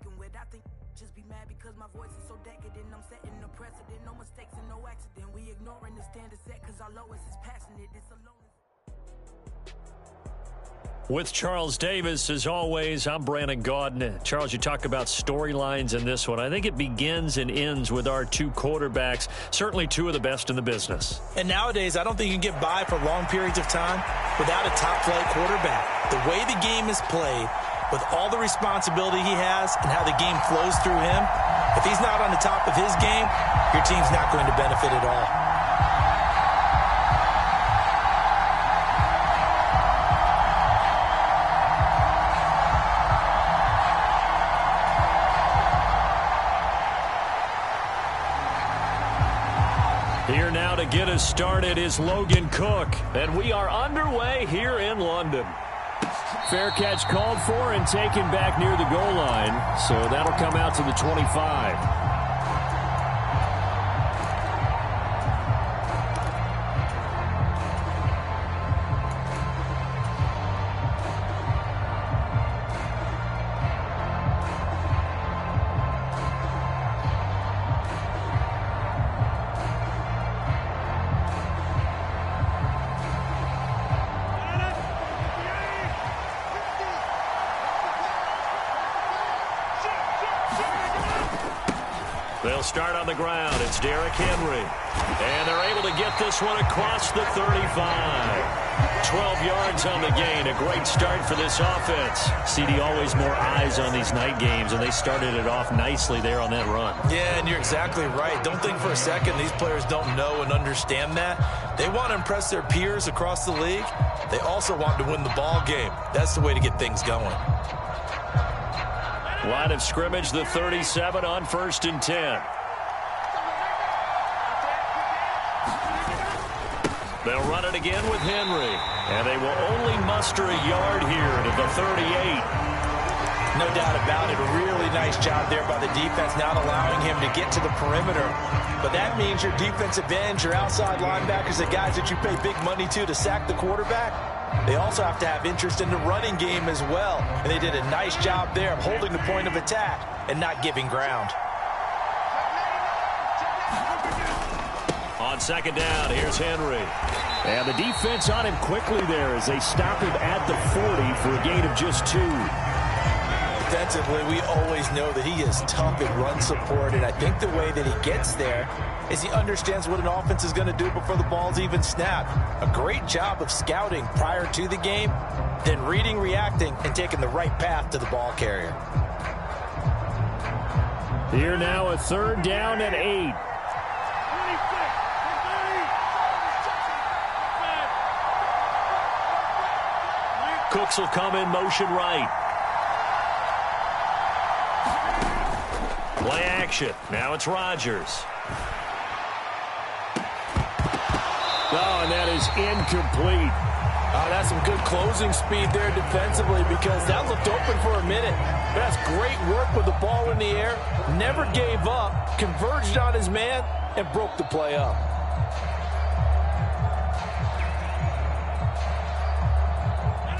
fucking with. I think just be mad because my voice is so decadent. I'm setting the precedent, no mistakes and no accident. We ignoring the standard set because our lowest is passionate. It's alone. With Charles Davis, as always, I'm Brandon Gaudin. Charles, you talk about storylines in this one. I think it begins and ends with our two quarterbacks, certainly two of the best in the business. And nowadays, I don't think you can get by for long periods of time without a top-flight quarterback. The way the game is played, with all the responsibility he has and how the game flows through him, if he's not on the top of his game, your team's not going to benefit at all. Here now to get us started is Logan Cook, and we are underway here in London. Fair catch called for and taken back near the goal line, so that'll come out to the 25. They'll start on the ground. It's Derrick Henry. And they're able to get this one across the 35. 12 yards on the gain. A great start for this offense. CD, always more eyes on these night games, and they started it off nicely there on that run. Yeah, and you're exactly right. Don't think for a second these players don't know and understand that. They want to impress their peers across the league. They also want to win the ball game. That's the way to get things going. Line of scrimmage, the 37 on 1st and 10. They'll run it again with Henry. And they will only muster a yard here to the 38. No doubt about it. A really nice job there by the defense, not allowing him to get to the perimeter. But that means your defensive ends, your outside linebackers, the guys that you pay big money to sack the quarterback, they also have to have interest in the running game as well. And they did a nice job there of holding the point of attack and not giving ground. On second down, here's Henry. And the defense on him quickly there as they stop him at the 40 for a gain of just 2. Defensively, we always know that he is tough at run support, and I think the way that he gets there is he understands what an offense is going to do before the ball's even snapped. A great job of scouting prior to the game, then reading, reacting, and taking the right path to the ball carrier. Here now a 3rd down and 8. Cooks will come in motion right. Play action. Now it's Rodgers. Oh, and that is incomplete. Oh, that's some good closing speed there defensively because that looked open for a minute. But that's great work with the ball in the air. Never gave up, converged on his man, and broke the play up.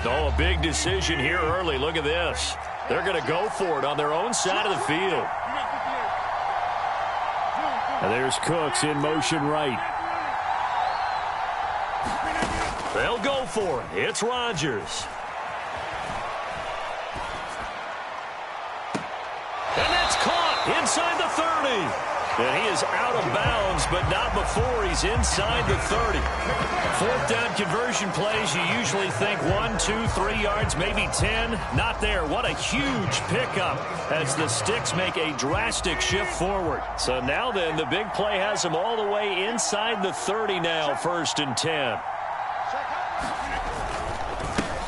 Oh, a big decision here early. Look at this. They're going to go for it on their own side of the field. And there's Cooks in motion right. They'll go for it. It's Rodgers. And that's caught inside the 30. And he is out of bounds, but not before he's inside the 30. 4th down conversion plays, you usually think 1, 2, 3 yards, maybe 10. Not there. What a huge pickup as the Sticks make a drastic shift forward. So now then, the big play has him all the way inside the 30 now, 1st and 10.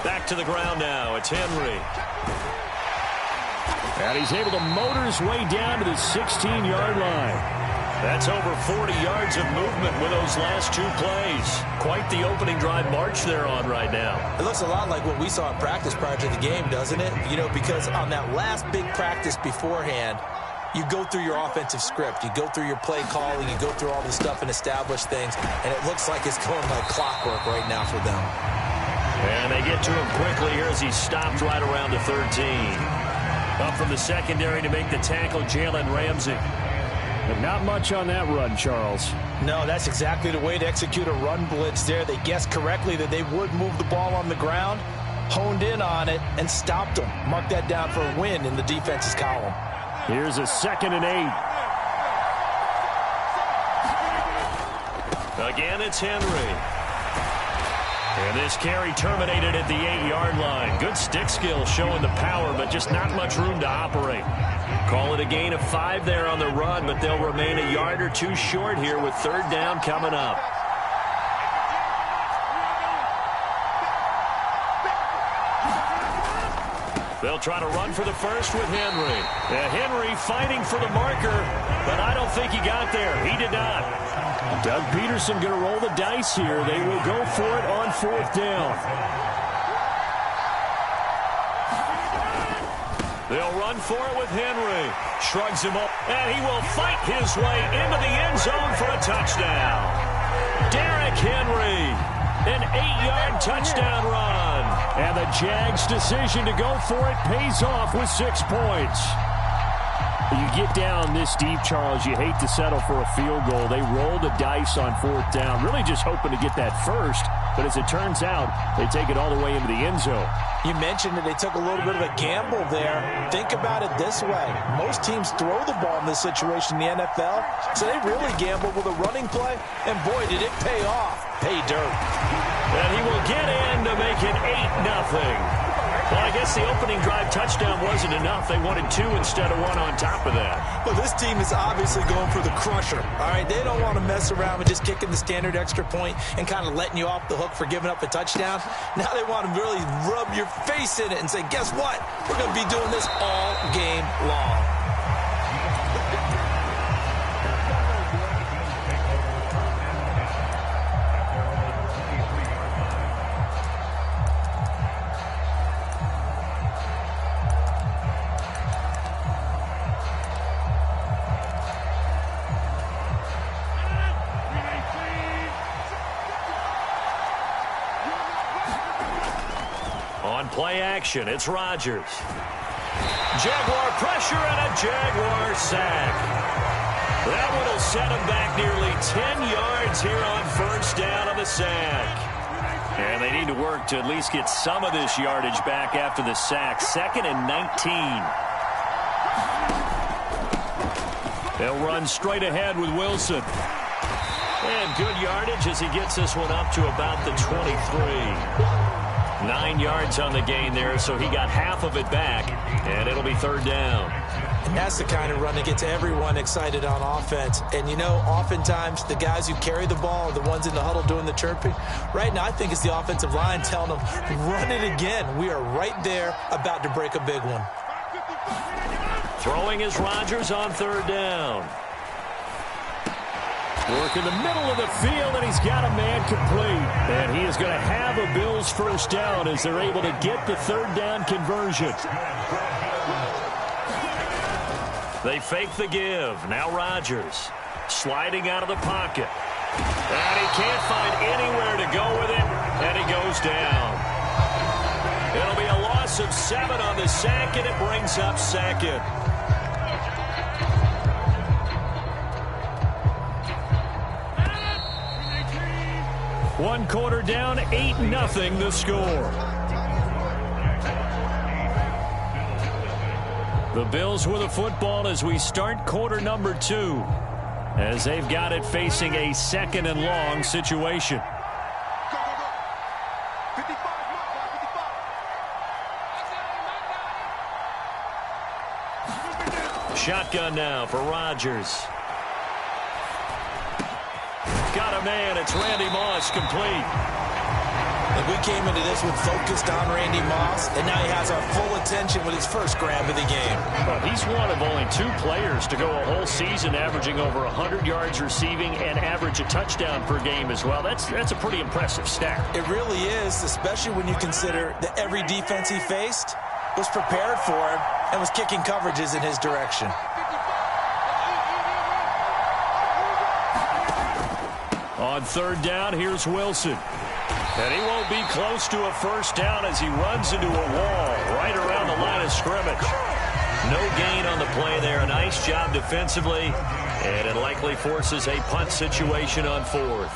Back to the ground now. It's Henry. And he's able to motor his way down to the 16-yard line. That's over 40 yards of movement with those last 2 plays. Quite the opening drive march they're on right now. It looks a lot like what we saw in practice prior to the game, doesn't it? You know, because on that last big practice beforehand, you go through your offensive script. You go through your play calling. You go through all this stuff and establish things. And it looks like it's going like clockwork right now for them. And they get to him quickly here as he stopped right around the 13. Up from the secondary to make the tackle, Jalen Ramsey. But not much on that run, Charles. No, that's exactly the way to execute a run blitz there. They guessed correctly that they would move the ball on the ground, honed in on it, and stopped them. Mark that down for a win in the defense's column. Here's a 2nd and 8. Again, it's Henry. And this carry terminated at the 8-yard line. Good stick skill showing the power, but just not much room to operate. Call it a gain of 5 there on the run, but they'll remain a yard or two short here with 3rd down coming up. They'll try to run for the first with Henry. Henry fighting for the marker, but I don't think he got there. He did not. Doug Peterson going to roll the dice here. They will go for it on 4th down. They'll run for it with Henry. Shrugs him up, and he will fight his way into the end zone for a touchdown. Derrick Henry, an 8-yard touchdown run. And the Jags' decision to go for it pays off with 6 points. You get down this deep, Charles, you hate to settle for a field goal. They roll the dice on 4th down, really just hoping to get that first. But as it turns out, they take it all the way into the end zone. You mentioned that they took a little bit of a gamble there. Think about it this way. Most teams throw the ball in this situation in the NFL, so they really gamble with a running play. And boy, did it pay off. Pay dirt. And he will get in to make it 8-0. Well, I guess the opening drive touchdown wasn't enough. They wanted 2 instead of 1 on top of that. Well, this team is obviously going for the crusher. All right, they don't want to mess around with just kicking the standard extra point and kind of letting you off the hook for giving up a touchdown. Now they want to really rub your face in it and say, guess what? We're going to be doing this all game long. Play action. It's Rodgers. Jaguar pressure and a Jaguar sack. That one will set him back nearly 10 yards here on 1st down on the sack. And they need to work to at least get some of this yardage back after the sack. 2nd and 19. They'll run straight ahead with Wilson. And good yardage as he gets this one up to about the 23. 9 yards on the gain there, so he got half of it back, and it'll be 3rd down. And that's the kind of run that gets everyone excited on offense. And, you know, oftentimes the guys who carry the ball are the ones in the huddle doing the chirping. Right now, I think it's the offensive line telling them, run it again. We are right there about to break a big one. Throwing is Rodgers on 3rd down. Work in the middle of the field, and he's got a man complete. And he is going to have a Bills 1st down as they're able to get the 3rd down conversion. They fake the give. Now Rodgers sliding out of the pocket. And he can't find anywhere to go with it, and he goes down. It'll be a loss of 7 on the sack, and it brings up 2nd. One quarter down, 8-0 the score. The Bills with the football as we start quarter number 2, as they've got it facing a 2nd and long situation. Shotgun now for Rodgers. Got a man. It's Randy Moss, complete. And we came into this one focused on Randy Moss, and now he has our full attention with his first grab of the game. Well, he's one of only 2 players to go a whole season averaging over 100 yards receiving and average a touchdown per game as well. That's a pretty impressive stat. It really is, especially when you consider that every defense he faced was prepared for him and was kicking coverages in his direction. On 3rd down, here's Wilson. And he won't be close to a 1st down as he runs into a wall right around the line of scrimmage. No gain on the play there. A nice job defensively, and it likely forces a punt situation on 4th.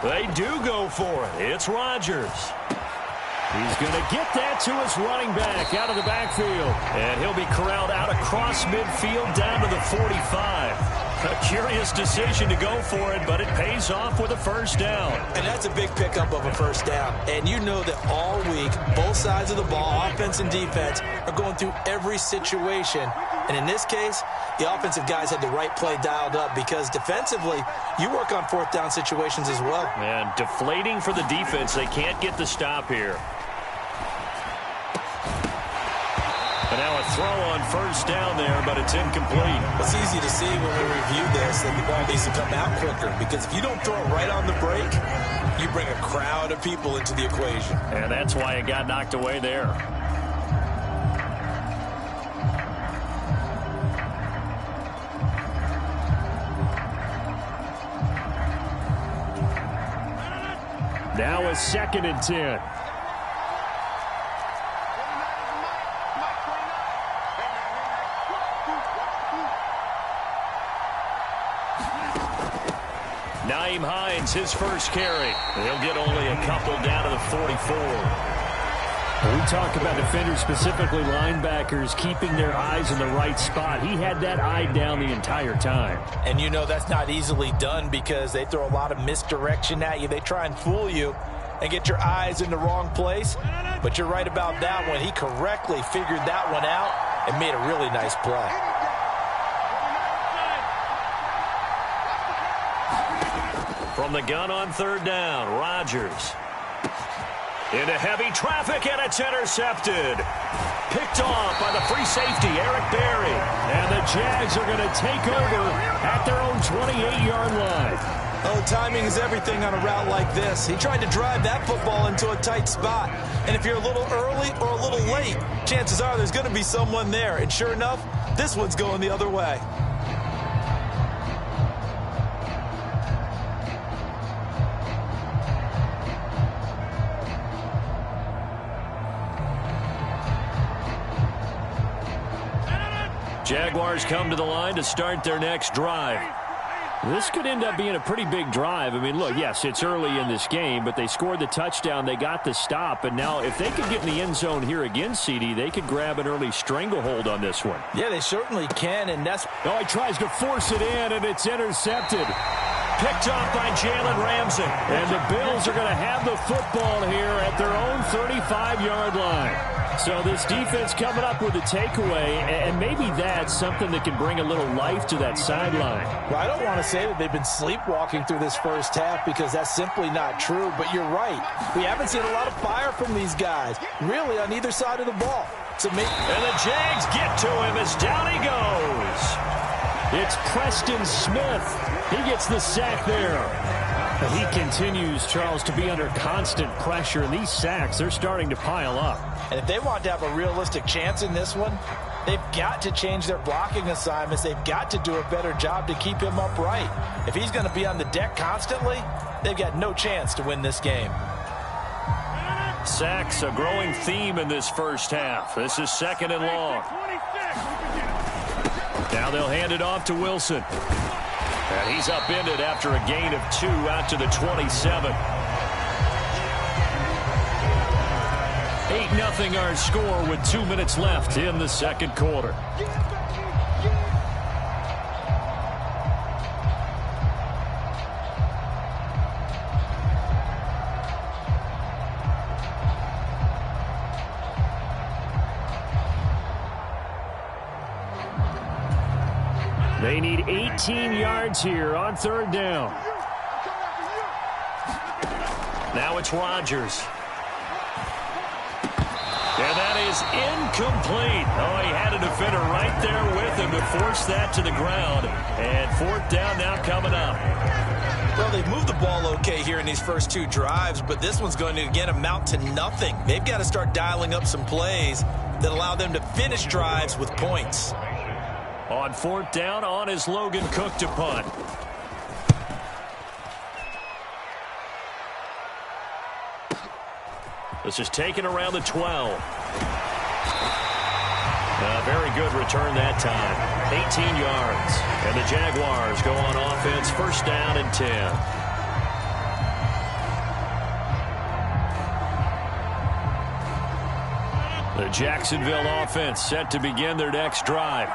They do go for it. It's Rodgers. He's going to get that to his running back out of the backfield. And he'll be corralled out across midfield down to the 45. A curious decision to go for it, but it pays off with a first down. And that's a big pickup of a first down. And you know that all week, both sides of the ball, offense and defense, are going through every situation. And in this case, the offensive guys had the right play dialed up because defensively, you work on 4th down situations as well. And deflating for the defense. They can't get the stop here. And now a throw on first down there, but it's incomplete. It's easy to see when we review this that the ball needs to come out quicker because if you don't throw it right on the break, you bring a crowd of people into the equation. And that's why it got knocked away there. Now a 2nd and 10. Nyheim Hines, his first carry. He'll get only a couple down to the 44. We talk about defenders, specifically linebackers, keeping their eyes in the right spot. He had that eye down the entire time. And you know that's not easily done because they throw a lot of misdirection at you. They try and fool you and get your eyes in the wrong place. But you're right about that one. He correctly figured that one out and made a really nice play. From the gun on 3rd down, Rodgers. Into heavy traffic, and it's intercepted. Picked off by the free safety, Eric Berry. And the Jags are going to take over at their own 28-yard line. Oh, timing is everything on a route like this. He tried to drive that football into a tight spot. And if you're a little early or a little late, chances are there's going to be someone there. And sure enough, this one's going the other way. Jaguars come to the line to start their next drive. This could end up being a pretty big drive. I mean, look, yes, it's early in this game, but they scored the touchdown. They got the stop. And now if they could get in the end zone here again, CD, they could grab an early stranglehold on this one. Yeah, they certainly can, and that's... Oh, he tries to force it in, and it's intercepted. Picked off by Jalen Ramsey. And the Bills are going to have the football here at their own 35-yard line. So this defense coming up with a takeaway, and maybe that's something that can bring a little life to that sideline. Well, I don't want to say that they've been sleepwalking through this first half because that's simply not true, but you're right. We haven't seen a lot of fire from these guys, really on either side of the ball. So maybe... And the Jags get to him as down he goes. It's Preston Smith. He gets the sack there. And he continues, Charles, to be under constant pressure, and these sacks, they're starting to pile up. And if they want to have a realistic chance in this one, they've got to change their blocking assignments. They've got to do a better job to keep him upright. If he's going to be on the deck constantly, they've got no chance to win this game. Sacks, a growing theme in this first half. This is 2nd and long. Now they'll hand it off to Wilson. And he's upended after a gain of 2 out to the 27. 8-0 our score with 2 minutes left in the second quarter. They need 18 yards here on 3rd down. Now it's Rodgers. And that is incomplete. Oh, he had a defender right there with him to force that to the ground. And 4th down now coming up. Well, they've moved the ball okay here in these first 2 drives, but this one's going to, again, amount to nothing. They've got to start dialing up some plays that allow them to finish drives with points. On 4th down, on is Logan Cook to punt. This is taken around the 12. Very good return that time. 18 yards. And the Jaguars go on offense, 1st down and 10. The Jacksonville offense set to begin their next drive.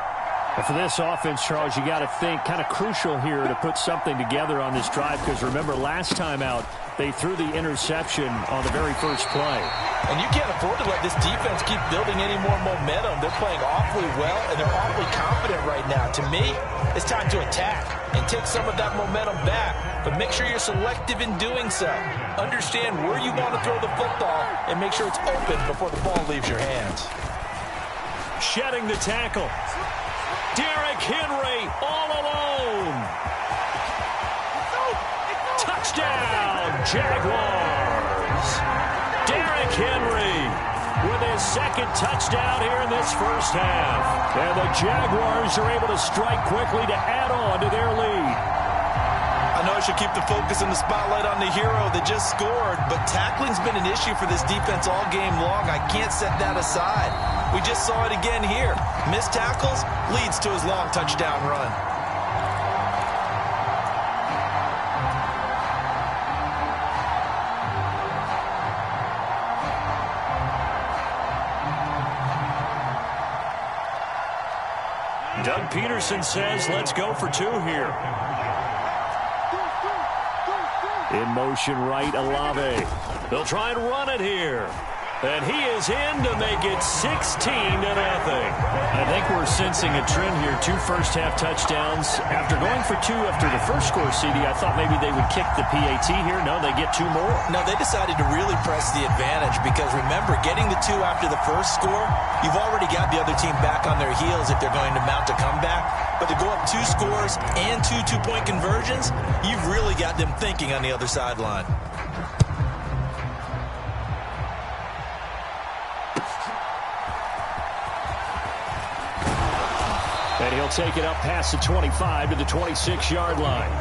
And for this offense, Charles, you got to think kind of crucial here to put something together on this drive, because remember last time out they threw the interception on the very first play. And you can't afford to let this defense keep building any more momentum. They're playing awfully well, and they're awfully confident right now. To me, it's time to attack and take some of that momentum back, but make sure you're selective in doing so. Understand where you want to throw the football and make sure it's open before the ball leaves your hands. Shedding the tackle. Derrick Henry all alone. Touchdown, Jaguars. Derrick Henry with his 2nd touchdown here in this first half. And the Jaguars are able to strike quickly to add on to their lead. I know I should keep the focus and the spotlight on the hero that just scored, but tackling's been an issue for this defense all game long. I can't set that aside. We just saw it again here. Missed tackles leads to his long touchdown run. Doug Peterson says, let's go for 2 here. In motion right, Olave. They'll try and run it here. And he is in to make it 16-0. I think we're sensing a trend here. 2 first-half touchdowns. After going for 2 after the first score, CD, I thought maybe they would kick the PAT here. No, they get 2 more. No, they decided to really press the advantage because, remember, getting the 2 after the first score, you've already got the other team back on their heels if they're going to mount a comeback. But to go up 2 scores and 2 two-point conversions, you've really got them thinking on the other sideline. And he'll take it up past the 25 to the 26-yard line.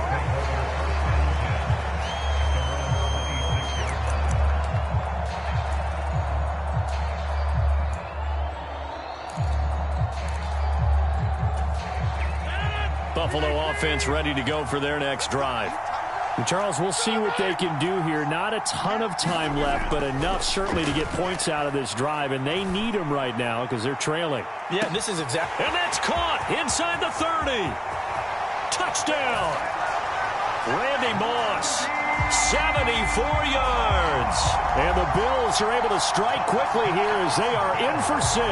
Buffalo offense ready to go for their next drive. And Charles, we'll see what they can do here. Not a ton of time left, but enough certainly to get points out of this drive, and they need them right now because they're trailing. Yeah, this is exactly. And that's caught inside the 30. Touchdown. Randy Moss, 74 yards. And the Bills are able to strike quickly here as they are in for 6.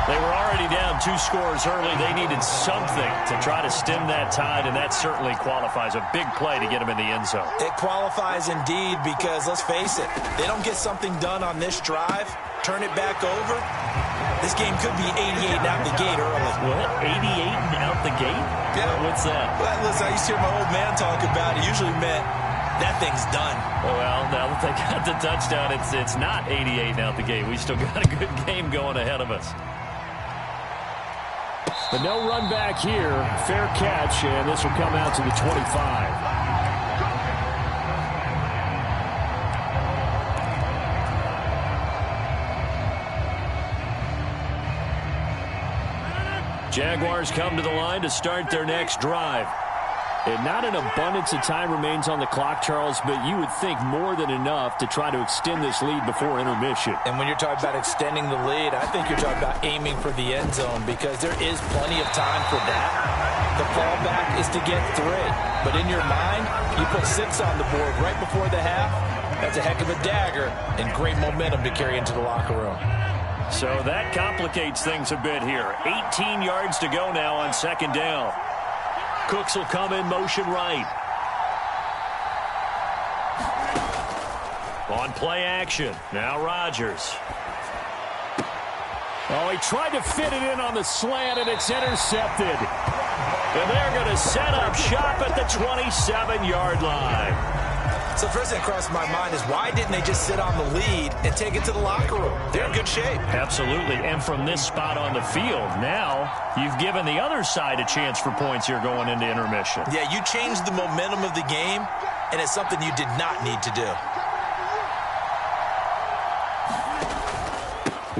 They were already down 2 scores early. They needed something to try to stem that tide, and that certainly qualifies. A big play to get them in the end zone. It qualifies indeed because, let's face it, they don't get something done on this drive, turn it back over, this game could be 88 and out the gate early. What? 88 and out the gate? Yeah. What's that? Well, listen, I used to hear my old man talk about it. Usually meant that thing's done. Well, now that they got the touchdown, it's not 88 and out the gate. We still got a good game going ahead of us. But no run back here. Fair catch, and this will come out to the 25. Jaguars come to the line to start their next drive. And not an abundance of time remains on the clock, Charles, but you would think more than enough to try to extend this lead before intermission. And when you're talking about extending the lead, I think you're talking about aiming for the end zone because there is plenty of time for that. The fallback is to get 3. But in your mind, you put 6 on the board right before the half. That's a heck of a dagger and great momentum to carry into the locker room. So that complicates things a bit here. 18 yards to go now on 2nd down. Cooks will come in motion right. On play action. Now Rodgers. Oh, he tried to fit it in on the slant, and it's intercepted. And they're going to set up shop at the 27-yard line. So first thing that crossed my mind is why didn't they just sit on the lead and take it to the locker room? They're in good shape. Absolutely. And from this spot on the field, now you've given the other side a chance for points here going into intermission. Yeah, you changed the momentum of the game, and it's something you did not need to do.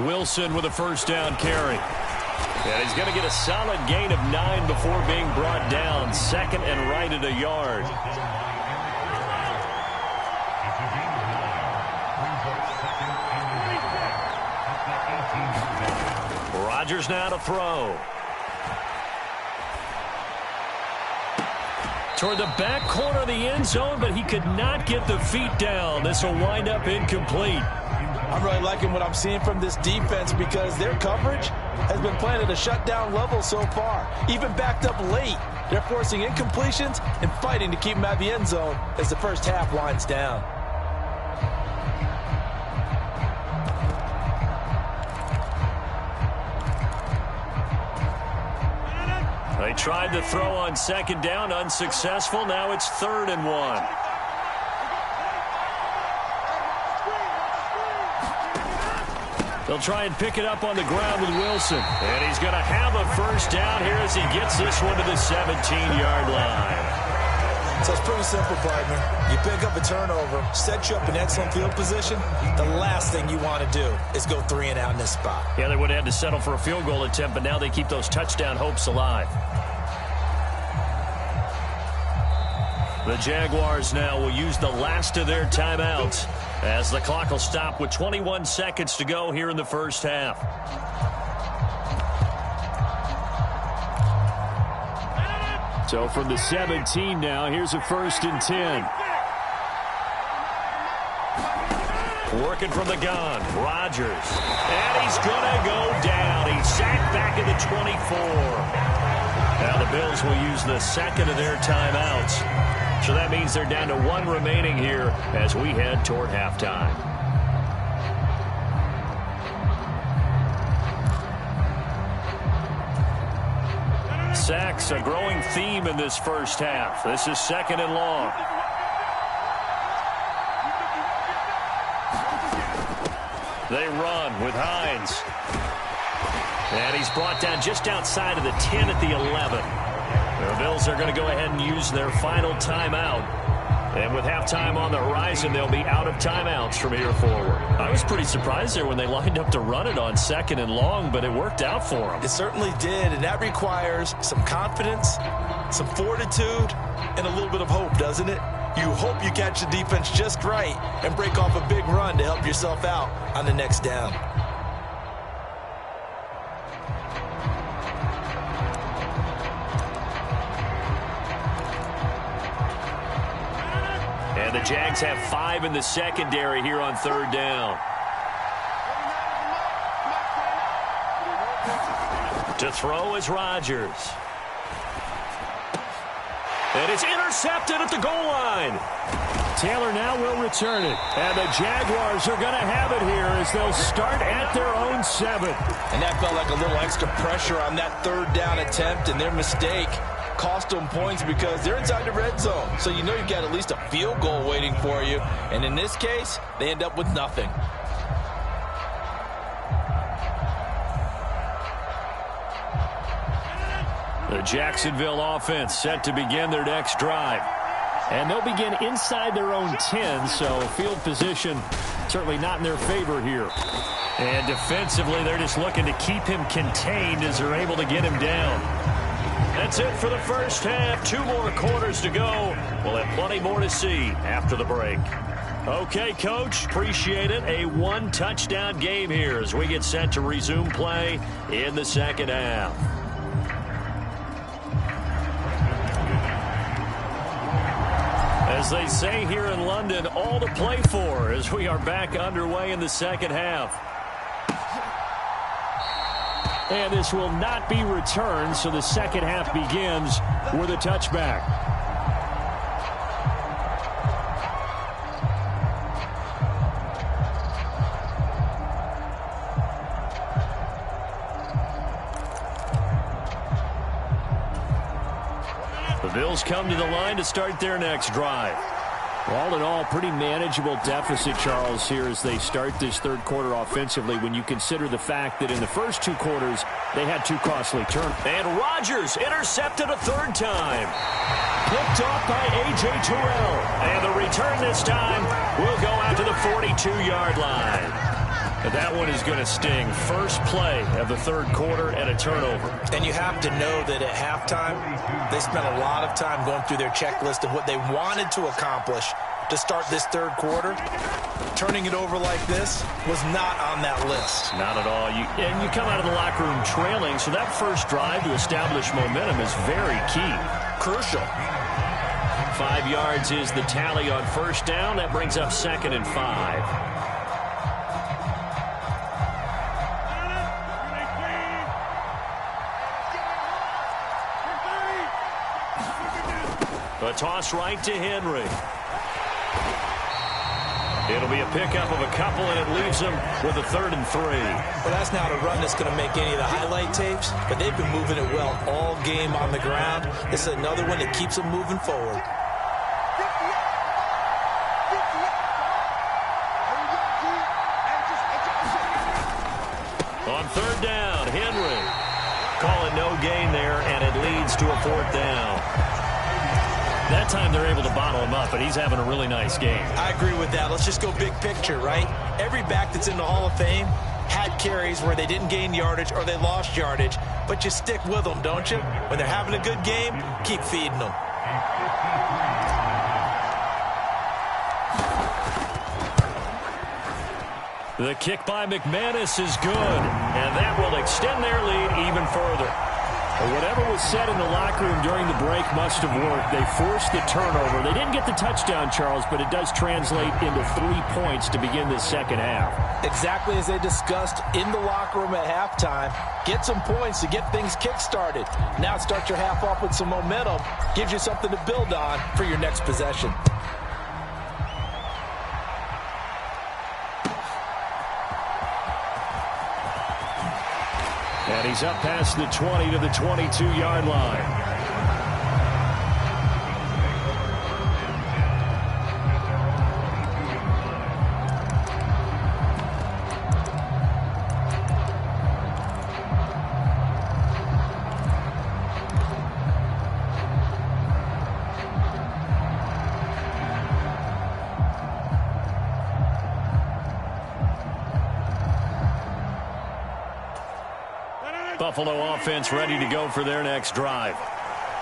Wilson with a first down carry. And he's going to get a solid gain of 9 before being brought down. Second and right at a yard. Rodgers now to throw. Toward the back corner of the end zone, but he could not get the feet down. This will wind up incomplete. I'm really liking what I'm seeing from this defense because their coverage has been playing at a shutdown level so far. Even backed up late, they're forcing incompletions and fighting to keep them out of the end zone as the first half winds down. They tried to throw on second down, unsuccessful. Now it's 3rd and 1. They'll try and pick it up on the ground with Wilson. And he's going to have a first down here as he gets this one to the 17-yard line. So it's pretty simple, partner. You pick up a turnover, set you up in excellent field position. The last thing you want to do is go 3 and out in this spot. Yeah, they would have had to settle for a field goal attempt, but now they keep those touchdown hopes alive. The Jaguars now will use the last of their timeouts as the clock will stop with 21 seconds to go here in the first half. So from the 17 now, here's a 1st and 10. Working from the gun, Rodgers. And he's going to go down. He's sacked back at the 24. Now the Bills will use the second of their timeouts. So that means they're down to 1 remaining here as we head toward halftime. Sacks, a growing theme in this first half. This is 2nd and long. They run with Hines. And he's brought down just outside of the 10 at the 11. The Bills are going to go ahead and use their final timeout. And with halftime on the horizon, they'll be out of timeouts from here forward. I was pretty surprised there when they lined up to run it on 2nd and long, but it worked out for them. It certainly did, and that requires some confidence, some fortitude, and a little bit of hope, doesn't it? You hope you catch the defense just right and break off a big run to help yourself out on the next down. And the Jags have 5 in the secondary here on 3rd down. To throw is Rodgers. And it's intercepted at the goal line. Taylor now will return it. And the Jaguars are going to have it here as they'll start at their own 7. And that felt like a little extra pressure on that 3rd down attempt, and their mistake cost them points because they're inside the red zone. So you know you've got at least a field goal waiting for you. And in this case, they end up with nothing. The Jacksonville offense set to begin their next drive. And they'll begin inside their own 10, so field position certainly not in their favor here. And defensively, they're just looking to keep him contained as they're able to get him down. That's it for the first half. 2 more quarters to go. We'll have plenty more to see after the break. Okay, Coach, appreciate it. A 1-touchdown game here as we get set to resume play in the second half. As they say here in London, all to play for as we are back underway in the second half. And this will not be returned, so the second half begins with a touchback. Bills come to the line to start their next drive. All in all, pretty manageable deficit, Charles, here as they start this third quarter offensively when you consider the fact that in the first two quarters, they had two costly turnovers. And Rodgers intercepted a third time. Picked off by A.J. Terrell. And the return this time will go out to the 42-yard line. But that one is going to sting. First play of the third quarter and a turnover. And you have to know that at halftime, they spent a lot of time going through their checklist of what they wanted to accomplish to start this third quarter. Turning it over like this was not on that list. Not at all. And you come out of the locker room trailing, so that first drive to establish momentum is very key. Crucial. 5 yards is the tally on first down. That brings up 2nd and 5. A toss right to Henry. It'll be a pickup of a couple, and it leaves them with a 3rd and 3. Well, that's not a run that's going to make any of the highlight tapes, but they've been moving it well all game on the ground. This is another one that keeps them moving forward. On 3rd down, Henry. Calling no gain there, and it leads to a 4th down. That time they're able to bottle him up, but he's having a really nice game. I agree with that. Let's just go big picture, right? Every back that's in the Hall of Fame had carries where they didn't gain yardage or they lost yardage, but you stick with them, don't you? When they're having a good game, keep feeding them. The kick by McManus is good, and that will extend their lead even further. Whatever was said in the locker room during the break must have worked. They forced the turnover. They didn't get the touchdown, Charles, but it does translate into 3 points to begin this second half. Exactly as they discussed in the locker room at halftime. Get some points to get things kick-started. Now start your half off with some momentum. Gives you something to build on for your next possession. And he's up past the 20 to the 22-yard line. Buffalo offense ready to go for their next drive.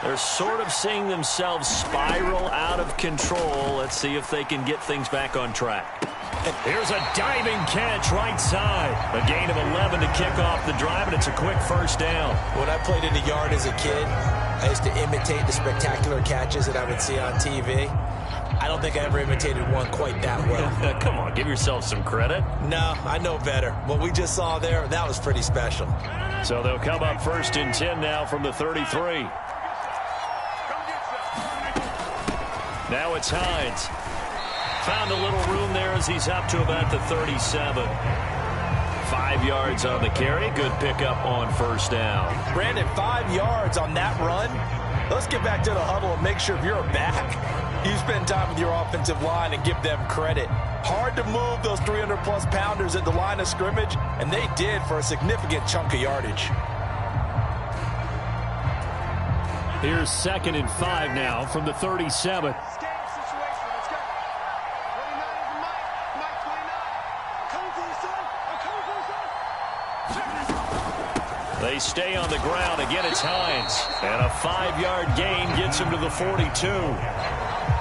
They're sort of seeing themselves spiral out of control. Let's see if they can get things back on track. Here's a diving catch right side. A gain of 11 to kick off the drive, and it's a quick first down. When I played in the yard as a kid, I used to imitate the spectacular catches that I would see on TV. I don't think I ever imitated one quite that well. Come on, give yourself some credit. No, I know better. What we just saw there, that was pretty special. So they'll come up 1st and 10 now from the 33. Now it's Hines. Found a little room there as he's up to about the 37. 5 yards on the carry. Good pickup on first down. Brandon, 5 yards on that run. Let's get back to the huddle and make sure if you're back, you spend time with your offensive line and give them credit. Hard to move those 300-plus pounders at the line of scrimmage, and they did for a significant chunk of yardage. Here's 2nd and 5 now from the 37. They stay on the ground. Again, it's Hines. And a 5-yard gain gets him to the 42.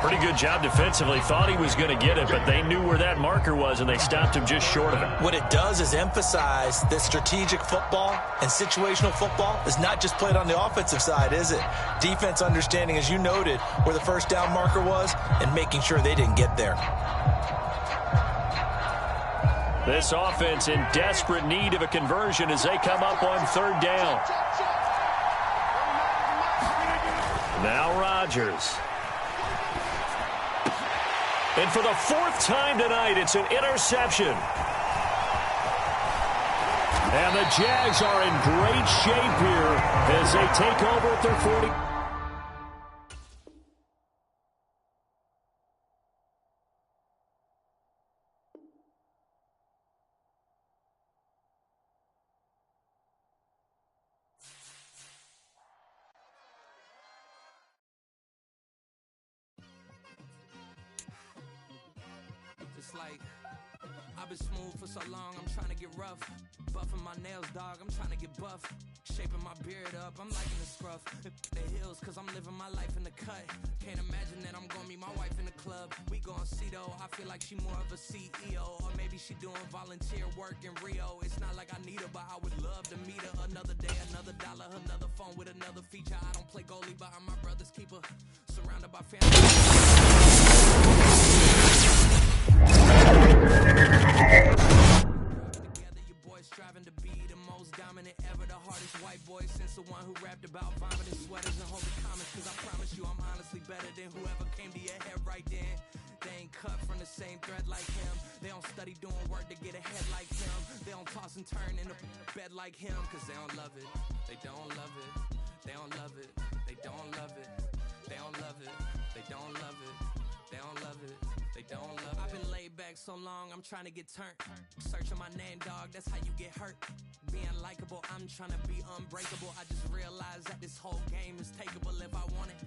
Pretty good job defensively. Thought he was going to get it, but they knew where that marker was, and they stopped him just short of it. What it does is emphasize that strategic football and situational football is not just played on the offensive side, is it? Defense understanding, as you noted, where the first down marker was and making sure they didn't get there. This offense in desperate need of a conversion as they come up on 3rd down. Now Rodgers. And for the 4th time tonight, it's an interception. And the Jags are in great shape here as they take over at their 40. I've been smooth for so long, I'm trying to get rough. Buffing my nails, dog, I'm trying to get buff. Shaping my beard up, I'm liking the scruff. The hills, cause I'm living my life in the cut. Can't imagine that I'm gonna meet my wife in the club. We gon' see though, I feel like she more of a CEO. Or maybe she doing volunteer work in Rio. It's not like I need her, but I would love to meet her. Another day, another dollar, another phone with another feature. I don't play goalie, but I'm my brother's keeper. Surrounded by family. Together, your boys striving to be the most dominant ever. The hardest white boy since the one who rapped about vomiting sweaters and holding comments. Cause I promise you I'm honestly better than whoever came to your head right then. They ain't cut from the same thread like him. They don't study doing work to get ahead like him. They don't toss and turn in the bed like him. Cause they don't love it. They don't love it. They don't love it. They don't love it. They don't love it. They don't love it. They don't love it. They don't love it. I've been laid back so long, I'm trying to get turned. Searching my name, dog, that's how you get hurt. Being likable, I'm trying to be unbreakable. I just realized that this whole game is takeable if I want it.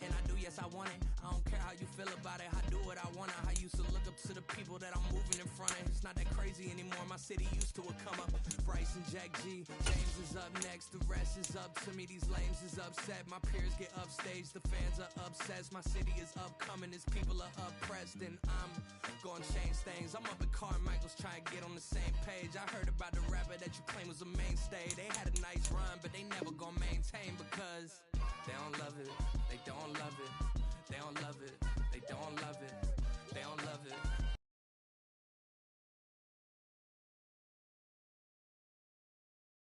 And I do, yes, I want it. I don't care how you feel about it. I do what I want to. I used to look up to the people that I'm moving in front of. It's not that crazy anymore. My city used to come up. Bryce and Jack G. James is up next. The rest is up to me. These lames is upset. My peers get upstage. The fans are obsessed. My city is upcoming. Its people are oppressed. And I'm gonna change things. I'm up at Carmichael's trying to get on the same page. I heard about the rapper that you claim was a mainstay. They had a nice run, but they never gonna maintain because they don't love it. They don't love it. They don't love it. They don't love it. They don't love it.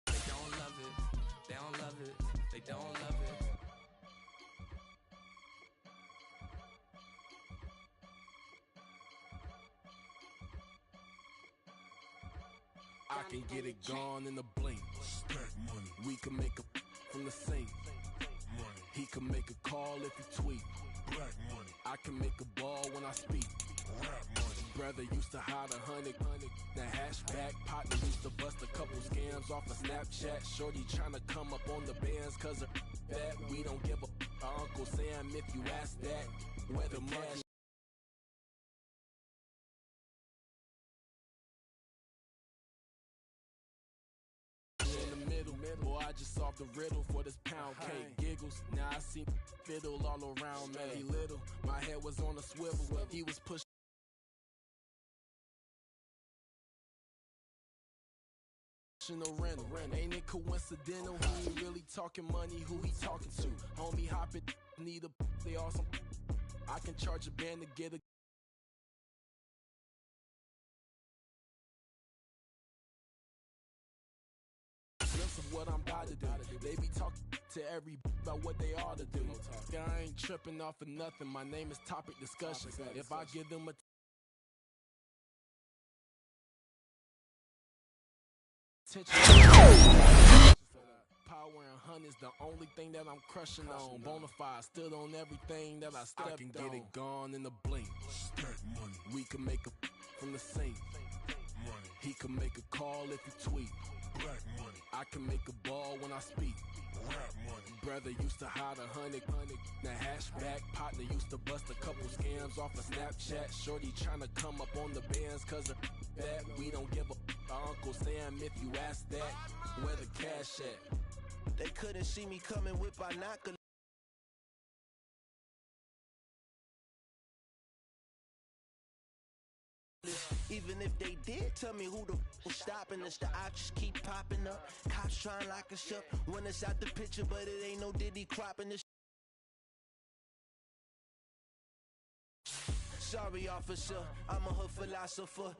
They don't love it. They don't love it. They don't love it. I can get it gone in a blink. Stack money. We can make a from the sink. Money. He can make a call if he tweet. Black money. I can make a ball when I speak. Rap money. Brother used to hide 100. The hashback partner used to bust a couple scams off of Snapchat. Shorty tryna come up on the bands cause of that. We don't give a Uncle Sam if you ask that. Where the money boy, I just solved the riddle for this pound cake. Giggles, now I see fiddle all around me. He little, my head was on a swivel. He was pushing the rental. Ain't it coincidental? He ain't really talking money, who he talking to? Homie hopping, need a they awesome. I can charge a band to get a of what I'm about to do. They be talking to every about what they ought to do. I ain't tripping off of nothing. My name is Topic Discussion. If I give them a power and hundreds, the only thing that I'm crushing on. Bonafide, stood on everything that I stepped on. I can get it gone in a blink. Stack money. We can make a from the sink. Money. He can make a call if he tweet. Black money. I can make a ball when I speak. Rap money. Brother used to hide 100. The hashback partner used to bust a couple scams off of Snapchat. Shorty tryna come up on the bands cause of that. We don't give a Uncle Sam if you ask that. Where the cash at? They couldn't see me coming with binoculars. Even if they did tell me who the was stopping us, the options keep popping up. Cops trying to lock us up when it's out the picture, but it ain't no Diddy cropping this. Sorry, officer, I'm a hood philosopher.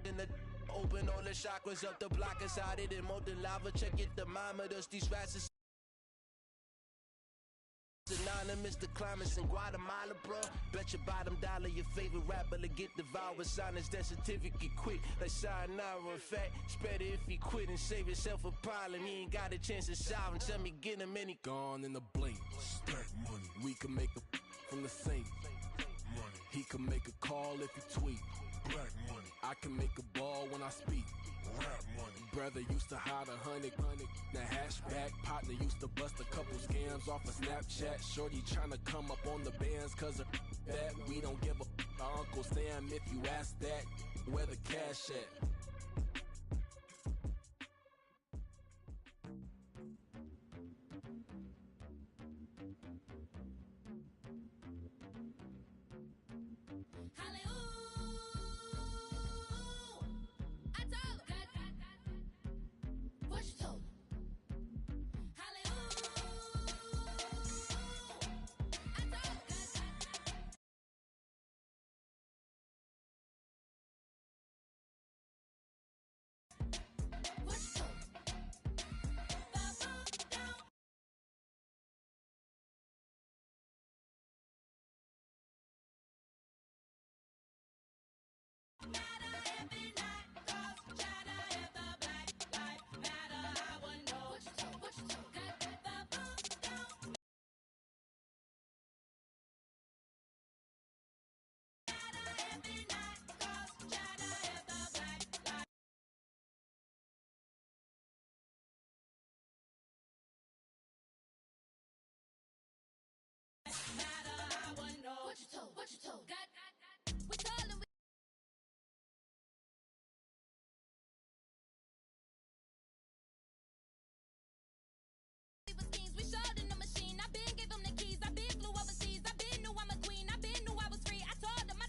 In the open all the chakras up, the block is out it and molten lava. Check it, thermometers, these rats is anonymous, the climates in Guatemala, bro. Bet your bottom dollar your favorite rapper to get devoured. Sign his death certificate quick, like sayonara. In fact, it's better if he quit and save himself a problem. He ain't got a chance to solve him. Tell me, get him any gone in a blink. Stack money. We can make a from the sink. Money. He can make a call if he tweet. Black money. I can make a ball when I speak. Rap money. Brother used to hide 100. The hashback partner used to bust a couple scams off of Snapchat. Shorty tryna come up on the bands cause of that. We don't give a Uncle Sam if you ask that. Where the cash at? What you told? We told him we was kings. We showed in the machine. I been gave them the keys. I been flew overseas. I been knew I'm a queen. I been knew I was free. I told them. I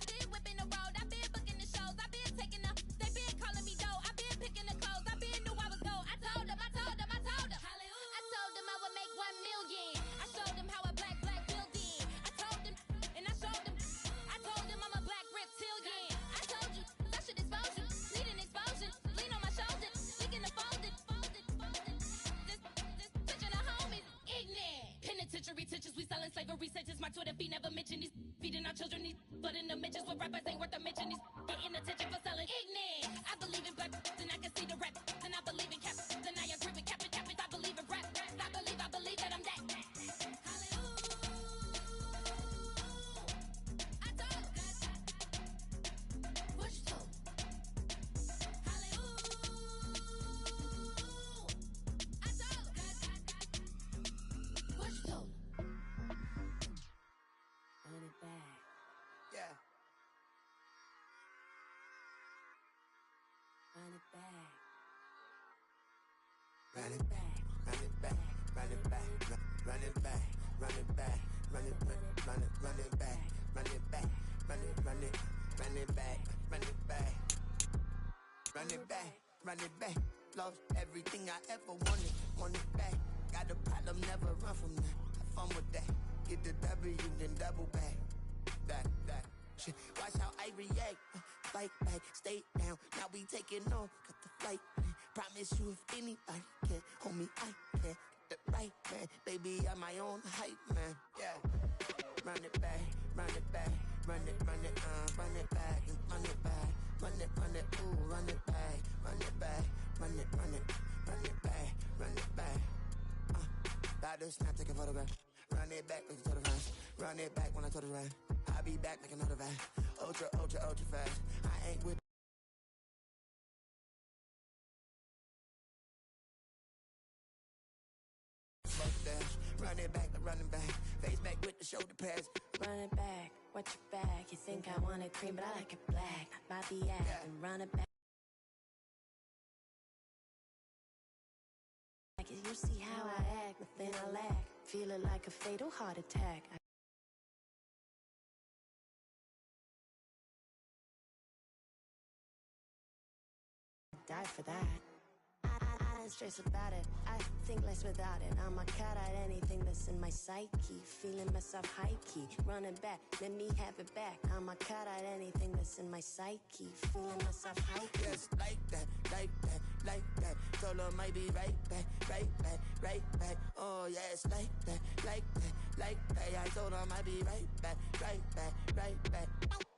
been whipping the road. I been booking the shows. I been taking the. They been calling me dough. I been picking the clothes. I been knew I was gold. I told them. I told them. I told them I would make 1 million. I showed them how a black building. I told them and I showed them. I told them I'm a black reptilian. I told you that should expose you. Need an explosion. Lean on my shoulder. Leaking the folded. This touching the homies. Ignorant. Penitentiary teachers. We selling slavery sentences. My Twitter feed never mention these. Feeding our children these. But in the mentions with rappers ain't worth a mention. These getting attention for selling ignorant. I believe in black and I can see the rap. Then I believe in cap. Then I agree with cap. I believe in rap. I believe that I'm that. I told. What you told? I told. What you told? Run it back. Yeah. Run it back. Run it back, run it back, run it back, run it back, run it back, run it back, run it back, run it back, run it back, run it back, run it back, run it back. Lost everything I ever want it back. Got a problem, never run from that. Have fun with that. Get the W, then double back. That shit. Watch how I react. Fight back, stay down. Now we taking off, got the flight. Promise you if anybody can, homie, I can. Get the right man, baby, I'm my own hype man. Yeah. Run it back, run it back, run it back, run it back, run it back, ooh, run it back, run it back, run it back, run it back. About to snap, take a photograph. Run it back, make it to the run. Run it back when I told it right. I'll be back, make another ride. Ultra fast. I ain't with. Run it back, running back. Face back with the shoulder pads. Run it back, watch your back. You think I want it cream, but I like it black. By the act and run it back. You see how I act, nothing I lack. Feeling like a fatal heart attack. I die for that. I don't stress about it, I think less without it. I'm a cat at anything that's in my psyche. Feeling myself high-key, running back, let me have it back. I'm a cat at anything that's in my psyche. Feeling myself high-key. Yes, like that, like that, like that. Solo might be right back, right back, right back. Oh yes, like that, like that, like that. I told him I'd be right back, right back, right back.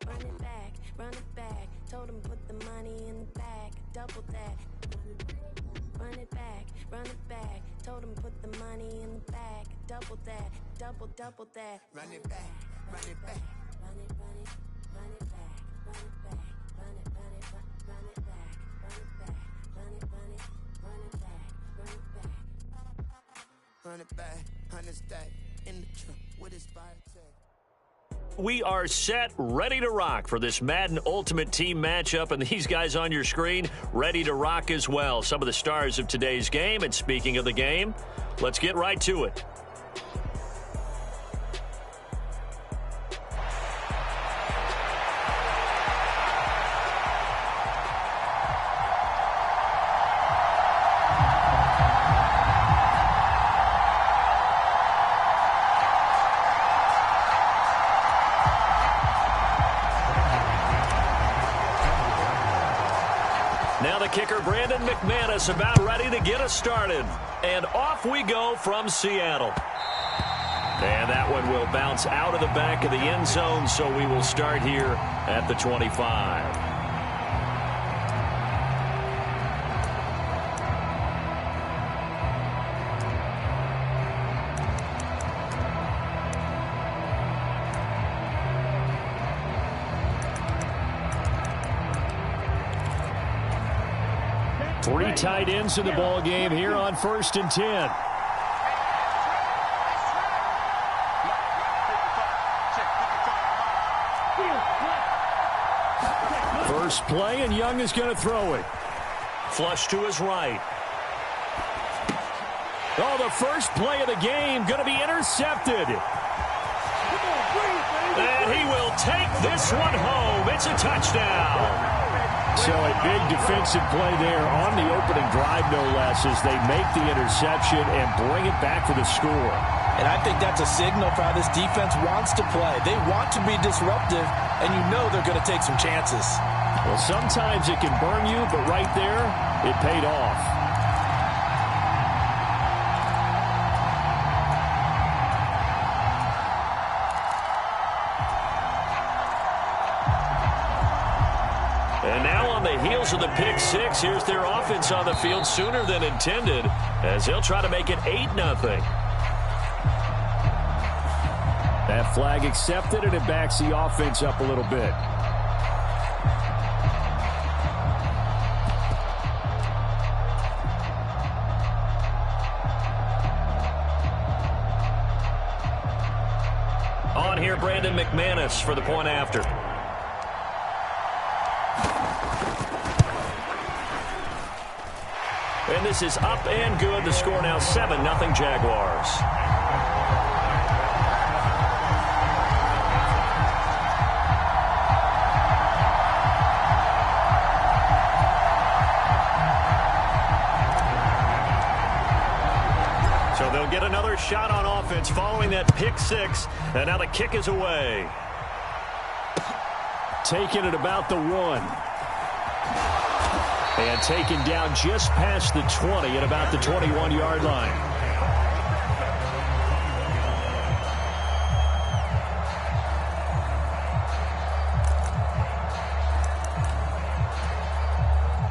Run it back, run it back. Told him put the money in the bag, double that. Run it back, run it back. Told him put the money in the bag, double that, double that. Run it back, run it back. Run it back, run it back, run it back, run it back, run it back, run it back, run it back. Run it back, 100 stack in the trunk with his fire tag. We are set, ready to rock for this Madden Ultimate Team matchup, and these guys on your screen ready to rock as well. Some of the stars of today's game, and speaking of the game, let's get right to it. Now the kicker, Brandon McManus, about ready to get us started. And off we go from Seattle. And that one will bounce out of the back of the end zone, so we will start here at the 25. 3 tight ends in the ball game here on 1st and 10. First play, and Young is going to throw it. Flush to his right. Oh, the first play of the game going to be intercepted. And he will take this one home. It's a touchdown. So a big defensive play there on the opening drive, no less, as they make the interception and bring it back for the score. And I think that's a signal for how this defense wants to play. They want to be disruptive, and you know they're going to take some chances. Well, sometimes it can burn you, but right there, it paid off. And now on the heels of the pick six, here's their offense on the field sooner than intended, as they'll try to make it 8-0. That flag accepted, and it backs the offense up a little bit. On here, Brandon McManus for the point after. And this is up and good. The score now 7-0 Jaguars. So they'll get another shot on offense following that pick six. And now the kick is away. Taken at about the 1. And taken down just past the 20 at about the 21-yard line.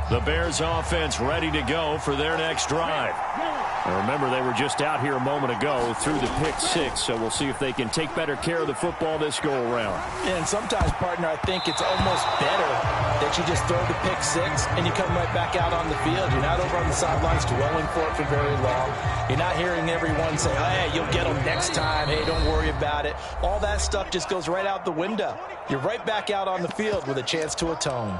The Bears offense ready to go for their next drive. And remember, they were just out here a moment ago through the pick six, so we'll see if they can take better care of the football this go-around. And sometimes, partner, I think it's almost better that you just throw the pick six and you come right back out on the field. You're not over on the sidelines dwelling for it for very long. You're not hearing everyone say, oh, hey, you'll get them next time. Hey, don't worry about it. All that stuff just goes right out the window. You're right back out on the field with a chance to atone.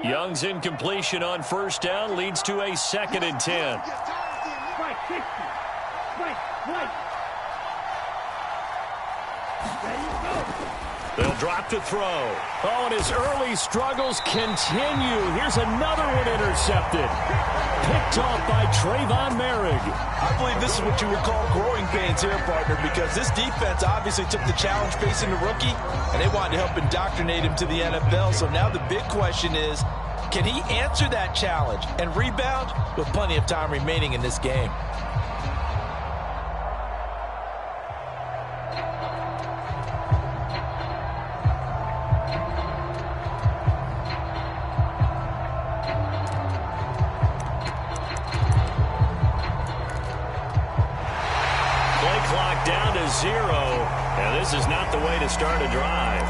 Young's incompletion on first down leads to a 2nd and 10. They'll drop to throw. Oh, and his early struggles continue. Here's another one intercepted. Picked off by Trayvon Merrick. I believe this is what you would call growing pains here, partner, because this defense obviously took the challenge facing the rookie, and they wanted to help indoctrinate him to the NFL. So now the big question is, can he answer that challenge and rebound with plenty of time remaining in this game? Play clock down to 0, and this is not the way to start a drive.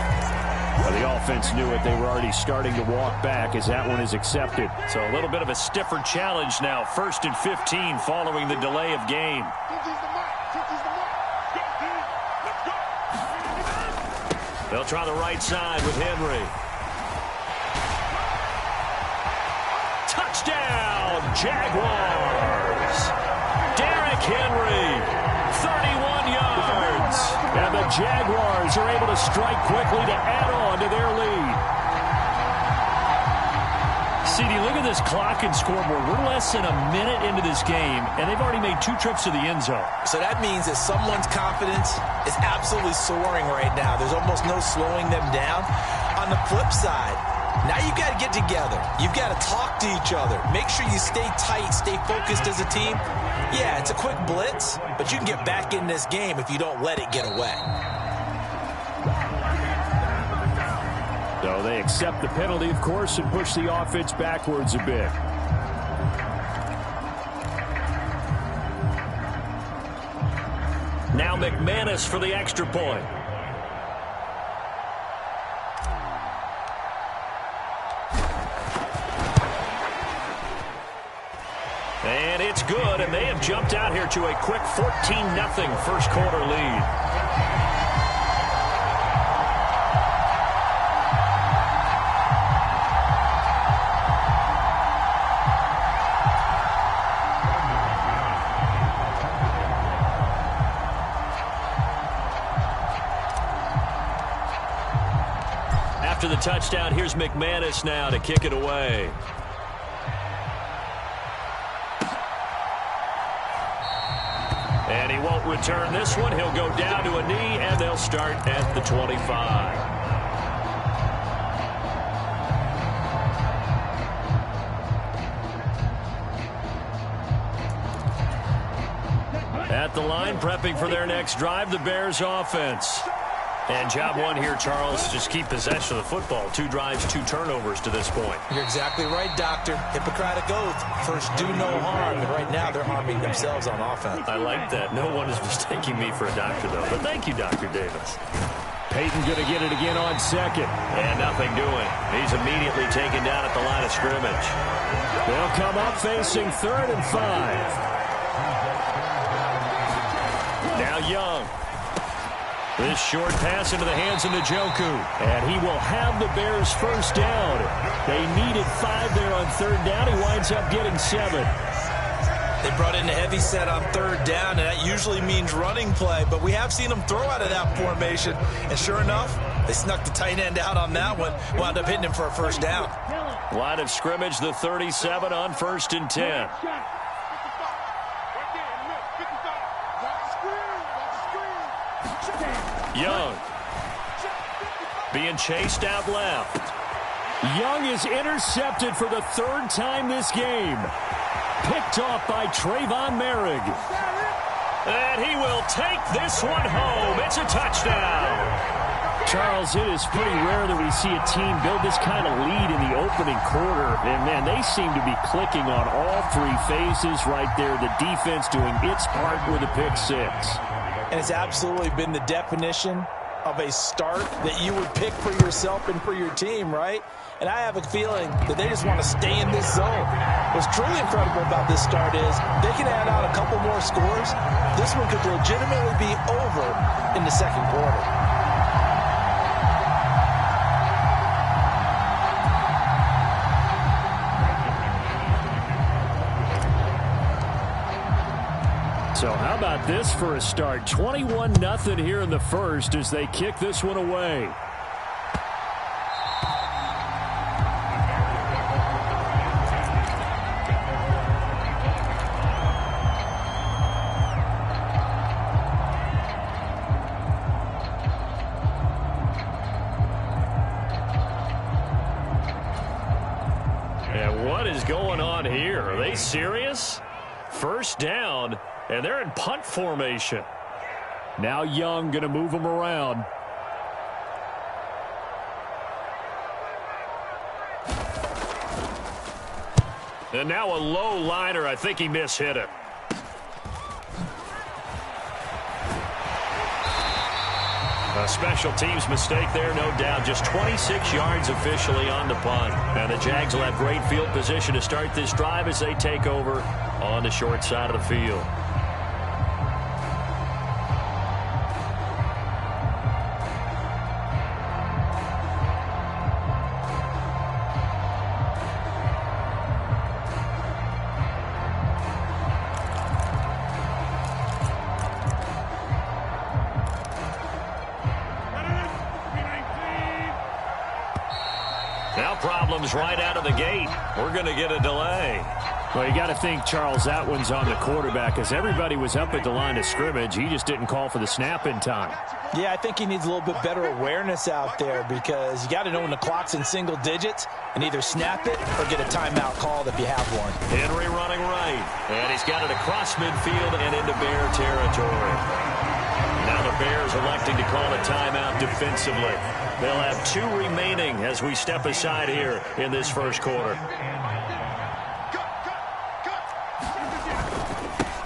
Well, the offense knew it. They were already starting to walk back as that one is accepted. So a little bit of a stiffer challenge now. 1st and 15 following the delay of game. They'll try the right side with Henry. Touchdown, Jaguars! Derrick Henry, 31 yards. And the Jaguars are able to strike quickly to add on to their lead. CD, look at this clock and scoreboard. We're less than a minute into this game, and they've already made 2 trips to the end zone. So that means that someone's confidence is absolutely soaring right now. There's almost no slowing them down. On the flip side, now you've got to get together. You've got to talk to each other. Make sure you stay tight, stay focused as a team. Yeah, it's a quick blitz, but you can get back in this game if you don't let it get away. So they accept the penalty, of course, and push the offense backwards a bit. Now McManus for the extra point. And it's good, and they have jumped out here to a quick 14-0 first quarter lead. After the touchdown, here's McManus now to kick it away. And he won't return this one. He'll go down to a knee, and they'll start at the 25. At the line, prepping for their next drive, the Bears offense. And job one here, Charles, just keep possession of the football. 2 drives, 2 turnovers to this point. You're exactly right, Doctor. Hippocratic oath. First, do no harm. And right now, they're harming themselves on offense. I like that. No one is mistaking me for a doctor, though. But thank you, Dr. Davis. Peyton going to get it again on second. And nothing doing. He's immediately taken down at the line of scrimmage. They'll come up facing 3rd and 5. Now Young. This short pass into the hands of Njoku. And he will have the Bears first down. They needed 5 there on 3rd down. He winds up getting 7. They brought in a heavy set on 3rd down, and that usually means running play. But we have seen them throw out of that formation. And sure enough, they snuck the tight end out on that one. Wound up hitting him for a first down. Line of scrimmage, the 37 on 1st and 10. Young being chased out left. Young is intercepted for the 3rd time this game. Picked off by Trayvon Merrick. And he will take this one home. It's a touchdown. Charles, it is pretty rare that we see a team build this kind of lead in the opening quarter. And, man, they seem to be clicking on all 3 phases right there. The defense doing its part with a pick 6. And it's absolutely been the definition of a start that you would pick for yourself and for your team, right? And I have a feeling that they just want to stay in this zone. What's truly incredible about this start is they can add on a couple more scores. This one could legitimately be over in the 2nd quarter. So how about this for a start? 21-0 here in the first as they kick this one away. And what is going on here? Are they serious? First down. And they're in punt formation. Now Young going to move them around. And now a low liner. I think he mishit it. A special teams mistake there, no doubt. Just 26 yards officially on the punt. And the Jags will have great field position to start this drive as they take over on the short side of the field. Problems right out of the gate. We're going to get a delay. Well, you got to think, Charles, that one's on the quarterback, as everybody was up at the line of scrimmage. He just didn't call for the snap in time. Yeah, I think he needs a little bit better awareness out there, because you got to know when the clock's in single digits and either snap it or get a timeout called if you have one. Henry running right, and he's got it across midfield and into Bear territory. Now the Bears electing to call a timeout defensively. They'll have 2 remaining as we step aside here in this first quarter.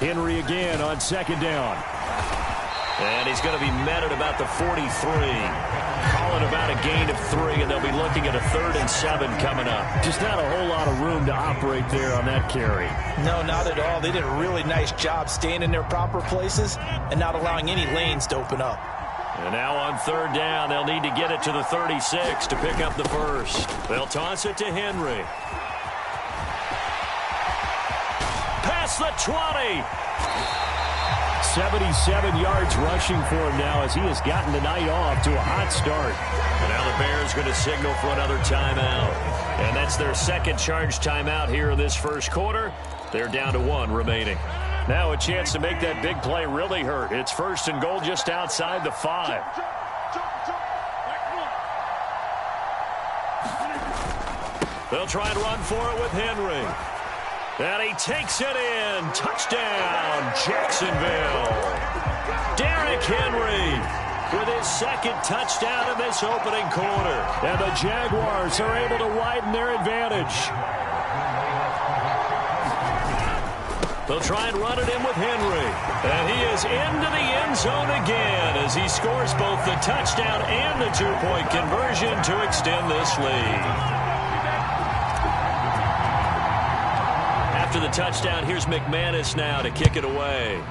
Henry again on second down. And he's going to be met at about the 43. Calling about a gain of 3, and they'll be looking at a 3rd and 7 coming up. Just not a whole lot of room to operate there on that carry. No, not at all. They did a really nice job staying in their proper places and not allowing any lanes to open up. And now on 3rd down, they'll need to get it to the 36 to pick up the first. They'll toss it to Henry. Past the 20. 77 yards rushing for him now as he has gotten the night off to a hot start. And now the Bears going to signal for another timeout. And that's their second charge timeout here in this first quarter. They're down to 1 remaining. Now a chance to make that big play really hurt. It's 1st and goal just outside the 5. They'll try and run for it with Henry. And he takes it in. Touchdown, Jacksonville. Derrick Henry with his 2nd touchdown in this opening quarter. And the Jaguars are able to widen their advantage. They'll try and run it in with Henry. And he is into the end zone again as he scores both the touchdown and the 2-point conversion to extend this lead. After the touchdown, here's McManus now to kick it away.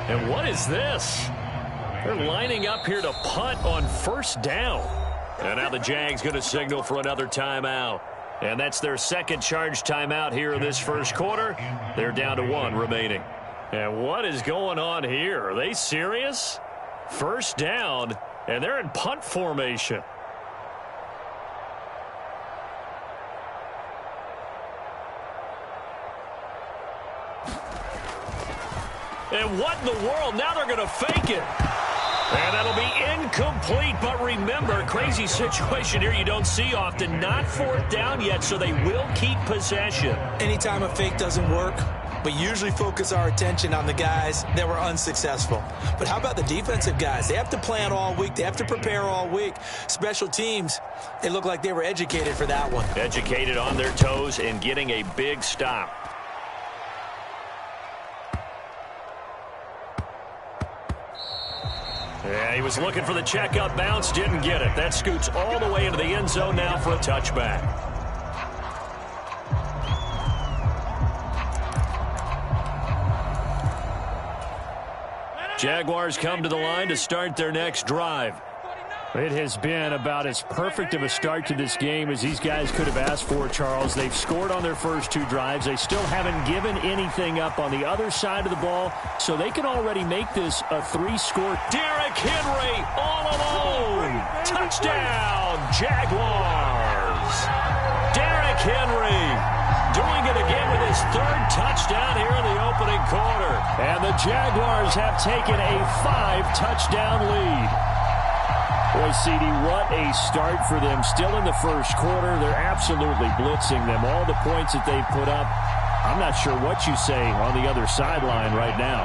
And what is this? They're lining up here to punt on 1st down. And now the Jags going to signal for another timeout. And that's their 2nd charge timeout here in this first quarter. They're down to 1 remaining. And what is going on here? Are they serious? 1st down, and they're in punt formation. And what in the world? Now they're going to fake it. And that'll be incomplete. But remember, crazy situation here you don't see often. Not 4th down yet, so they will keep possession. Anytime a fake doesn't work, we usually focus our attention on the guys that were unsuccessful. But how about the defensive guys? They have to plan all week. They have to prepare all week. Special teams, it looked like they were educated for that one. Educated on their toes and getting a big stop. Yeah, he was looking for the checkup bounce, didn't get it. That scoots all the way into the end zone now for a touchback. Jaguars come to the line to start their next drive. It has been about as perfect of a start to this game as these guys could have asked for, Charles. They've scored on their first 2 drives. They still haven't given anything up on the other side of the ball, so they can already make this a 3-score. Derrick Henry all alone. Touchdown, Jaguars. Derrick Henry doing it again with his third touchdown here in the opening quarter. And the Jaguars have taken a 5-touchdown lead. Boy, CD, what a start for them. Still in the first quarter, they're absolutely blitzing them. All the points that they put up, I'm not sure what you say on the other sideline right now.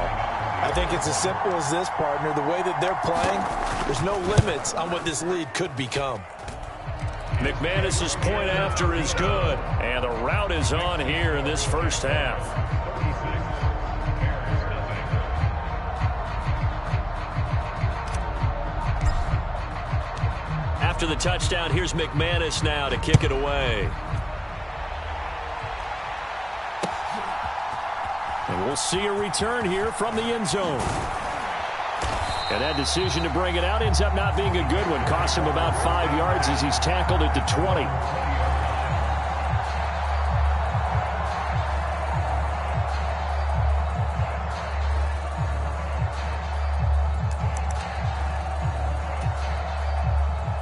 I think it's as simple as this, partner. The way that they're playing, there's no limits on what this lead could become. McManus's point after is good, and the route is on here in this first half. After the touchdown, here's McManus now to kick it away. And we'll see a return here from the end zone. And that decision to bring it out ends up not being a good one. Costs him about 5 yards as he's tackled at the 20.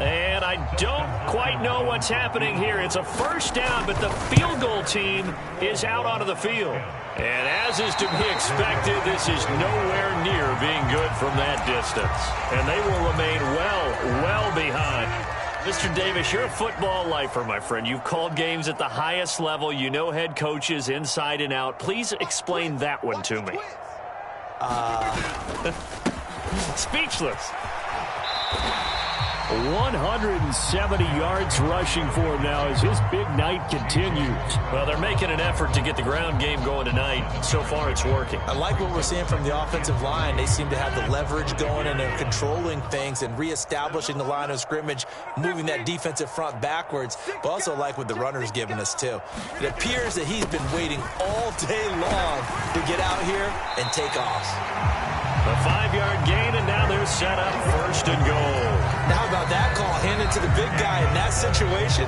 And I don't quite know what's happening here. It's a first down, but the field goal team is out onto the field. And as is to be expected, this is nowhere near being good from that distance. And they will remain well behind. Mr. Davis, you're a football lifer, my friend. You've called games at the highest level. You know head coaches inside and out. Please explain that one to me. Speechless. 170 yards rushing for him now as his big night continues. Well, they're making an effort to get the ground game going tonight. So far, it's working. I like what we're seeing from the offensive line. They seem to have the leverage going, and they're controlling things and reestablishing the line of scrimmage, moving that defensive front backwards. But also like what the runner's giving us, too. It appears that he's been waiting all day long to get out here and take off. A 5-yard gain, and now they're set up first and goal. Now, how about that call handed to the big guy in that situation?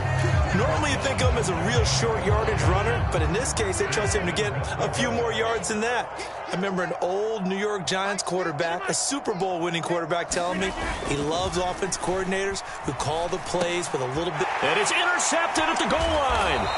Normally, you think of him as a real short yardage runner, but in this case, they trust him to get a few more yards than that. I remember an old New York Giants quarterback, a Super Bowl winning quarterback, telling me he loves offense coordinators who call the plays with a little bit. And it's intercepted at the goal line.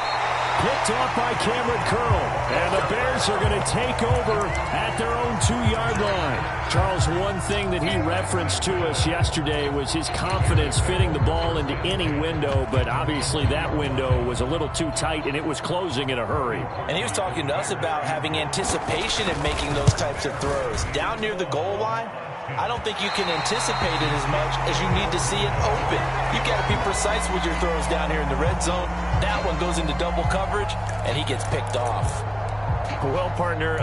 Picked off by Cameron Curl. And the Bears are going to take over at their own 2-yard line. Charles, one thing that he referenced to us yesterday was his confidence fitting the ball into any window, but obviously that window was a little too tight, and it was closing in a hurry. And he was talking to us about having anticipation in making those types of throws. Down near the goal line, I don't think you can anticipate it as much as you need to see it open. You've got to be precise with your throws down here in the red zone. That one goes into double coverage, and he gets picked off. Well, partner,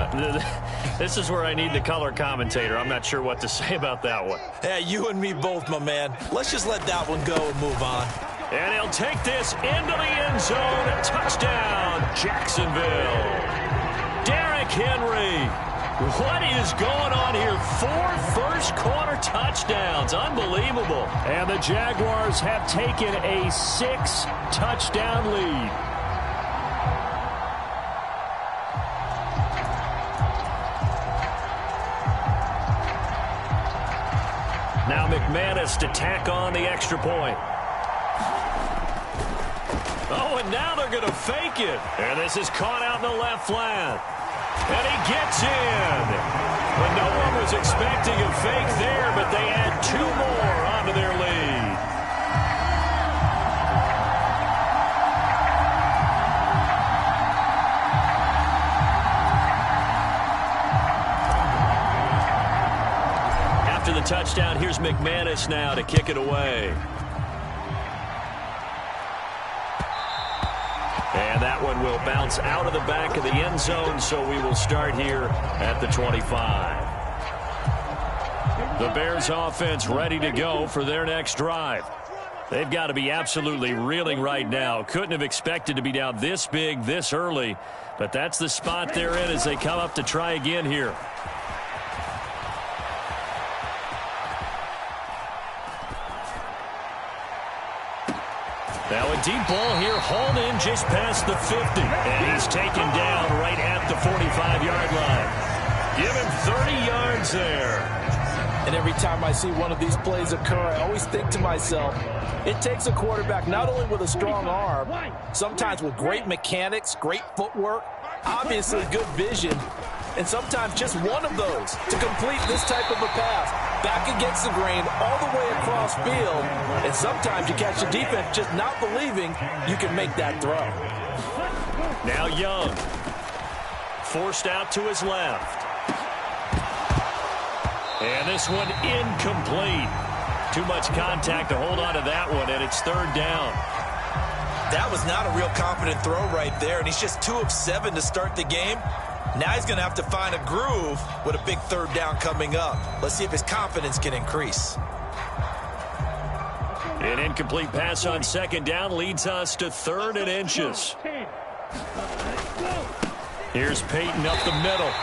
this is where I need the color commentator. I'm not sure what to say about that one. Yeah, you and me both, my man. Let's just let that one go and move on. And he'll take this into the end zone. Touchdown, Jacksonville. Derrick Henry. What is going on here? 4 first-quarter touchdowns. Unbelievable. And the Jaguars have taken a 6-touchdown lead. Now McManus to tack on the extra point. Oh, and now they're going to fake it. And this is caught out in the left flat. And he gets in. But no one was expecting a fake there, but they add 2 more onto their lead. After the touchdown, here's McManus now to kick it away. And that one will bounce out of the back of the end zone, so we will start here at the 25. The Bears offense ready to go for their next drive. They've got to be absolutely reeling right now. Couldn't have expected to be down this big, this early, but that's the spot they're in as they come up to try again here. Now a deep ball here, hauled in just past the 50. And he's taken down right at the 45-yard line. Give him 30 yards there. And every time I see one of these plays occur, I always think to myself, it takes a quarterback not only with a strong arm, sometimes with great mechanics, great footwork, obviously good vision, and sometimes just one of those to complete this type of a pass. Back against the grain, all the way across field, and sometimes you catch the defense just not believing you can make that throw. Now Young, forced out to his left. And this one incomplete. Too much contact to hold on to that one, and it's third down. That was not a real confident throw right there, and he's just 2 of 7 to start the game. Now he's going to have to find a groove with a big third down coming up. Let's see if his confidence can increase. An incomplete pass on second down leads us to 3rd and inches. Here's Peyton up the middle.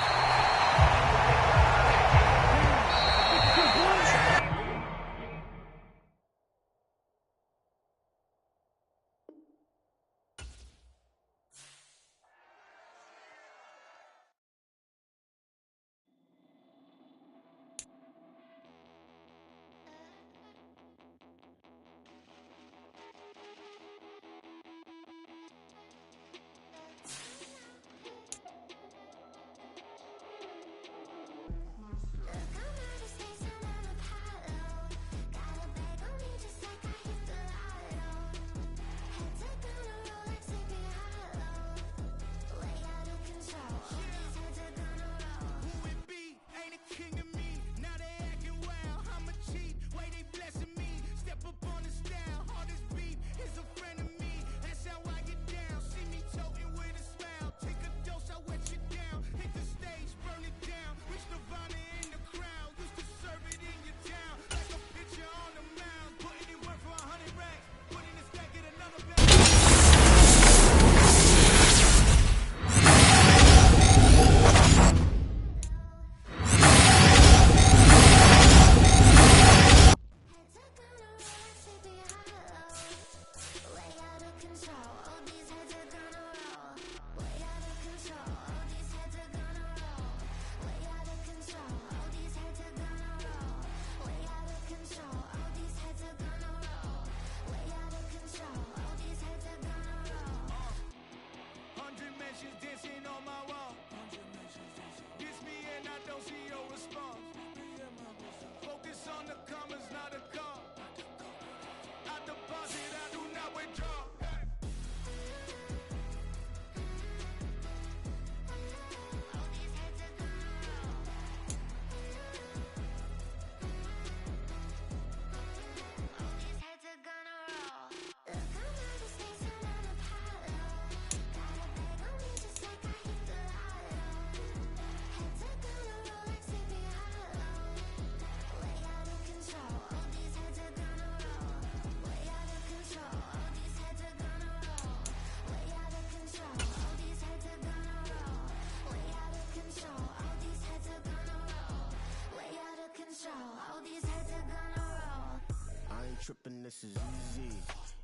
Trippin', this is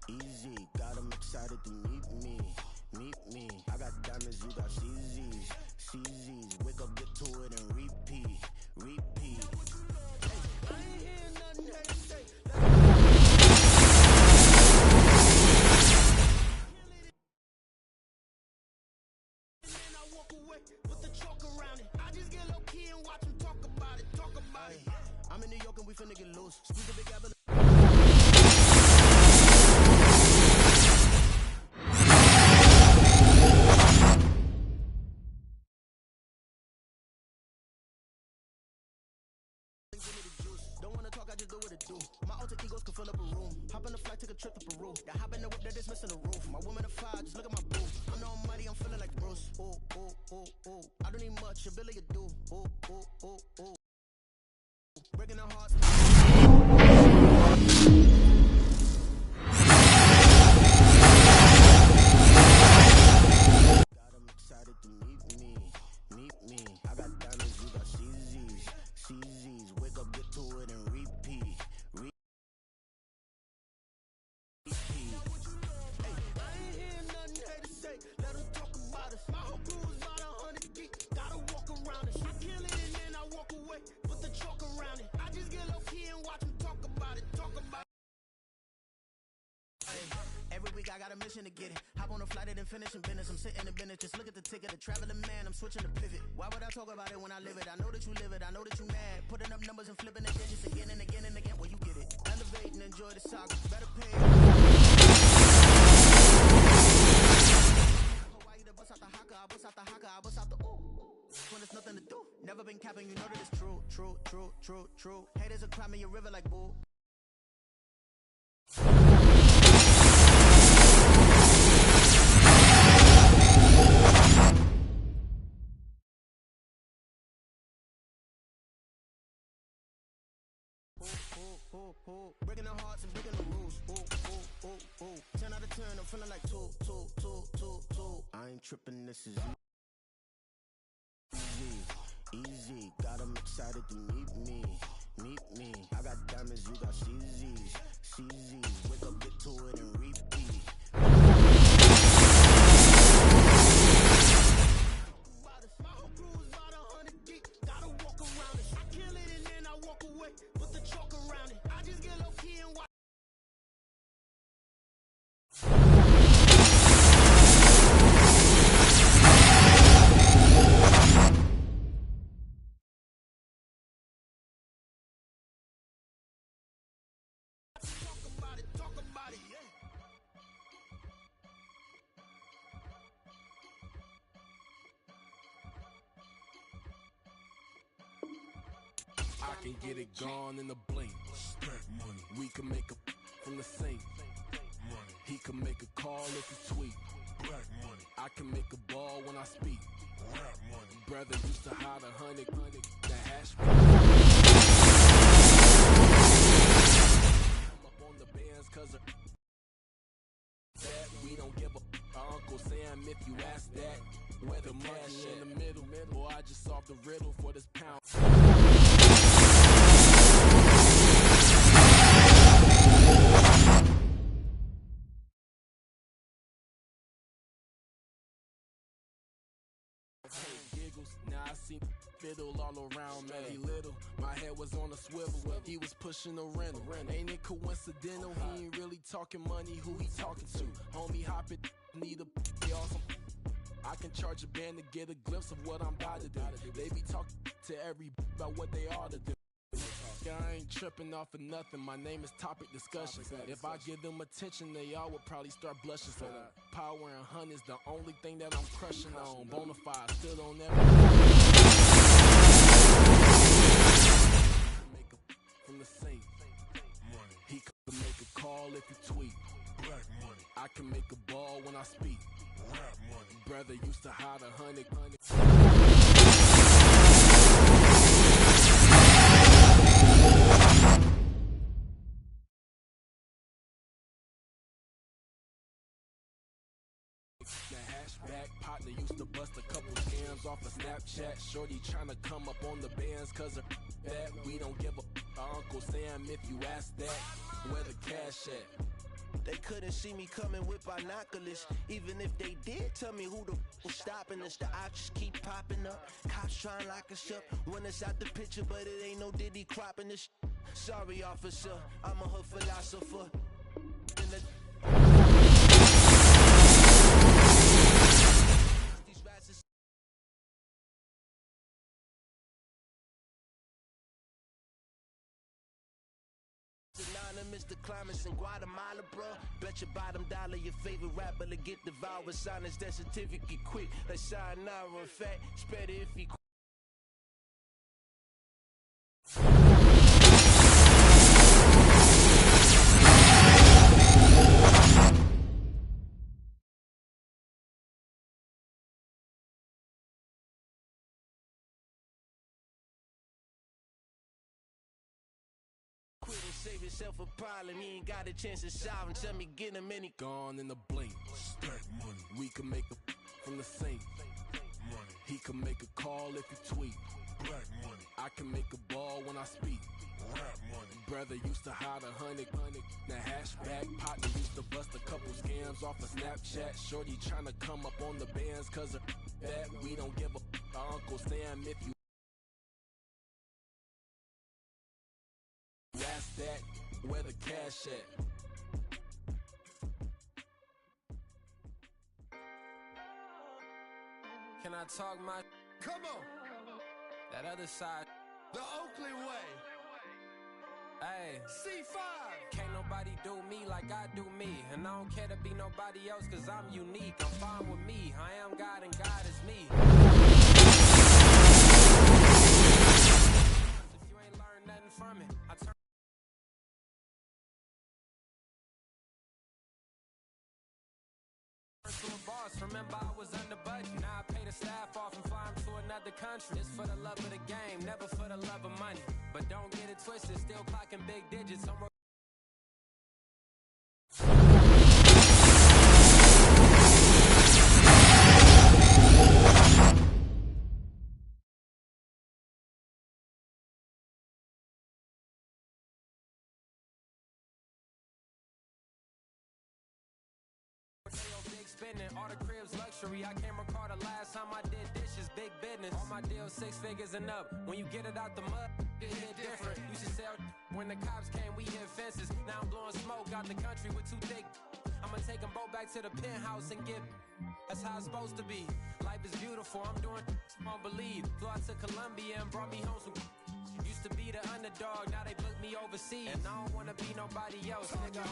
easy. Got 'em excited to meet me. I got diamonds, you got CZs. Wake up, get to it, and repeat. Hey, I ain't hear nothing that you say. And I walk away with the chalk around it. I just get low key and watch them talk about it. I'm in New York and we finna get loose. Squeeze the big apple. Don't wanna talk, I just do what it do. My alter egos can fill up a room. Hop on a flight, take a trip to Peru. The hop in the whip that is missing the roof. My woman a fire, just look at my boo. I'm no money, I'm feeling like Bruce. Ooh. I don't need much, ability to do. Ooh. Breaking the hearts. Got 'em excited to meet me. I got diamonds, you got CZs. Wake up, get to it, and repeat. Hey, I ain't hear nothing hate to say. Let 'em talk about us. My whole crew is about 100 deep. Gotta walk around us. I kill it and then I walk away. Put the chalk around it. I just week, I got a mission to get it. Hop on a flight and then finish in business. I'm sitting in business, just look at the ticket. A traveling man, I'm switching to pivot. Why would I talk about it when I live it? I know that you live it, I know that you mad. Putting up numbers and flipping the digits again and again and again. Well, you get it. Elevate and enjoy the saga. Better pay. Hawaii, the bus out the haka, I bust out the haka, I bust out the ooh. When there's nothing to do, never been capping, you know that it's true, true, true, true, true. Haters are climbing your river like bull. Breaking the hearts and breaking the rules. 10 out of 10, I'm feeling like two. I ain't tripping, this is easy. Got 'em excited to meet me. I got diamonds, you got CZs. Wake up, get to it and repeat. My whole crew is about 100 deep. Gotta walk around it. I kill it and then I walk away. Put the chalk around it. I just get low key and watch. Talk about it, yeah. I can get it gone in a blink. Stack money. We can make a from the sink. Money. He can make a call if he tweet. Black money. I can make a ball when I speak. Rap money. Brother used to hide 100. The hash. Come up on the bands 'cause of that. We don't give a Uncle Sam if you ask that. Where the money in the middle. Boy, I just solved the riddle for this pound. Giggles, now I see fiddle all around me. He little, my head was on a swivel. He was pushing a rental. Ain't it coincidental? He ain't really talking money. Who he talking to? Homie, hop it, need a awesome. I can charge a band to get a glimpse of what I'm about to do. They be talking to every about what they ought to do. I ain't tripping off of nothing. My name is Topic Discussion. If I give them attention, they all would probably start blushing. So power and hunt is the only thing that I'm crushing on. Bonafide, still don't ever make a from the sink. Money. He can make a call if you tweet. Black money. I can make a ball when I speak. Rap money. Brother used to hide 100. The hashback partner used to bust a couple scams off of Snapchat. Shorty tryna come up on the bands 'cause of that. We don't give a Uncle Sam if you ask that. Where the cash at? They couldn't see me coming with binoculars. Even if they did, tell me who the was stopping us. The options keep popping up. Cops trying to lock us up. When it's out the picture, but it ain't no Diddy cropping this. Sorry, officer, I'm a hood philosopher. These rats is anonymous, the climates in Guatemala, bro. Bet your bottom dollar your favorite rapper to get devoured. Sign his death certificate quick. Like sayonara, in fact, spread it if he quit. Quit and save yourself a problem. He ain't got a chance to solve him. Tell me, get him any. Gone in a blink. Stack money. We can make a from the sink. Money. He can make a call if you tweet. Black money. I can make a ball when I speak. Rap money. Brother used to hide 100. The hashback partner used to bust a couple scams off of Snapchat. Shorty tryna come up on the bands 'cause of that. We don't give a Uncle Sam if you ask that. Where the cash at? Can I talk my? Come on, That other side. the Oakland way. Hey, C5. can't nobody do me like I do me. And I don't care to be nobody else cause I'm unique. I'm fine with me. I am God and God is me. If you ain't learned nothing from it, I turn to a boss. Remember I was under budget. Now I pay the staff off and fly them to another country. It's for the love of the game, never for the love of money. But don't get it twisted, still clocking big digits. I'm big spending, all the cribs luxury. I can't recall the last time I did dishes, big business. All my deals 6 figures and up. When you get it out the mud, it hit different. You should sell when the cops came, we hit fences. Now I'm blowing smoke out the country with 2 thick. I'ma take them both back to the penthouse and get. That's how it's supposed to be. Life is beautiful, I'm doing won't believe. Flew out to Colombia and brought me home some. Used to be the underdog, now they book me overseas. And I don't wanna be nobody else, nigga.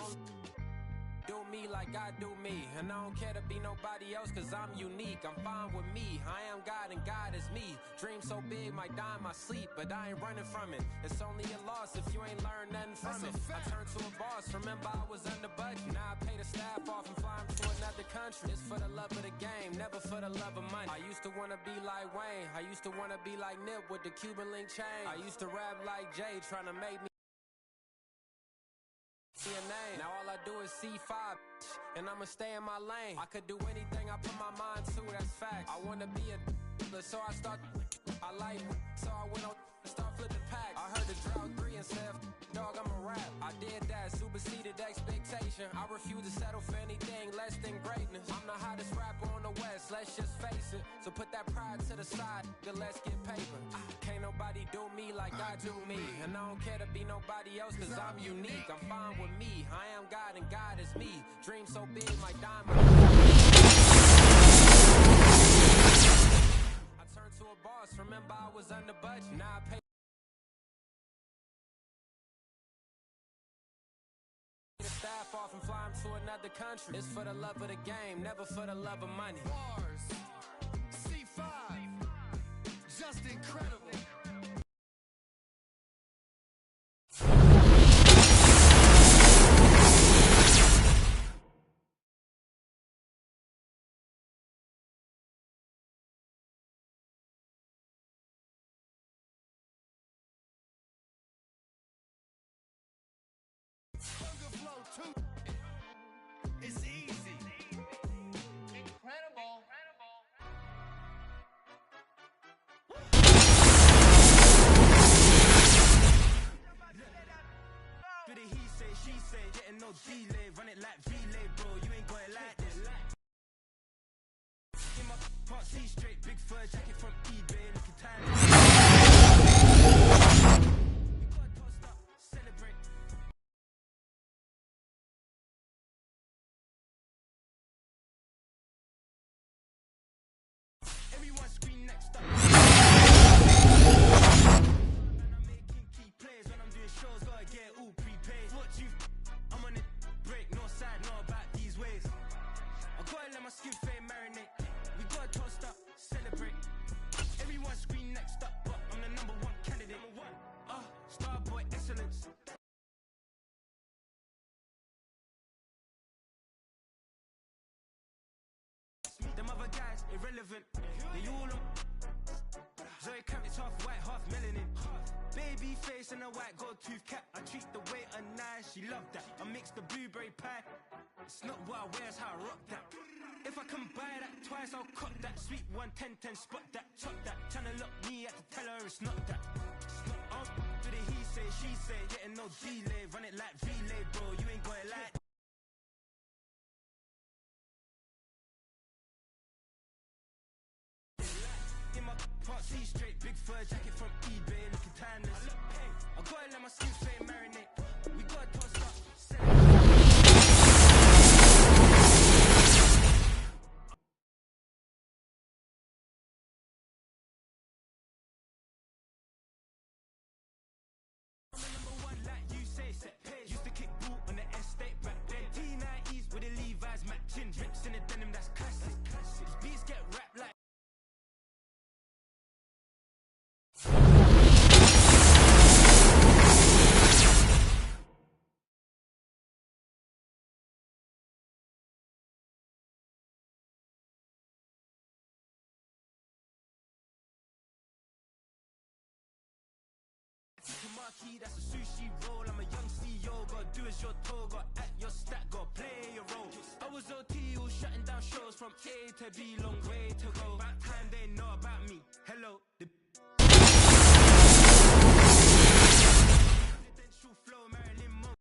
Do me like I do me, and I don't care to be nobody else cause I'm unique. I'm fine with me, I am God and God is me. Dream so big, might die in my sleep, but I ain't running from it. It's only a loss if you ain't learned nothing from it. I turned to a boss, remember I was under budget. Now I pay the staff off and fly them to another country. It's for the love of the game, never for the love of money. I used to wanna be like Wayne, I used to wanna be like Nip with the Cuban link chain. I used to rap like Jay, trying to make me a name. Now all I do is C5, and I'ma stay in my lane. I could do anything I put my mind to, that's facts. I wanna be a so I start. I like, so I went on and start flipping packs. I heard the drought 3 and said, dog, I'm a rap. I did that, superseded expectation. I refuse to settle for anything less than greatness. I'm the hottest rapper on the West, let's just face it. So put that pride to the side, then let's get paper. Can't nobody do me like I do me. And I don't care to be nobody else cause I'm unique. I'm fine with me, I am God and God is me. Dream so big, my diamond. I turned to a boss, remember I was under budget. Now I pay the staff off and fly them to another country. It's for the love of the game, never for the love of money. Bars. C5. Just incredible. Hunger flow too. It's easy. Incredible. Do the he say, she say, getting no delay, run it like relay, bro. You ain't got it like this. In my part C straight, big fur jacket from eBay, looking tired. We gotta toast up, celebrate. Everyone scream next up. And I'm making key plays when I'm doing shows, gotta get all prepaid. What you? I'm on it, break, no side, no about these ways. I gotta let my skin fade marinate. We gotta toast up, celebrate. Everyone scream next up, but I'm the #1 candidate. Starboy excellence. Them other guys, irrelevant. They all on. Zoe Camp, it's half white, half melanin. Baby face and a white gold tooth cap. I treat the waiter nice, she love that. I mix the blueberry pie. It's not what I wear, it's how I rock that. If I can buy that twice, I'll cut that. Sweet 110, spot that, chop that. Tryna look me at the tell her it's not that. Do the he say, she say, getting no delay, run it like relay, bro. You ain't got it like. In my part C straight, big fur jacket from eBay, looking timeless. I gotta let my skin fade marinate. We gotta toast marquee, that's a sushi roll. I'm a young CEO, gotta do as you're told, gotta act your stat, gotta play your role. I was OT, all shutting down shows from A to B, long way to go. About time they know about me. Hello, the presidential flow, Marilyn Monroe.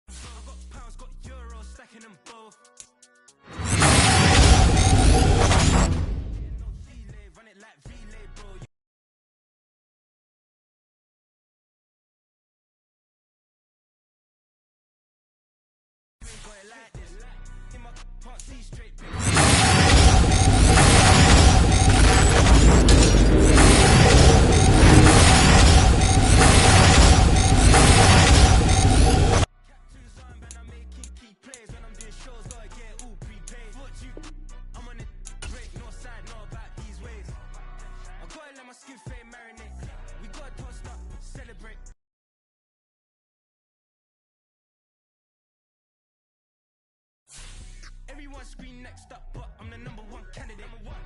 I got pounds, got euros, stacking them both. No delay, run it like relay, bro. You ain't got it like this. In my can't see straight, bitch. Captain's armband, I'm making key plays. When I'm doing shows, gotta get all prepaid. What you? I'm on it, break, no side, no about these ways. I gotta let my skin fade marinate. We gotta toast up, celebrate. Everyone scream next up, but I'm the number one candidate. Number one.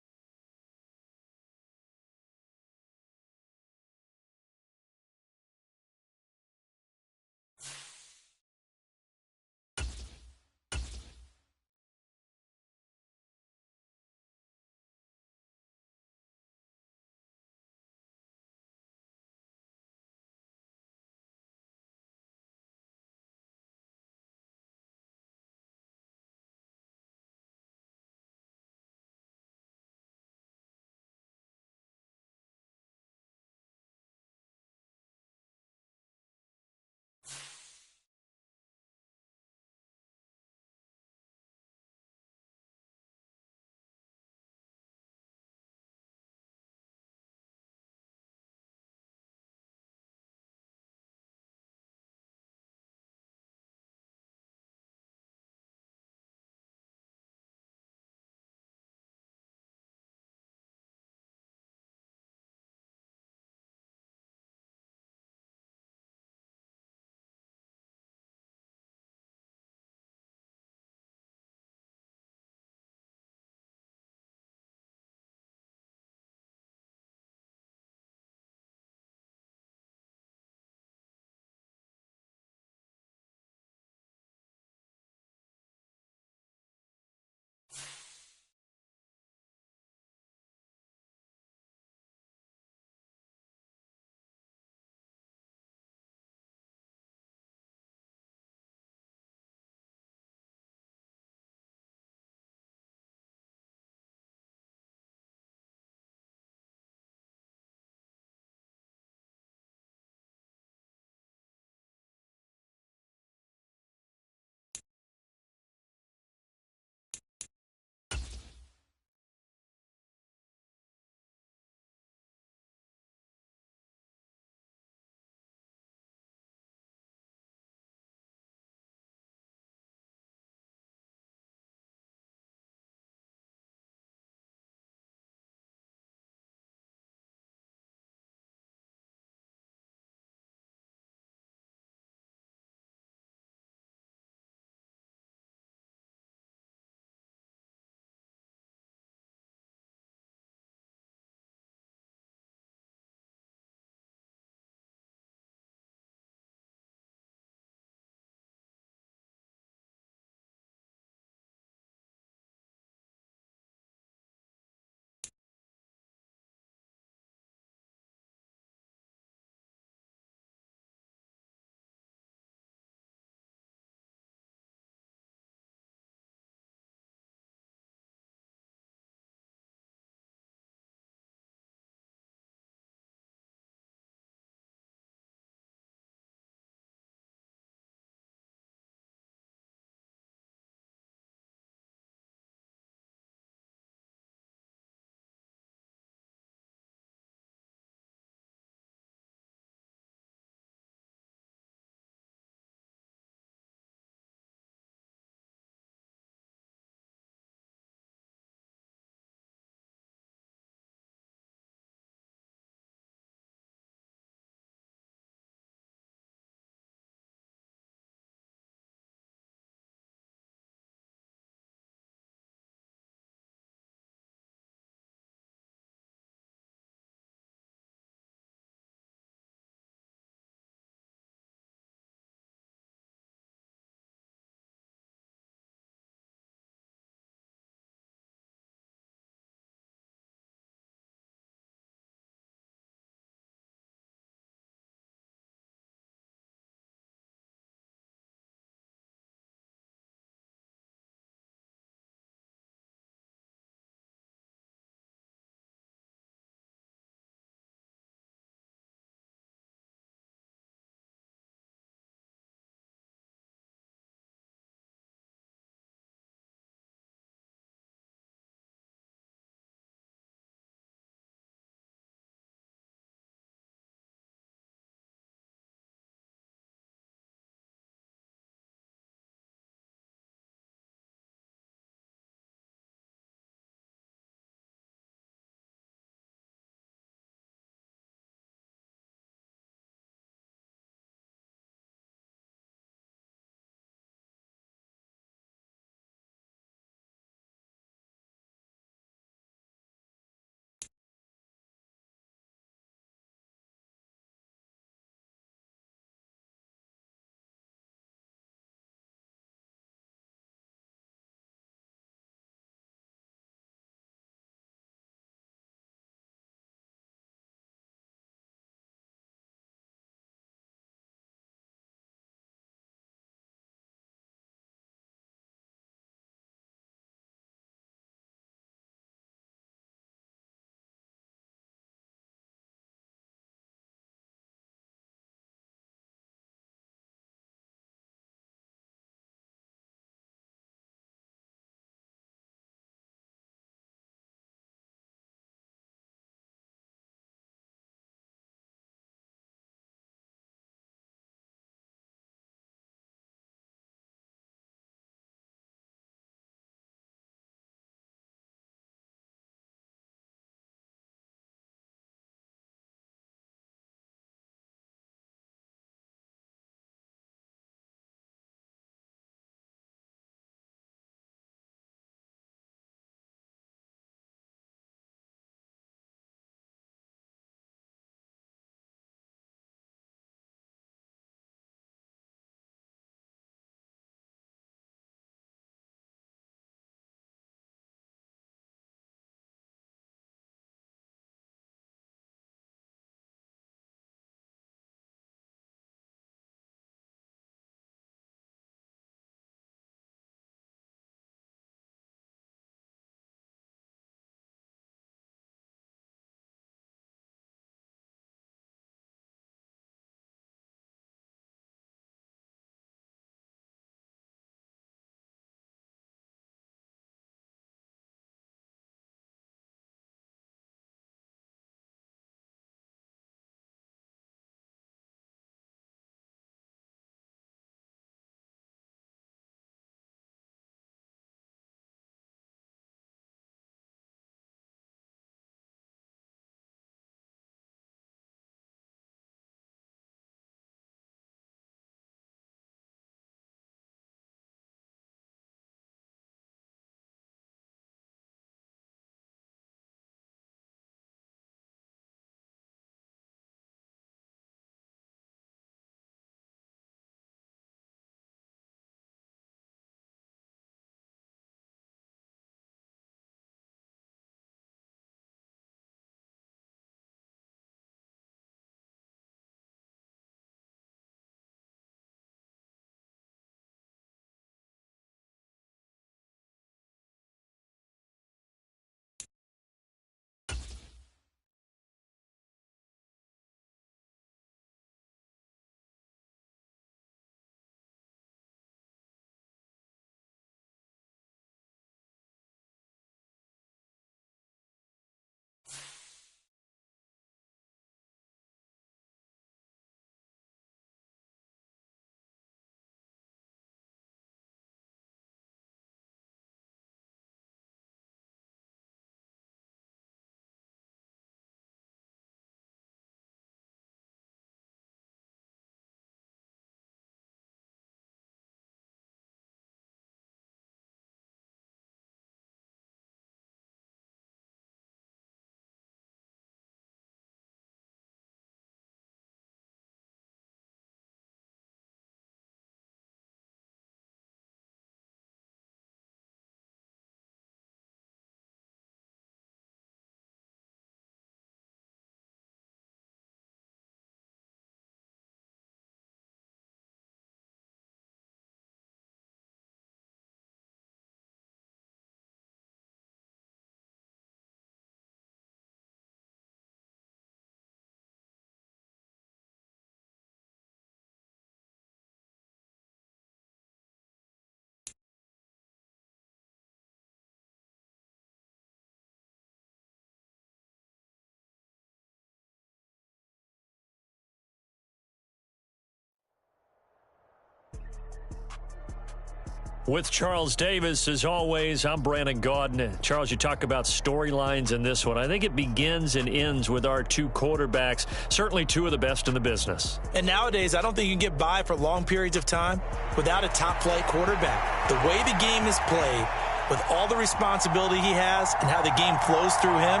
With Charles Davis, as always, I'm Brandon Gaudin. Charles, you talk about storylines in this one. I think it begins and ends with our two quarterbacks, certainly two of the best in the business. And nowadays, I don't think you can get by for long periods of time without a top-flight quarterback. The way the game is played, with all the responsibility he has and how the game flows through him,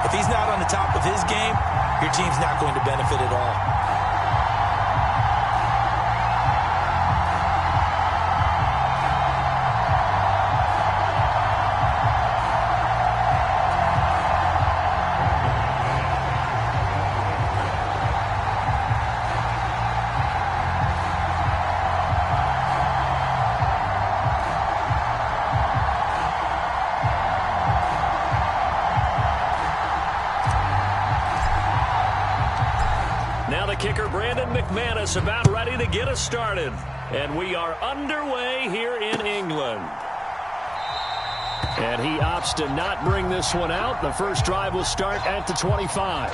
if he's not on the top of his game, your team's not going to benefit at all. Kicker Brandon McManus about ready to get us started. And we are underway here in England. And he opts to not bring this one out. The first drive will start at the 25.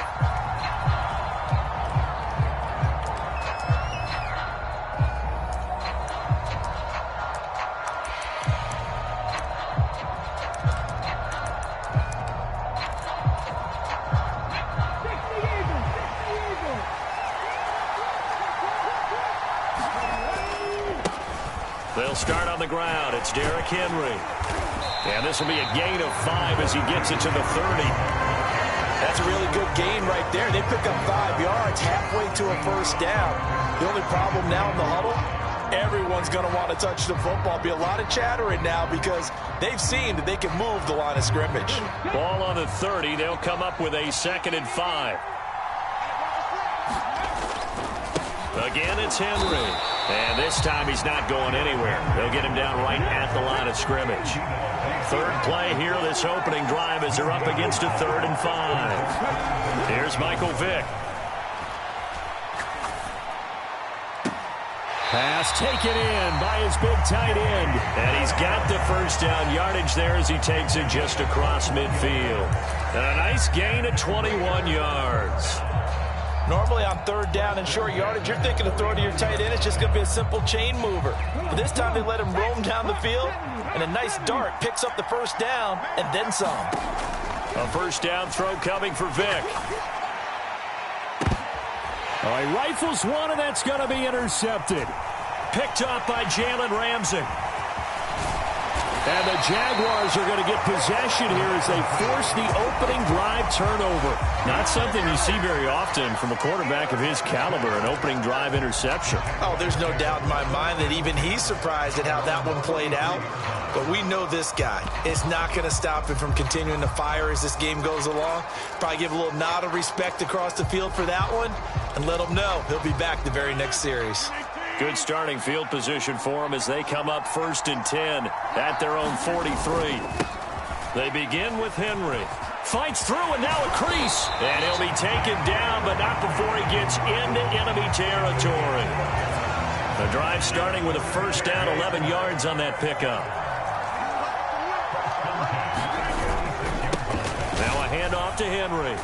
They'll start on the ground. It's Derrick Henry. And this will be a gain of 5 as he gets it to the 30. That's a really good gain right there. They pick up 5 yards halfway to a first down. The only problem now in the huddle, everyone's going to want to touch the football. Be a lot of chattering now because they've seen that they can move the line of scrimmage. Ball on the 30. They'll come up with a 2nd and 5. Again, it's Henry. And this time he's not going anywhere. They'll get him down right at the line of scrimmage. Third play here, this opening drive as they're up against a 3rd and 5. Here's Michael Vick. Pass taken in by his big tight end. And he's got the first down yardage there as he takes it just across midfield. And a nice gain of 21 yards. Normally on 3rd down and short yardage, you're thinking to throw to your tight end. It's just going to be a simple chain mover. But this time they let him roam down the field, and a nice dart picks up the first down and then some. A first down throw coming for Vick. All right, rifles one, and that's going to be intercepted. Picked up by Jalen Ramsey. And the Jaguars are going to get possession here as they force the opening drive turnover. Not something you see very often from a quarterback of his caliber, an opening drive interception. Oh, there's no doubt in my mind that even he's surprised at how that one played out. But we know this guy is not going to stop him from continuing to fire as this game goes along. Probably give a little nod of respect across the field for that one and let him know he'll be back the very next series. Good starting field position for them as they come up 1st and 10 at their own 43. They begin with Henry. Fights through and now a crease. And he'll be taken down, but not before he gets into enemy territory. The drive starting with a first down, 11 yards on that pickup. Now a handoff to Henry.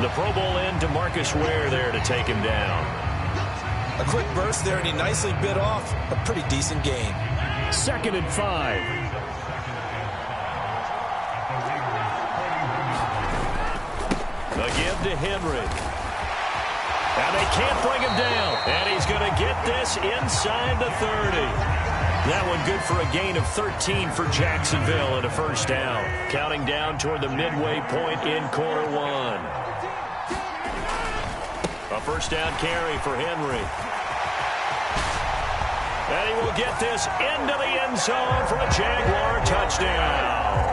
The Pro Bowl end to Marcus Ware there to take him down. A quick burst there, and he nicely bit off a pretty decent gain. 2nd and 5. Again to Henry. And they can't bring him down. And he's going to get this inside the 30. That one good for a gain of 13 for Jacksonville and a first down. Counting down toward the midway point in quarter 1. A first down carry for Henry. And he will get this into the end zone for a Jaguar touchdown.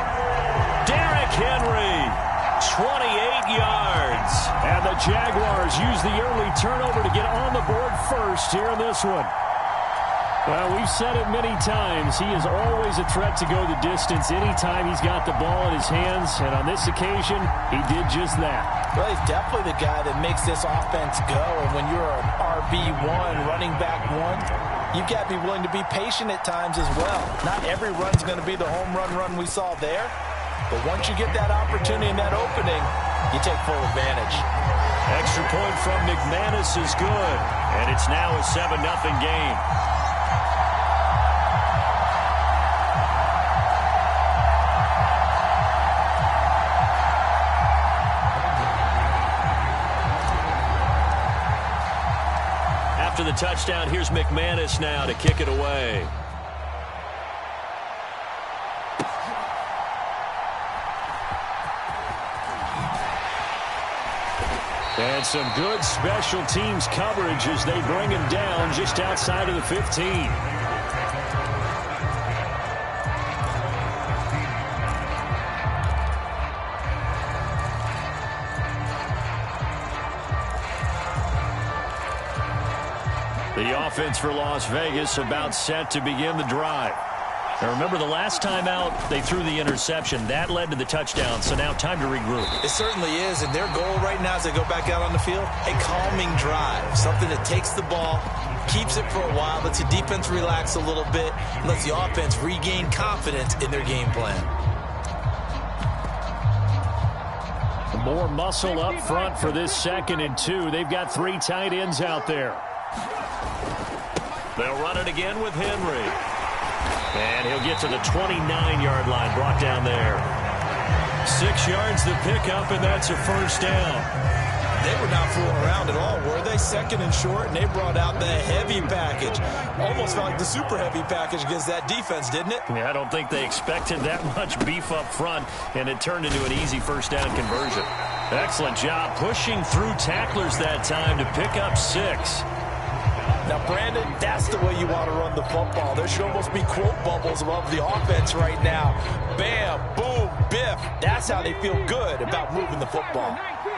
Derrick Henry, 28 yards. And the Jaguars use the early turnover to get on the board first here in this one. Well, we've said it many times. He is always a threat to go the distance anytime he's got the ball in his hands. And on this occasion, he did just that. Well, he's definitely the guy that makes this offense go. And when you're an RB1, running back 1, you've got to be willing to be patient at times as well. Not every run's going to be the home run we saw there. But once you get that opportunity and that opening, you take full advantage. Extra point from McManus is good. And it's now a 7-0 game. After the touchdown, here's McManus now to kick it away. And some good special teams coverage as they bring him down just outside of the 15. The offense for Las Vegas about set to begin the drive. Now remember, the last time out, they threw the interception. That led to the touchdown, so now time to regroup. It certainly is, and their goal right now as they go back out on the field, a calming drive, something that takes the ball, keeps it for a while, lets the defense relax a little bit, and lets the offense regain confidence in their game plan. More muscle up front for this 2nd and 2. They've got 3 tight ends out there. They'll run it again with Henry. And he'll get to the 29-yard line, brought down there. 6 yards the pickup, and that's a first down. They were not fooling around at all, were they? 2nd and short, and they brought out the heavy package. Almost felt like the super heavy package against that defense, didn't it? Yeah, I don't think they expected that much beef up front, and it turned into an easy first down conversion. Excellent job pushing through tacklers that time to pick up 6. Now, Brandon, that's the way you want to run the football. There should almost be quote bubbles above the offense right now. Bam, boom, biff. That's how they feel good about moving the football.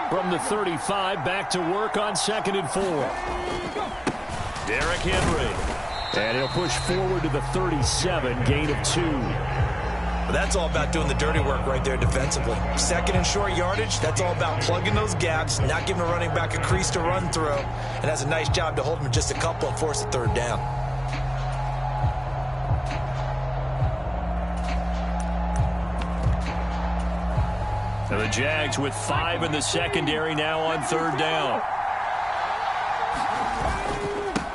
From the 35, back to work on 2nd and 4. Derrick Henry. And he'll push forward to the 37, gain of 2. But that's all about doing the dirty work right there defensively. 2nd and short yardage, that's all about plugging those gaps, not giving a running back a crease to run through, and has a nice job to hold him just a couple and force a 3rd down. And the Jags with 5 in the secondary now on 3rd down.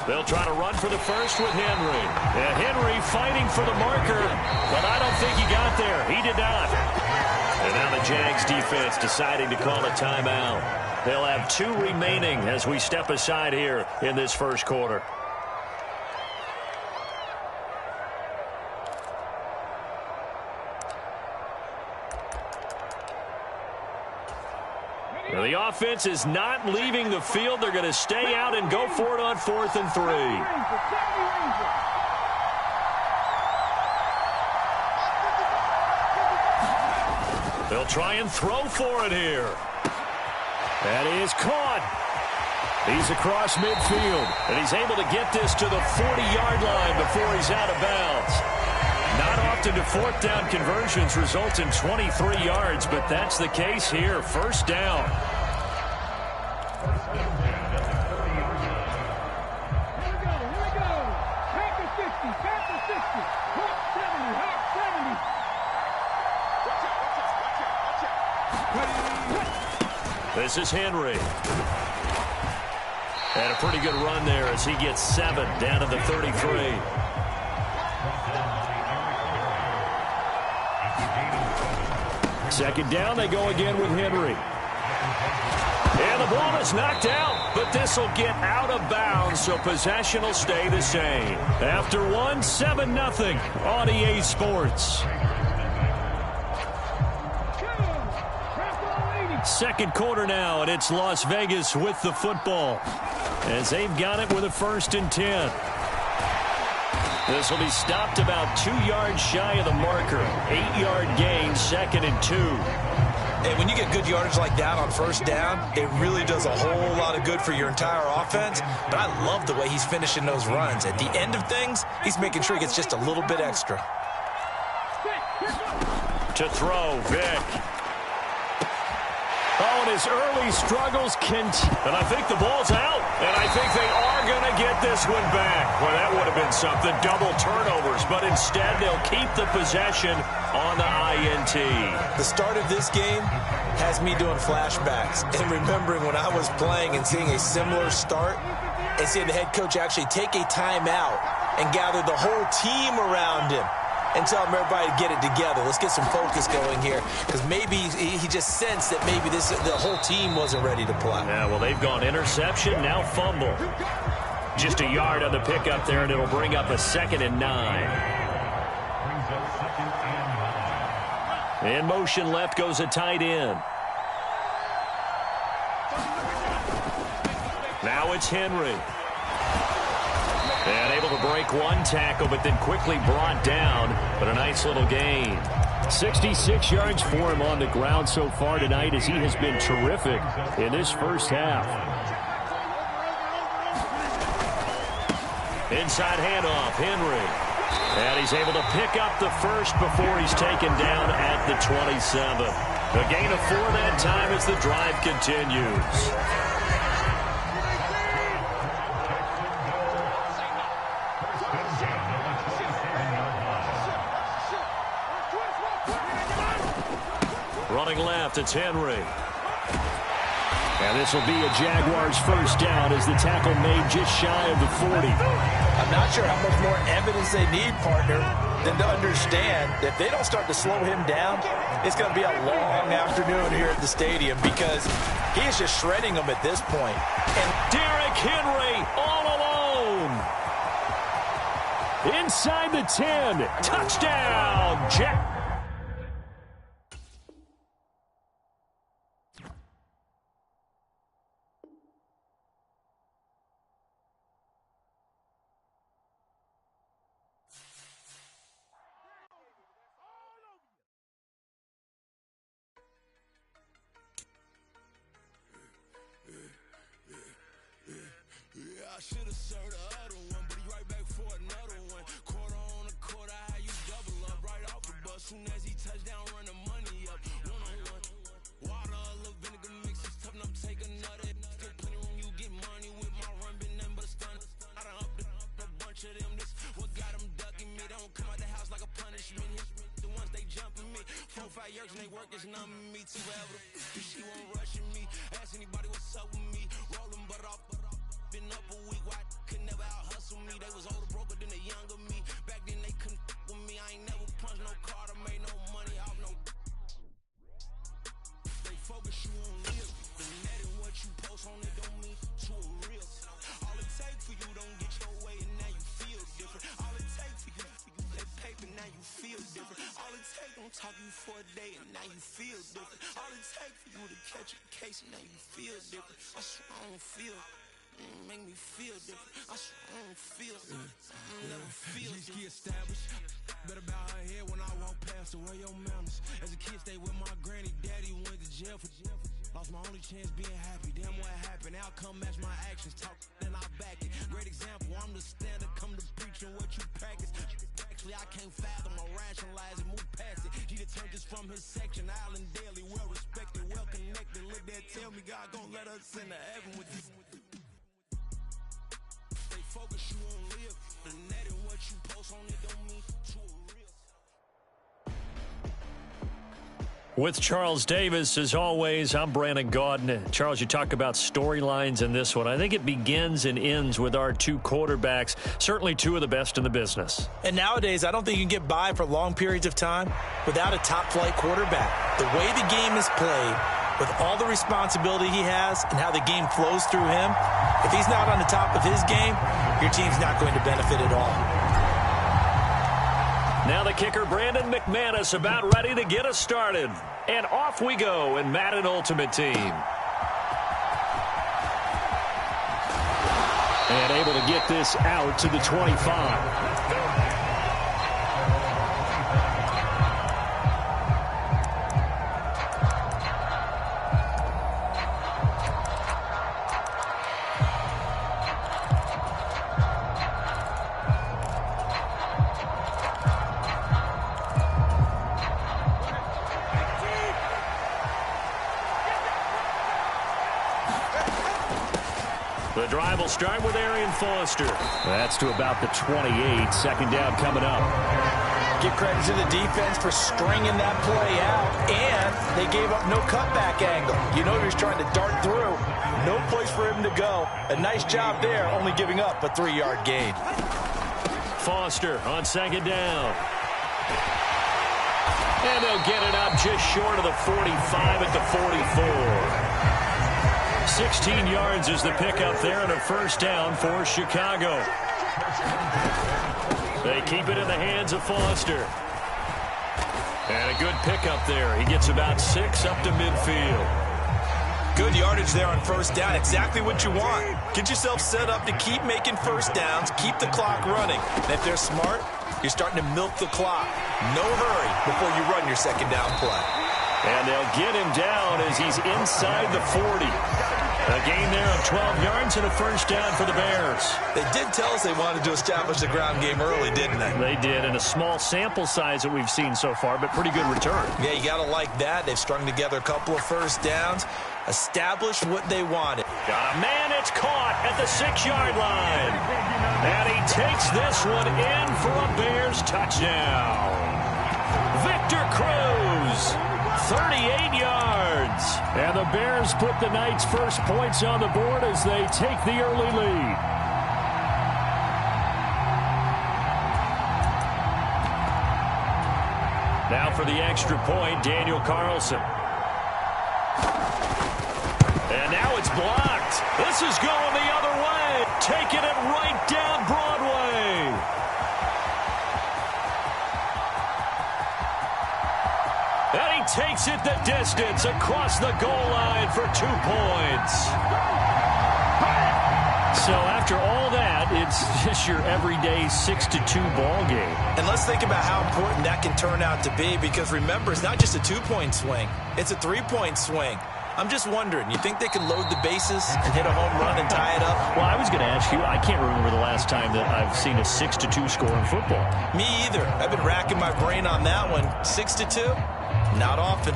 They'll try to run for the first with Henry. And Henry fighting for the marker, but I don't think he got there. He did not. And now the Jags defense deciding to call a timeout. They'll have 2 remaining as we step aside here in this first quarter. Now the offense is not leaving the field. They're going to stay out and go for it on 4th and 3. They'll try and throw for it here. That is caught. He's across midfield. And he's able to get this to the 40-yard line before he's out of bounds. Not often do 4th down conversions result in 23 yards, but that's the case here. First down. This is Henry. And a pretty good run there as he gets 7 down to the 33. Second down, they go again with Henry. And the ball is knocked out, but this will get out of bounds, so possession will stay the same. After 1, 7-0 on EA Sports. Second quarter now, and it's Las Vegas with the football as they've got it with a 1st and 10. This will be stopped about 2 yards shy of the marker. 8-yard gain, 2nd and 2. And when you get good yardage like that on 1st down, it really does a whole lot of good for your entire offense. But I love the way he's finishing those runs. At the end of things, he's making sure he gets just a little bit extra. To throw, Vic. Oh, and his early struggles and I think the ball's out. And I think they are going to get this one back. Well, that would have been something. Double turnovers. But instead, they'll keep the possession on the INT. The start of this game has me doing flashbacks and remembering when I was playing and seeing a similar start and seeing the head coach actually take a timeout and gather the whole team around him and tell him everybody to get it together. Let's get some focus going here, because maybe he just sensed that maybe the whole team wasn't ready to play. Yeah, well, they've gone interception, now fumble. Just a yard on the pickup there, and it'll bring up a 2nd and 9. In motion left goes a tight end. Now it's Henry. And able to break one tackle, but then quickly brought down. But a nice little gain. 66 yards for him on the ground so far tonight as he has been terrific in this first half. Inside handoff, Henry. And he's able to pick up the first before he's taken down at the 27. A gain of 4 that time as the drive continues. Running left, it's Henry. And this will be a Jaguars first down as the tackle made just shy of the 40. I'm not sure how much more evidence they need, partner, than to understand that if they don't start to slow him down, it's going to be a long afternoon here at the stadium because he is just shredding them at this point. And Derrick Henry all alone. Inside the 10. Touchdown, Jack. I should have served the other one, but he right back for another one. Quarter on a quarter, how you double up right off the bus. Soon as he touched down, run the money up. One-on-one. Water, a little vinegar mix is tough, and I'm taking another. Still plenty room, you get money with my run, been nothing but a stun. I done upped a bunch of them. This what got them ducking me. They don't come out the house like a punishment. The ones they jumping me. 4 or 5 years and they work is numbing me. Too ever. She won't rushing me. Ask anybody what's up with me. Rolling butt off. Been up a week, why could never out hustle me? They was older, broker than the younger me. Back then they couldn't with me. I ain't never punched no card or made no money off no. They focus you on live. The net and what you post on it don't mean to a real. All it take for you don't get your way and now you feel different. All it take for you that paper now you feel different. All it take don't talk you for a day and now you feel different. All it take for you to catch a case and now you feel different. I swear I don't feel. Make me feel different. I swear I don't feel. I never feel different. Get established. Better bow her head when I walk past her. Where your manners? As a kid, stayed with my granny. Daddy went to jail for. Lost my only chance being happy. Damn, what happened? Outcome match my actions. Talk, then I back it. Great example. I'm the standard. Come to preaching what you practice. Actually, I can't fathom or rationalize it. Move past it. He turned this from his section. Island Daily, well respected, well connected. Look there, tell me God gon' let us in the heaven with you. Focus you on live. The net and what you post on it don't mean to a real. With Charles Davis, as always, I'm Brandon Gaudin. Charles, you talk about storylines in this one. I think it begins and ends with our 2 quarterbacks, certainly 2 of the best in the business. And nowadays, I don't think you can get by for long periods of time without a top-flight quarterback. The way the game is played, with all the responsibility he has and how the game flows through him, if he's not on the top of his game, your team's not going to benefit at all. Now the kicker, Brandon McManus, about ready to get us started. And off we go in Madden Ultimate Team. And able to get this out to the 25. The drive will start with Arian Foster. That's to about the 28. Second down coming up. Give credit to the defense for stringing that play out, and they gave up no cutback angle. You know he was trying to dart through. No place for him to go. A nice job there, only giving up a 3-yard gain. Foster on second down. And they'll get it up just short of the 45 at the 44. 16 yards is the pickup there and a first down for Chicago. They keep it in the hands of Foster. And a good pickup there. He gets about 6 up to midfield. Good yardage there on first down. Exactly what you want. Get yourself set up to keep making first downs, keep the clock running. And if they're smart, you're starting to milk the clock. No hurry before you run your second down play. And they'll get him down as he's inside the 40. A gain there of 12 yards and a first down for the Bears. They did tell us they wanted to establish the ground game early, didn't they? They did, and a small sample size that we've seen so far, but pretty good return. Yeah, you got to like that. They've strung together a couple of first downs, established what they wanted. Got a man, it's caught at the 6-yard line. And he takes this one in for a Bears touchdown. Victor Cruz, 38 yards. And the Bears put the Knights' first points on the board as they take the early lead. Now for the extra point, Daniel Carlson. And now it's blocked. This is going the other way. Taking it right down Broadway. And he takes it the distance across the goal line for 2 points. So after all that, it's just your everyday 6-2 ball game. And let's think about how important that can turn out to be, because remember, it's not just a 2-point swing. It's a 3-point swing. I'm just wondering, you think they can load the bases and hit a home run and tie it up? Well, I was going to ask you, I can't remember the last time that I've seen a 6-2 score in football. Me either. I've been racking my brain on that one. 6-2? Not often.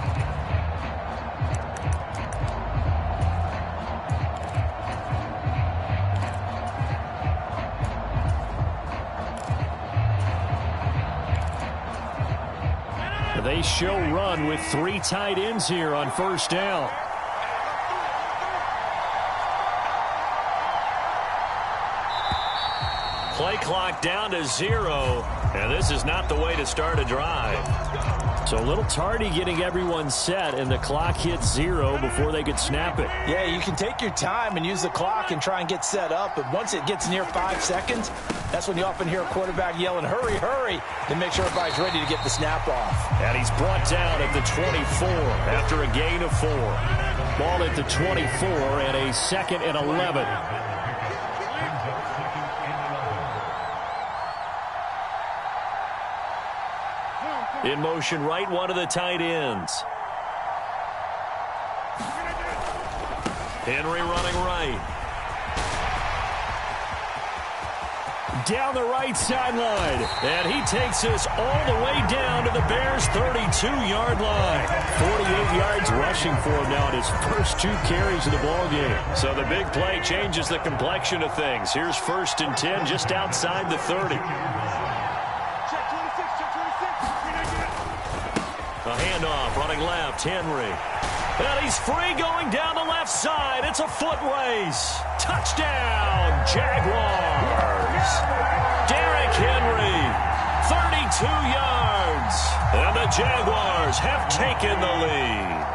They show run with 3 tight ends here on first down. Play clock down to 0, and this is not the way to start a drive. So a little tardy getting everyone set, and the clock hits 0 before they could snap it. Yeah, you can take your time and use the clock and try and get set up, but once it gets near 5 seconds, that's when you often hear a quarterback yelling, hurry, hurry, to make sure everybody's ready to get the snap off. And he's brought down at the 24 after a gain of 4. Ball at the 24 and a 2nd and 11. In motion right, one of the tight ends. Henry running right. Down the right sideline. And he takes us all the way down to the Bears' 32-yard line. 48 yards rushing for him now in his first 2 carries of the ballgame. So the big play changes the complexion of things. Here's 1st and 10 just outside the 30. A handoff, running left, Henry. And he's free going down the left side. It's a foot race. Touchdown, Jaguars. Derrick Henry, 32 yards. And the Jaguars have taken the lead.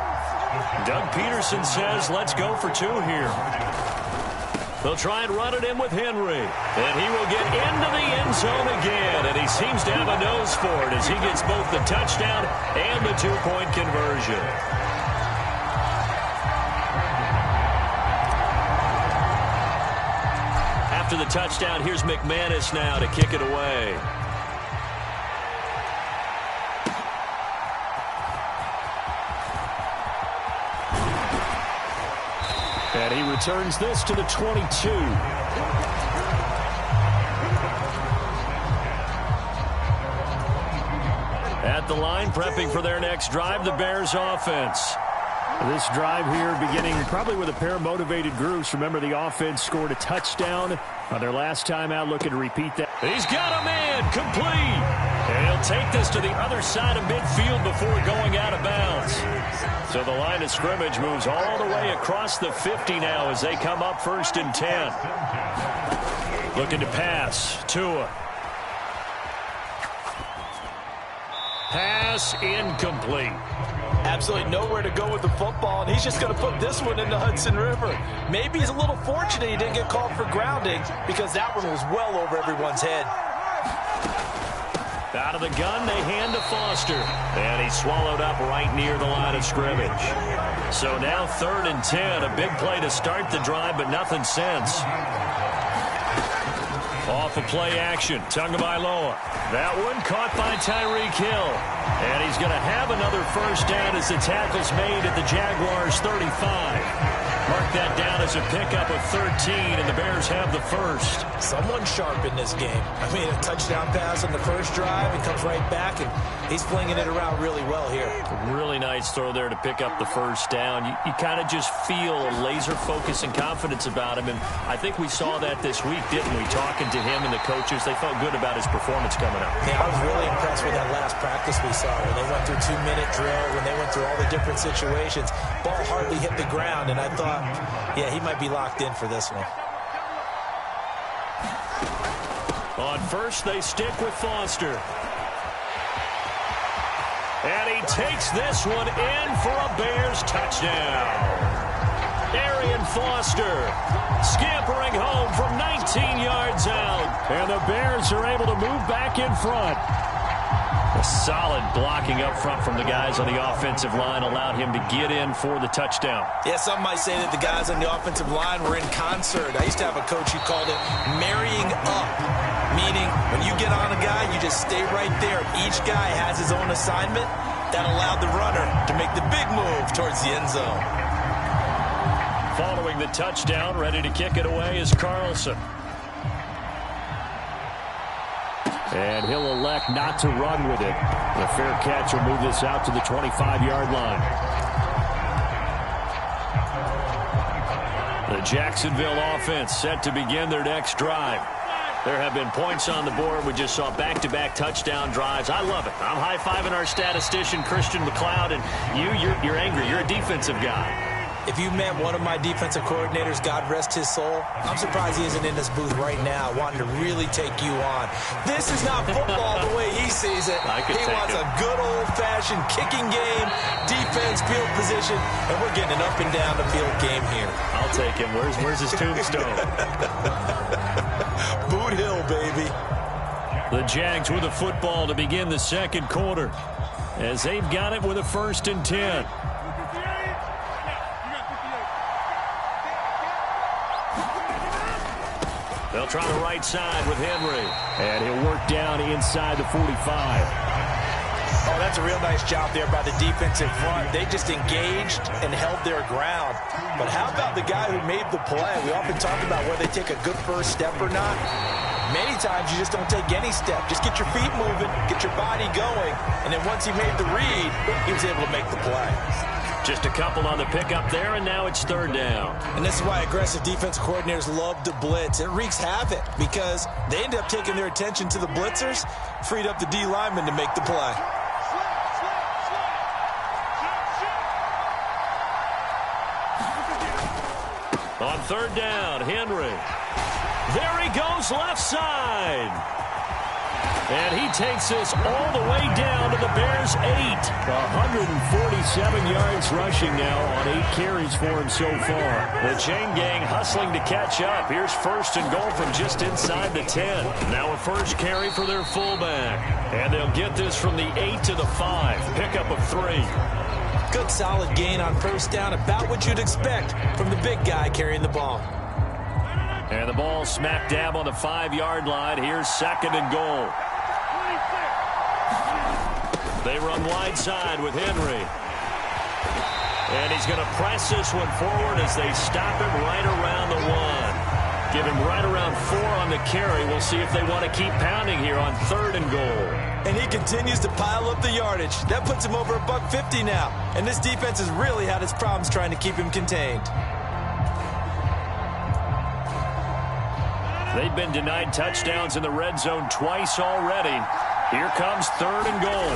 Doug Peterson says, let's go for 2 here. They'll try and run it in with Henry. And he will get into the end zone again. And he seems to have a nose for it as he gets both the touchdown and the 2-point conversion. After the touchdown, here's McManus now to kick it away. And he returns this to the 22. At the line, prepping for their next drive, the Bears offense. This drive here beginning probably with a pair of motivated groups. Remember, the offense scored a touchdown on their last time out, looking to repeat that. He's got a man, complete. And he'll take this to the other side of midfield before going out of bounds. So the line of scrimmage moves all the way across the 50 now as they come up 1st and 10. Looking to pass. Tua. Pass incomplete. Absolutely nowhere to go with the football, and he's just going to put this one in the Hudson River. Maybe he's a little fortunate he didn't get called for grounding because that one was well over everyone's head. Out of the gun, they hand to Foster. And he's swallowed up right near the line of scrimmage. So now 3rd and 10. A big play to start the drive, but nothing since. Off of play action. Tagovailoa. That one caught by Tyreek Hill. And he's going to have another first down as the tackle's made at the Jaguars' 35. Mark that down as a pickup of 13, and the Bears have the first. Someone sharp in this game. I mean, a touchdown pass on the first drive. He comes right back, and he's flinging it around really well here. Really nice throw there to pick up the first down. You kind of just feel a laser focus and confidence about him, and I think we saw that this week, didn't we? Talking to him and the coaches, they felt good about his performance coming up. Yeah, I was really impressed with that last practice we saw when they went through 2-minute drill, when they went through all the different situations. Ball hardly hit the ground, and I thought, yeah, he might be locked in for this one. On first, they stick with Foster. And he takes this one in for a Bears touchdown. Arian Foster scampering home from 19 yards out. And the Bears are able to move back in front. A solid blocking up front from the guys on the offensive line allowed him to get in for the touchdown. Yeah, some might say that the guys on the offensive line were in concert. I used to have a coach who called it marrying up, meaning when you get on a guy, you just stay right there. Each guy has his own assignment. That allowed the runner to make the big move towards the end zone. Following the touchdown, ready to kick it away is Carlson. And he'll elect not to run with it. The fair catch will move this out to the 25-yard line. The Jacksonville offense set to begin their next drive. There have been points on the board. We just saw back-to-back touchdown drives. I love it. I'm high-fiving our statistician, Christian McLeod, and you're angry. You're a defensive guy. If you met one of my defensive coordinators, God rest his soul, I'm surprised he isn't in this booth right now wanting to really take you on. This is not football the way he sees it. He wants a good old-fashioned kicking game, defense, field position, and we're getting an up-and-down the field game here. I'll take him. Where's his tombstone? Boot Hill, baby. The Jags with the football to begin the second quarter as they've got it with a 1st and 10. They'll try the right side with Henry. And he'll work down inside the 45. Oh, that's a real nice job there by the defensive front. They just engaged and held their ground. But how about the guy who made the play? We often talk about whether they take a good first step or not. Many times you just don't take any step. Just get your feet moving, get your body going. And then once he made the read, he was able to make the play. Just a couple on the pickup there, and now it's 3rd down. And this is why aggressive defense coordinators love to blitz. It wreaks havoc because they end up taking their attention to the blitzers, freed up the D lineman to make the play. On 3rd down, Henry. There he goes left side. And he takes this all the way down to the Bears' 8. 147 yards rushing now on 8 carries for him so far. The chain gang hustling to catch up. Here's 1st and goal from just inside the 10. Now a first carry for their fullback. And they'll get this from the 8 to the 5. Pickup of 3. Good solid gain on 1st down. About what you'd expect from the big guy carrying the ball. And the ball smack dab on the 5-yard line. Here's 2nd and goal. They run wide side with Henry. And he's going to press this one forward as they stop him right around the 1. Give him right around 4 on the carry. We'll see if they want to keep pounding here on 3rd and goal. And he continues to pile up the yardage. That puts him over $150 now. And this defense has really had its problems trying to keep him contained. They've been denied touchdowns in the red zone twice already. Here comes 3rd and goal.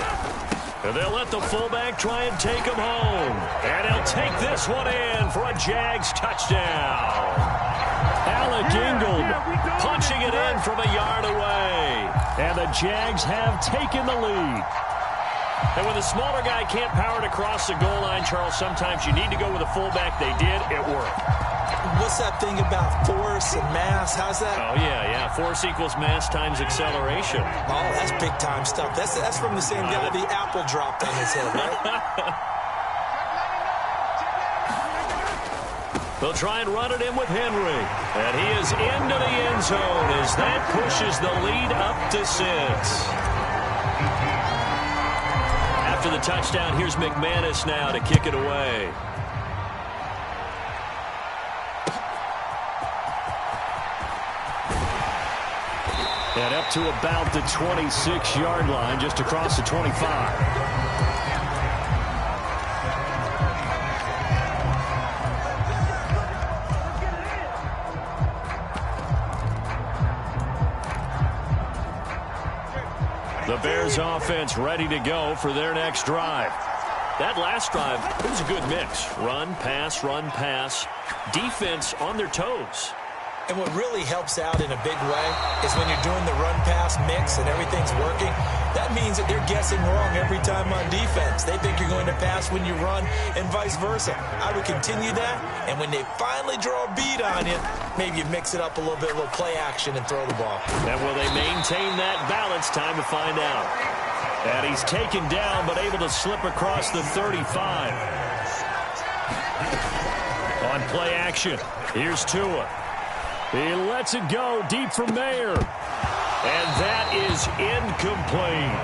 And they'll let the fullback try and take him home. And he'll take this one in for a Jags touchdown. Alec Ingold punching it in from a yard away. And the Jags have taken the lead. And when the smaller guy can't power it across the goal line, Charles, sometimes you need to go with a fullback. They did. It worked. What's that thing about force and mass? How's that? Oh, yeah. Force equals mass times acceleration. Oh, that's big-time stuff. That's from the same guy the apple dropped on his head, right? They'll try and run it in with Henry. And he is into the end zone as that pushes the lead up to 6. After the touchdown, here's McManus now to kick it away. And up to about the 26-yard line, just across the 25. The Bears offense ready to go for their next drive. That last drive, it was a good mix. Run, pass. Defense on their toes. And what really helps out in a big way is when you're doing the run-pass mix and everything's working, that means that they're guessing wrong every time on defense. They think you're going to pass when you run and vice versa. I would continue that, and when they finally draw a beat on you, maybe you mix it up a little bit, a little play action, and throw the ball. And will they maintain that balance? Time to find out. And he's taken down but able to slip across the 35. On play action, here's Tua. He lets it go deep from there. And that is incomplete.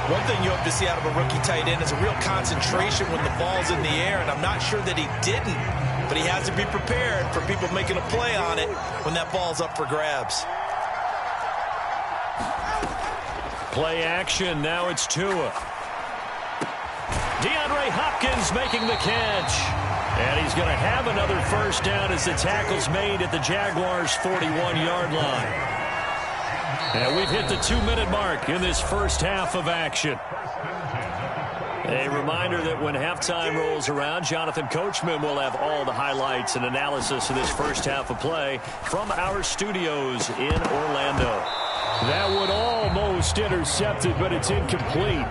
One thing you hope to see out of a rookie tight end is a real concentration when the ball's in the air, and I'm not sure that he didn't, but he has to be prepared for people making a play on it when that ball's up for grabs. Play action, now it's Tua. DeAndre Hopkins making the catch. And he's going to have another first down as the tackle's made at the Jaguars' 41-yard line. And we've hit the 2-minute mark in this first half of action. A reminder that when halftime rolls around, Jonathan Coachman will have all the highlights and analysis of this first half of play from our studios in Orlando. That one almost intercepted, but it's incomplete.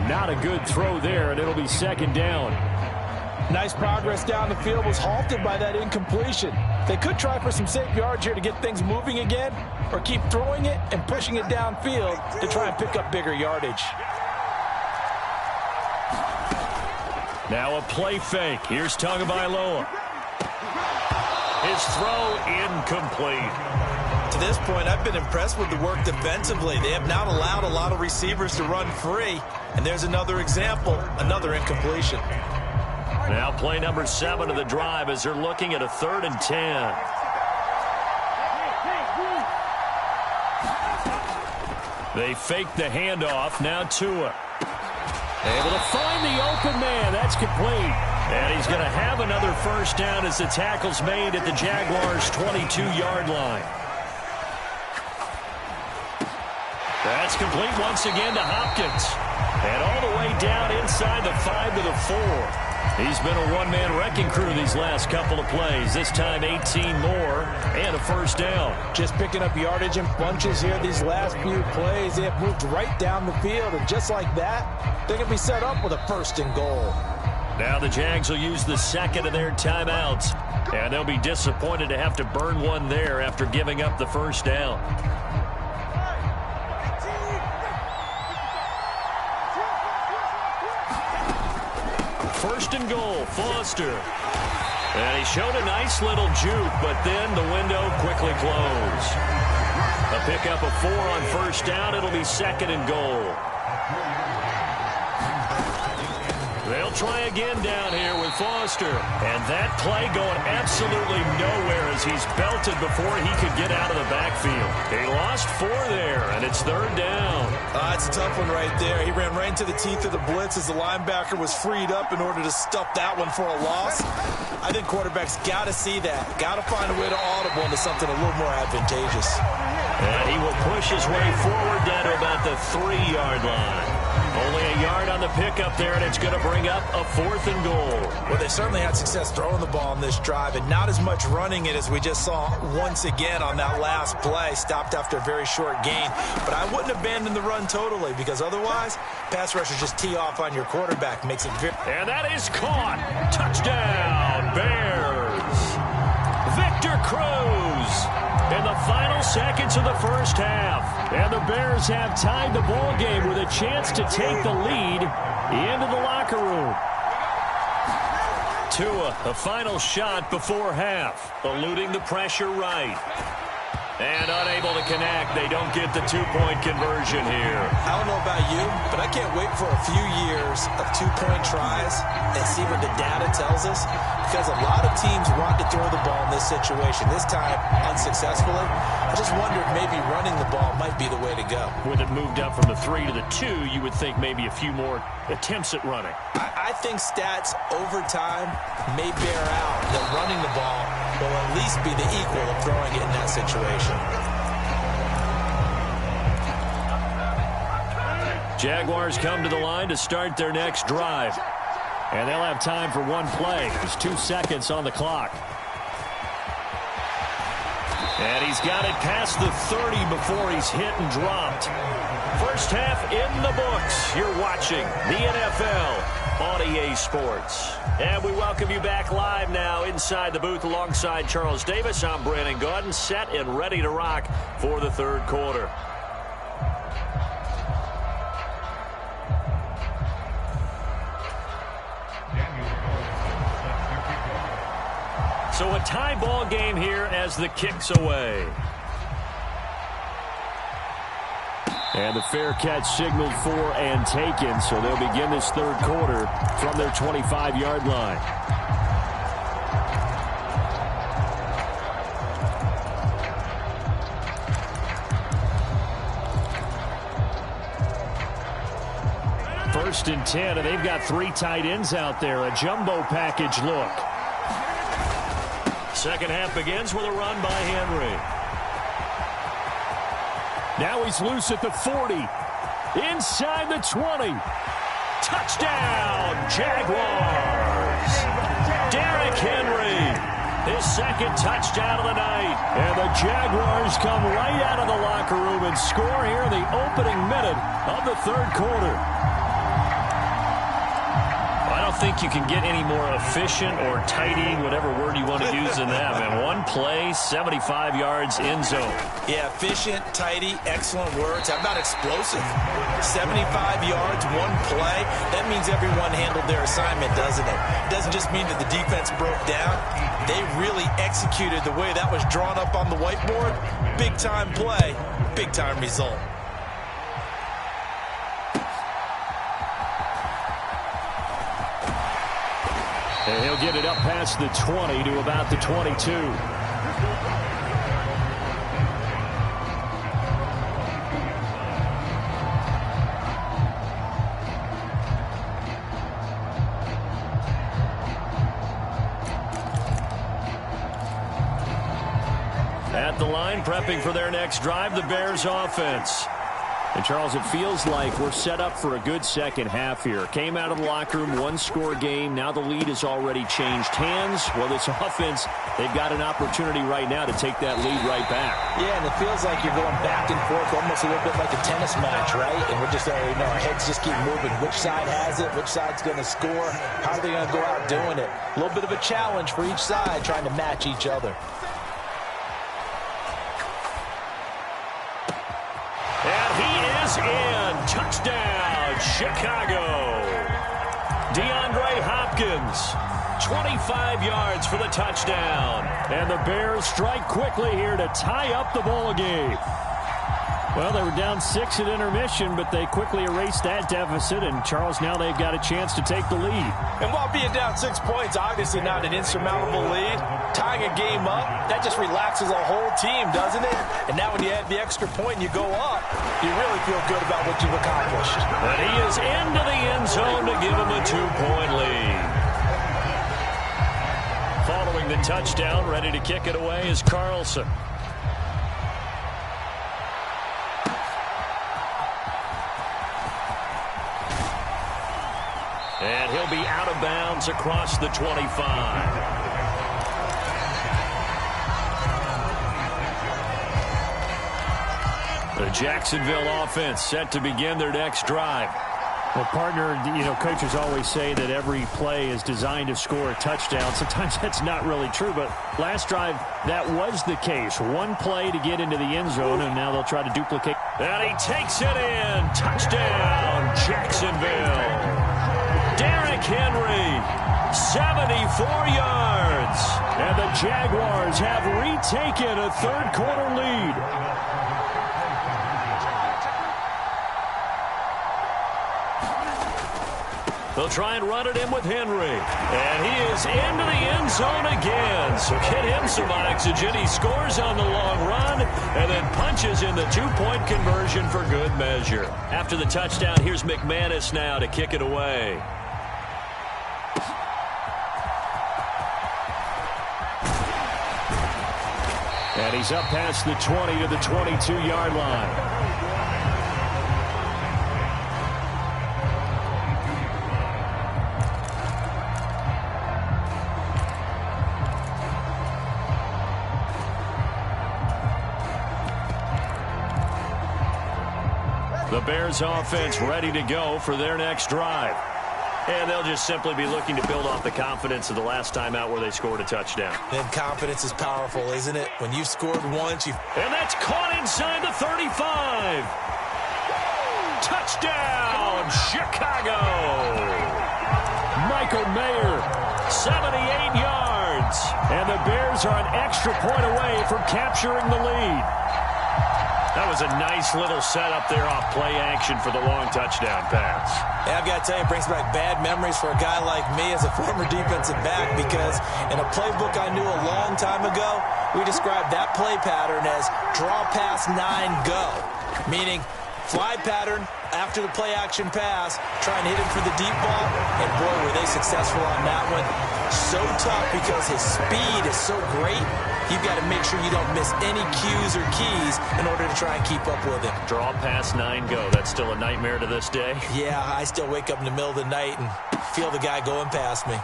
Not a good throw there, and it'll be second down. Nice progress down the field, was halted by that incompletion. They could try for some safe yards here to get things moving again, or keep throwing it and pushing it downfield to try and pick up bigger yardage. Now a play fake. Here's Tagovailoa. His throw incomplete. To this point, I've been impressed with the work defensively. They have not allowed a lot of receivers to run free. And there's another example, another incompletion. Now play number 7 of the drive as they're looking at a 3rd and 10. They fake the handoff. Now Tua. Able to find the open man. That's complete. And he's going to have another first down as the tackle's made at the Jaguars' 22-yard line. That's complete once again to Hopkins. And all the way down inside the 5 to the 4. He's been a one-man wrecking crew these last couple of plays. This time 18 more and a first down. Just picking up yardage in bunches here these last few plays. They have moved right down the field, and just like that, they can be set up with a 1st and goal. Now the Jags will use the second of their timeouts, and they'll be disappointed to have to burn one there after giving up the first down. 1st and goal, Foster. And he showed a nice little juke, but then the window quickly closed. A pickup of 4 on first down. It'll be 2nd and goal. They'll try again down here with Foster. And that play going absolutely nowhere as he's belted before he could get out of the backfield. He lost 4 there, and it's 3rd down. That's a tough one right there. He ran right into the teeth of the blitz as the linebacker was freed up in order to stuff that one for a loss. I think quarterbacks got to see that. Got to find a way to audible into something a little more advantageous. And he will push his way forward down to about the 3-yard line. Only a yard on the pickup there, and it's going to bring up a 4th and goal. Well, they certainly had success throwing the ball in this drive, and not as much running it as we just saw once again on that last play. Stopped after a very short gain. But I wouldn't abandon the run totally, because otherwise, pass rushers just tee off on your quarterback. Makes it very... And that is caught. Touchdown, Bears. Victor Cruz in the final seconds of the first half. And the Bears have tied the ball game with a chance to take the lead into the locker room. Tua, the final shot before half, eluding the pressure right. And unable to connect. They don't get the 2-point conversion here. I don't know about you, but I can't wait for a few years of 2-point tries and see what the data tells us. Because a lot of teams want to throw the ball in this situation. This time, unsuccessfully. I just wonder if maybe running the ball might be the way to go. With it moved up from the 3 to the 2, you would think maybe a few more attempts at running. I think stats over time may bear out that running the ball will at least be the equal of throwing it in that situation. Jaguars come to the line to start their next drive. And they'll have time for one play. There's 2 seconds on the clock. And he's got it past the 30 before he's hit and dropped. First half in the books. You're watching the NFL on EA Sports. And we welcome you back live now inside the booth alongside Charles Davis. I'm Brandon Gaudin, set and ready to rock for the third quarter. So a tie ball game here as the kick's away. And the fair catch signaled for and taken, so they'll begin this third quarter from their 25-yard line. First and 10, and they've got 3 tight ends out there. A jumbo package look. Second half begins with a run by Henry. Now he's loose at the 40. Inside the 20. Touchdown, Jaguars. Derrick Henry, his second touchdown of the night. And the Jaguars come right out of the locker room and score here in the opening minute of the third quarter. I don't think you can get any more efficient or tidy, whatever word you want to use in that, man. One play, 75 yards, end zone. Yeah, efficient, tidy, excellent words. How about explosive? 75 yards, one play. That means everyone handled their assignment, doesn't it? It doesn't just mean that the defense broke down. They really executed the way that was drawn up on the whiteboard. Big-time play, big-time result. And he'll get it up past the 20 to about the 22. At the line, prepping for their next drive, the Bears offense. And, Charles, it feels like we're set up for a good second half here. Came out of the locker room, 1-score game. Now the lead has already changed hands. Well, this offense, they've got an opportunity right now to take that lead right back. Yeah, and it feels like you're going back and forth, almost a little bit like a tennis match, right? And we're just, our heads just keep moving. Which side has it? Which side's going to score? How are they going to go out doing it? A little bit of a challenge for each side, trying to match each other. In. Touchdown, Chicago. DeAndre Hopkins, 25 yards for the touchdown. And the Bears strike quickly here to tie up the ball game. Well, they were down 6 at intermission, but they quickly erased that deficit. And, Charles, now they've got a chance to take the lead. And while being down 6 points, obviously not an insurmountable lead, tying a game up, that just relaxes a whole team, doesn't it? And now when you add the extra point and you go up, you really feel good about what you've accomplished. And he is into the end zone to give him a 2-point lead. Following the touchdown, ready to kick it away is Carlson. And he'll be out of bounds across the 25. The Jacksonville offense set to begin their next drive. Well, partner, coaches always say that every play is designed to score a touchdown. Sometimes that's not really true, but last drive, that was the case. One play to get into the end zone, and now they'll try to duplicate. And he takes it in. Touchdown, Jacksonville. Derrick Henry, 74 yards. And the Jaguars have retaken a third-quarter lead. They'll try and run it in with Henry. And he is into the end zone again. So get him some oxygen. He scores on the long run and then punches in the two-point conversion for good measure. After the touchdown, here's McManus now to kick it away. And he's up past the 20 to the 22-yard line. The Bears offense ready to go for their next drive. And they'll just simply be looking to build off the confidence of the last time out where they scored a touchdown. And confidence is powerful, isn't it? When you've scored once, And that's caught inside the 35. Touchdown, Chicago. Michael Mayer, 78 yards. And the Bears are an extra point away from capturing the lead. That was a nice little setup there off play action for the long touchdown pass. Yeah, I've got to tell you, it brings back bad memories for a guy like me as a former defensive back, because in a playbook I knew a long time ago, we described that play pattern as draw pass 9 go, meaning fly pattern after the play action pass, try and hit him for the deep ball, and boy, were they successful on that one. So tough because his speed is so great. You've got to make sure you don't miss any cues or keys in order to try and keep up with him. Draw pass 9 go. That's still a nightmare to this day. Yeah, I still wake up in the middle of the night and feel the guy going past me.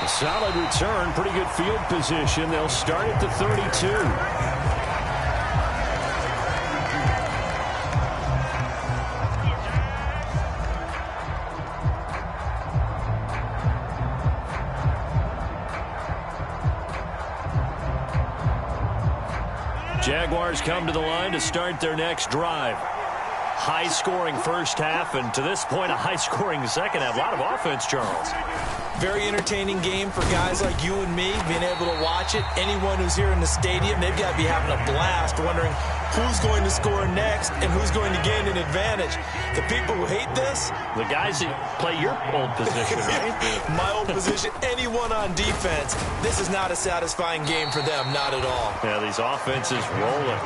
A solid return, pretty good field position. They'll start at the 32. Jaguars come to the line to start their next drive. High-scoring first half, and to this point, a high-scoring second half. A lot of offense, Charles. Very entertaining game for guys like you and me, being able to watch it. Anyone who's here in the stadium, they've got to be having a blast, wondering who's going to score next and who's going to gain an advantage. The people who hate this, the guys that play your old position, right? My old position, anyone on defense, this is not a satisfying game for them, not at all. Yeah, these offenses rolling.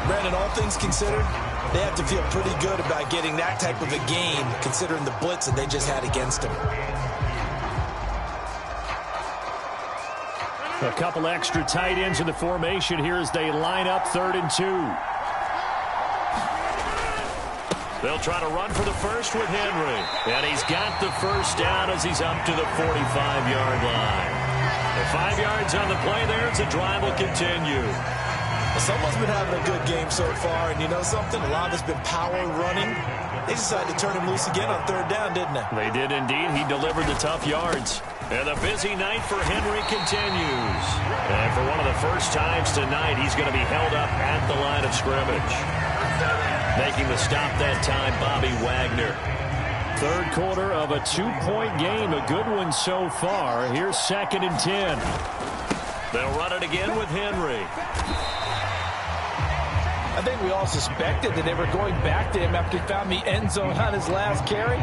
Brandon, all things considered, they have to feel pretty good about getting that type of a game, considering the blitz that they just had against them. A couple extra tight ends in the formation here as they line up 3rd and 2. They'll try to run for the first with Henry. And he's got the first down as he's up to the 45-yard line. The 5 yards on the play there as the drive will continue. Someone's been having a good game so far, and you know something? A lot of it's been power running. They decided to turn him loose again on 3rd down, didn't they? They did indeed. He delivered the tough yards. And the busy night for Henry continues. And for one of the first times tonight, he's going to be held up at the line of scrimmage. Making the stop that time, Bobby Wagner. Third quarter of a 2-point game. A good one so far. Here's 2nd and 10. They'll run it again with Henry. I think we all suspected that they were going back to him after he found the end zone on his last carry.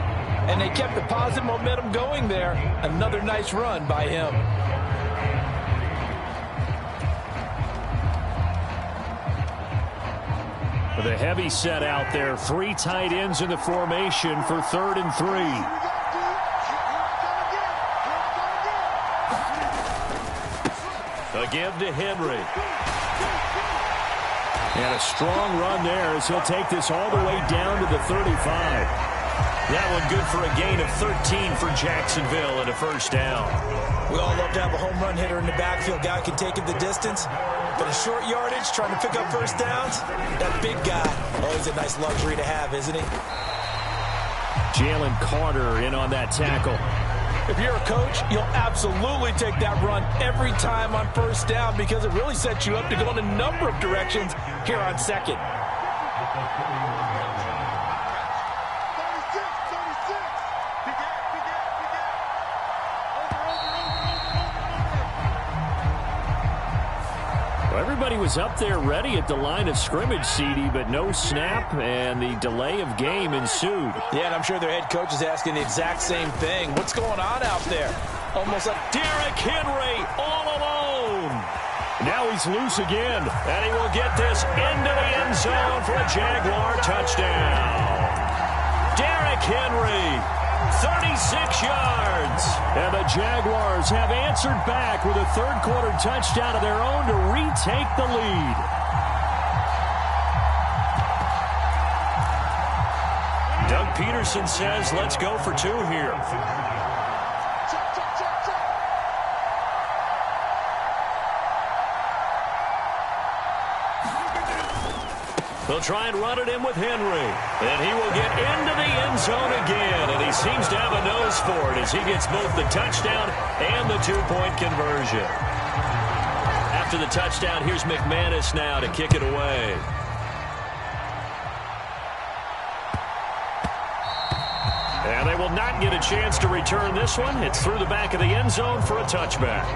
And they kept the positive momentum going there. Another nice run by him. With a heavy set out there. 3 tight ends in the formation for 3rd and 3. A give to Henry. And a strong run there as he'll take this all the way down to the 35. That one good for a gain of 13 for Jacksonville and a first down. We all love to have a home run hitter in the backfield. Guy can take it the distance. But a short yardage, trying to pick up first downs, that big guy, always a nice luxury to have, isn't he? Jalen Carter in on that tackle. If you're a coach, you'll absolutely take that run every time on first down because it really sets you up to go in a number of directions here on second. Everybody was up there ready at the line of scrimmage, CD, but no snap, and the delay of game ensued. Yeah, and I'm sure their head coach is asking the exact same thing. What's going on out there? Almost like Derrick Henry all alone. Now he's loose again, and he will get this into the end zone for a Jaguar touchdown. Derrick Henry, 36 yards. And the Jaguars have answered back with a third-quarter touchdown of their own to retake the lead. Doug Peterson says, let's go for two here. They'll try and run it in with Henry. And he will get into the end zone again. And he seems to have a nose for it as he gets both the touchdown and the two-point conversion. After the touchdown, here's McManus now to kick it away. And they will not get a chance to return this one. It's through the back of the end zone for a touchback.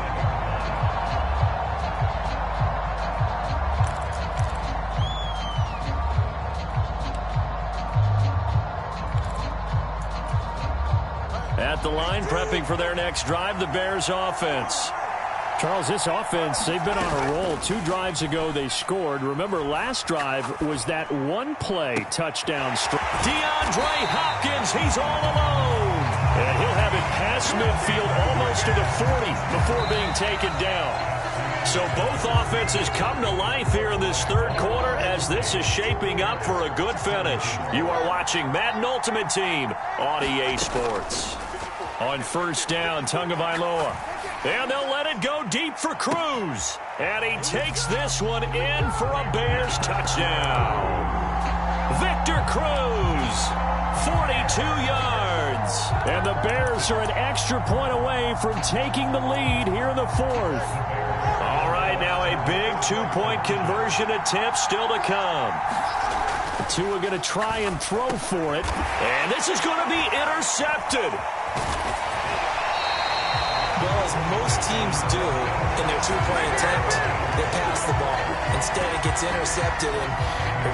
At the line, prepping for their next drive, the Bears offense. Charles, this offense, they've been on a roll. 2 drives ago, they scored. Remember, last drive was that one-play touchdown. DeAndre Hopkins, he's all alone. And he'll have it past midfield almost to the 40 before being taken down. So both offenses come to life here in this third quarter as this is shaping up for a good finish. You are watching Madden Ultimate Team on EA Sports. On first down, Tagovailoa. And they'll let it go deep for Cruz. And he takes this one in for a Bears touchdown. Victor Cruz, 42 yards. And the Bears are an extra point away from taking the lead here in the fourth. All right, now a big two-point conversion attempt still to come. The two are going to try and throw for it. And this is going to be intercepted. Well, as most teams do in their two-point attempt, they pass the ball. Instead, it gets intercepted. And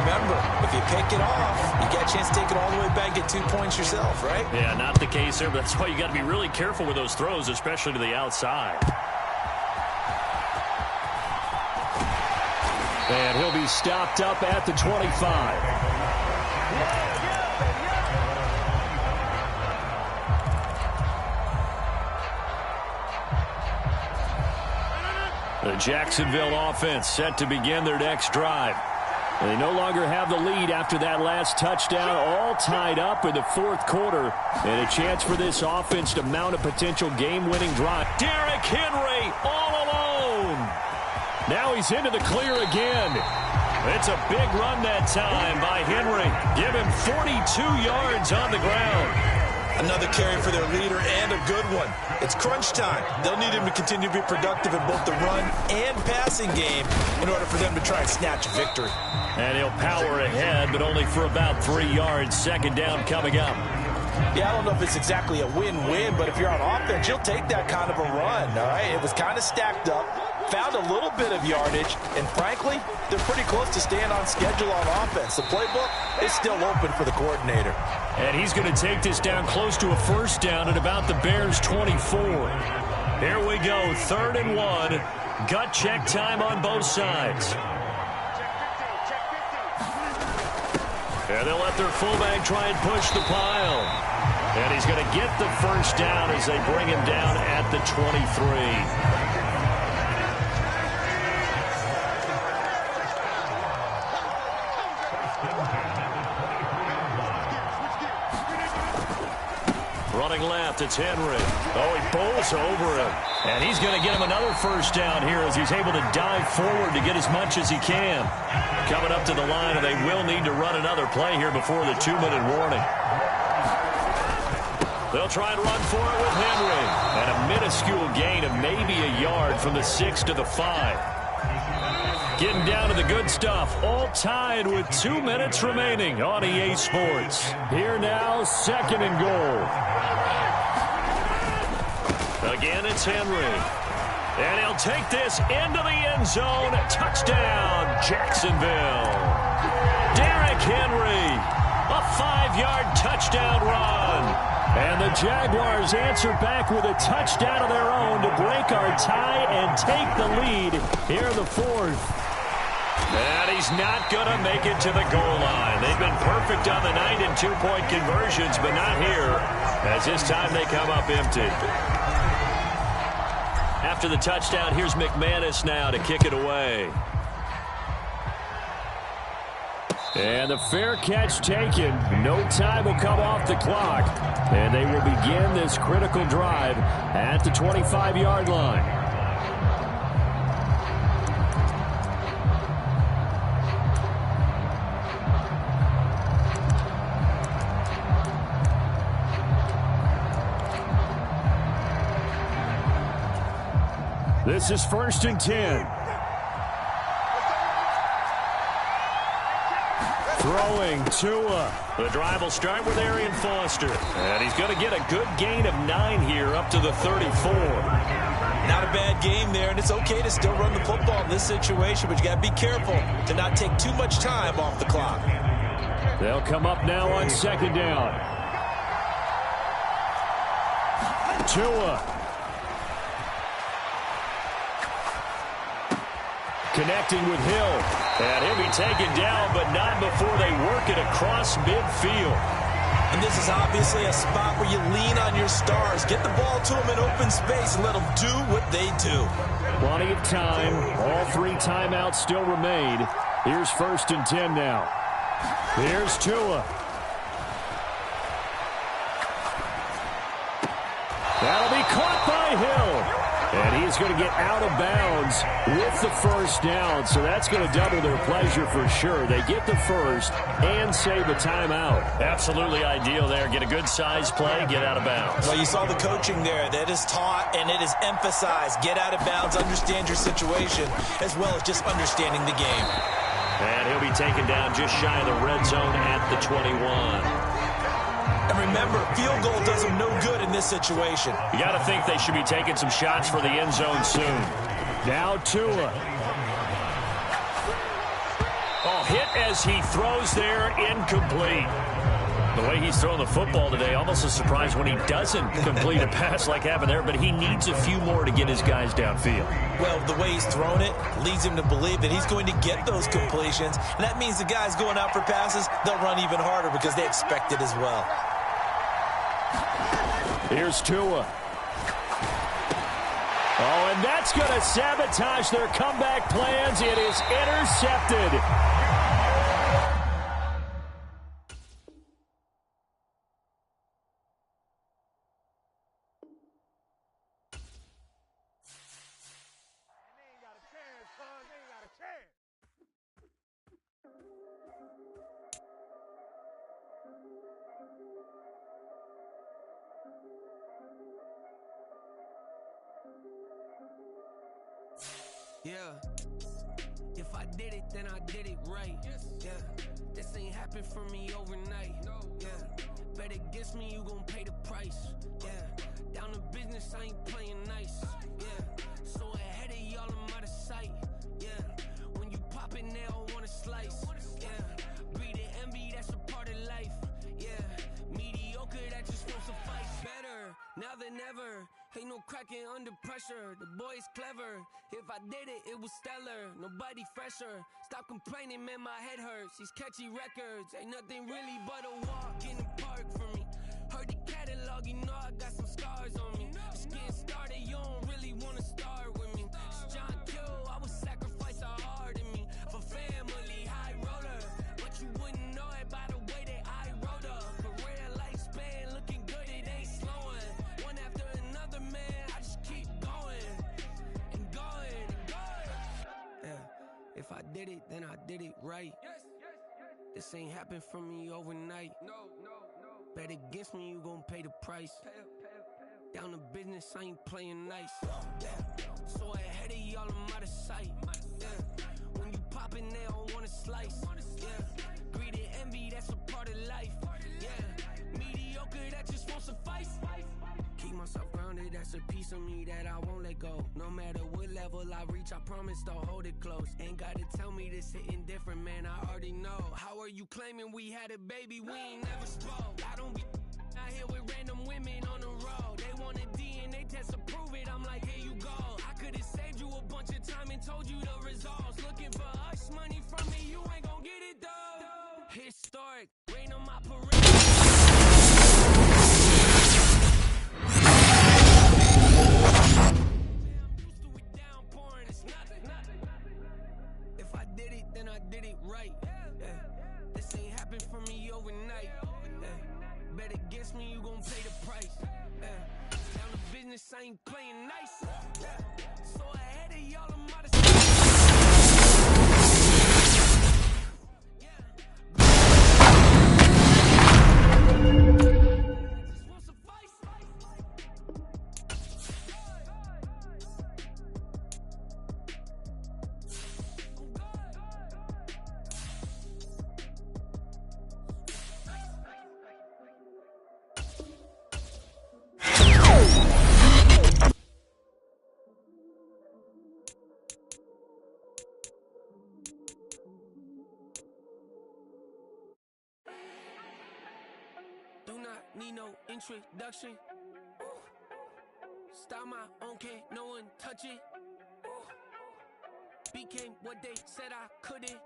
remember, if you pick it off, you get a chance to take it all the way back, get 2 points yourself, right? Yeah, not the case there, but that's why you got to be really careful with those throws, especially to the outside. And he'll be stopped up at the 25. The Jacksonville offense set to begin their next drive. They no longer have the lead after that last touchdown, all tied up in the fourth quarter. And a chance for this offense to mount a potential game-winning drive. Derrick Henry all alone. Now he's into the clear again. It's a big run that time by Henry. Give him 42 yards on the ground. Another carry for their leader and a good one. It's crunch time. They'll need him to continue to be productive in both the run and passing game in order for them to try and snatch a victory. And he'll power ahead, but only for about 3 yards. Second down coming up. Yeah, I don't know if it's exactly a win-win, but if you're on offense, you'll take that kind of a run, all right? It was kind of stacked up, found a little bit of yardage, and frankly, they're pretty close to staying on schedule on offense. The playbook is still open for the coordinator. And he's going to take this down close to a first down at about the Bears' 24. Here we go, 3rd and 1. Gut check time on both sides. And they'll let their fullback try and push the pile. And he's going to get the first down as they bring him down at the 23. Throwing left, it's Henry. Oh, he bowls over him. And he's going to get him another first down here as he's able to dive forward to get as much as he can. Coming up to the line, and they will need to run another play here before the 2-minute warning. They'll try and run for it with Henry. And a minuscule gain of maybe a yard from the 6 to the 5. Getting down to the good stuff, all tied with 2 minutes remaining on EA Sports. Here now, 2nd and goal. Again, it's Henry. And he'll take this into the end zone. Touchdown, Jacksonville. Derrick Henry, a 5-yard touchdown run. And the Jaguars answer back with a touchdown of their own to break our tie and take the lead here in the 4th. And he's not going to make it to the goal line. They've been perfect on the night in 2-point conversions, but not here, as this time they come up empty. After the touchdown, here's McManus now to kick it away. And the fair catch taken. No time will come off the clock. And they will begin this critical drive at the 25-yard line. This is 1st and 10. Throwing Tua. The drive will start with Arian Foster. And he's going to get a good gain of 9 here up to the 34. Not a bad game there, and it's okay to still run the football in this situation, but you got to be careful to not take too much time off the clock. They'll come up now on 2nd down. Tua. Connecting with Hill. And he'll be taken down, but not before they work it across midfield. And this is obviously a spot where you lean on your stars. Get the ball to them in open space and let them do what they do. Plenty of time. All 3 timeouts still remain. Here's 1st and 10 now. Here's Tua. That'll be caught by Hill. And he's going to get out of bounds with the first down. So that's going to double their pleasure for sure. They get the first and save a timeout. Absolutely ideal there. Get a good size play, get out of bounds. Well, you saw the coaching there. That is taught and it is emphasized. Get out of bounds, understand your situation, as well as just understanding the game. And he'll be taken down just shy of the red zone at the 21. And remember, field goal does them no good in this situation. You got to think they should be taking some shots for the end zone soon. Now Tua. Oh, hit as he throws there, incomplete. The way he's throwing the football today, almost a surprise when he doesn't complete a pass like happened there, but he needs a few more to get his guys downfield. Well, the way he's thrown it leads him to believe that he's going to get those completions, and that means the guys going out for passes, they'll run even harder because they expect it as well. Here's Tua. Oh, and that's going to sabotage their comeback plans. It is intercepted. Yeah, if I did it, then I did it right. Yeah, this ain't happened for me overnight. Yeah, bet against me, you gon' pay the price. Yeah, down to business, I ain't playing nice. Yeah, so ahead of y'all, I'm out of sight. Yeah, when you pop it, they don't wanna slice. Yeah, breed and envy, that's a part of life. Yeah, mediocre, that just won't suffice. Better now than ever. Ain't no cracking under pressure. The boy's clever. If I did it, it was stellar. Nobody fresher. Stop complaining, man, my head hurts. These catchy records ain't nothing really but a walk in the park for me. Heard the catalog, you know I got some scars on me. Just getting started, you don't really wanna start with me. It's John Kill, I would sacrifice a heart in me for family, high roller. But you wouldn't know it by the way that I wrote up. Career lifespan looking good, it ain't slowing. If I did it, then I did it right. This ain't happened for me overnight. Bet against me, you gon' pay the price. Down to business, I ain't playing nice. So ahead of y'all, I'm out of sight. When you poppin', they don't wanna slice. Greed and envy, that's a part of life. Mediocre, that just won't suffice. Keep myself grounded, that's a piece of me that I won't let go. No matter what level I reach, I promise to hold it close. Ain't gotta tell me this hitting different, man, I already know. How are you claiming we had a baby, we ain't never spoke? I don't be out here with random women on the road. They want a DNA test to prove it, I'm like, here you go. I could've saved you a bunch of time and told you the results. Looking for us, money from me, you ain't gon' get it though. Historic, rain on my parade. If I did it, then I did it right. This ain't happened for me overnight. Bet against me, you gon' pay the price. Down to business, I ain't playing nice. So ahead of y'all, I'm out of sight. Just won't suffice. Do not need no introduction. Start my own, can't no one touch it. Became what they said I couldn't.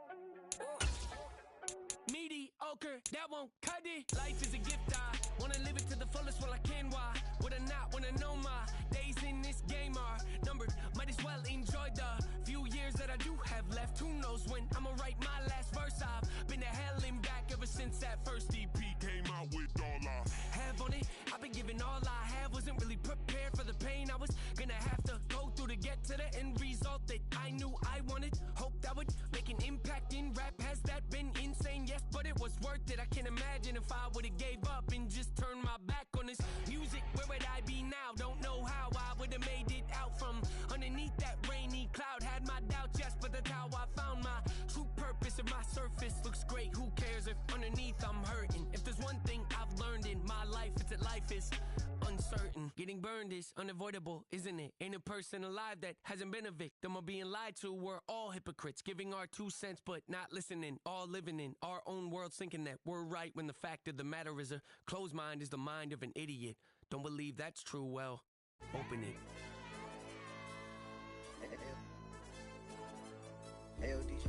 Mediocre, that won't cut it. Life is a gift, I wanna live it to the fullest while I can. Why would I not wanna know my days in this game are numbered? Might as well enjoy the few years that I do have left. Who knows when I'ma write my last verse? I've been to hell and back ever since that first EP came out with all I have on it. I've been giving all I have, wasn't really prepared for the pain I was gonna have to go through to get to the end result that I knew I wanted. Hope that would make an impact in rap. Has that been insane? Yes, but it was worth it. I can't imagine if I would've gave up and just turned my back on this music. Where would I be now? Don't know how I would've made it out from underneath that rainy cloud. Had my doubts, yes, but that's how I found my true purpose. If my surface looks great, who cares if underneath I'm hurting? If there's one thing I've learned in my life, it's that life is uncertain. Getting burned is unavoidable, isn't it? Ain't a person alive that hasn't been a victim of being lied to. We're all hypocrites, giving our 2 cents but not listening. All living in our own world, thinking that we're right when the fact of the matter is a closed mind is the mind of an idiot. Don't believe that's true? Well, open it. Hey, DJ.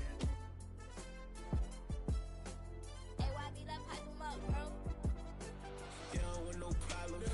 Hey, YB, let's hype him up, bro. They don't want no problems.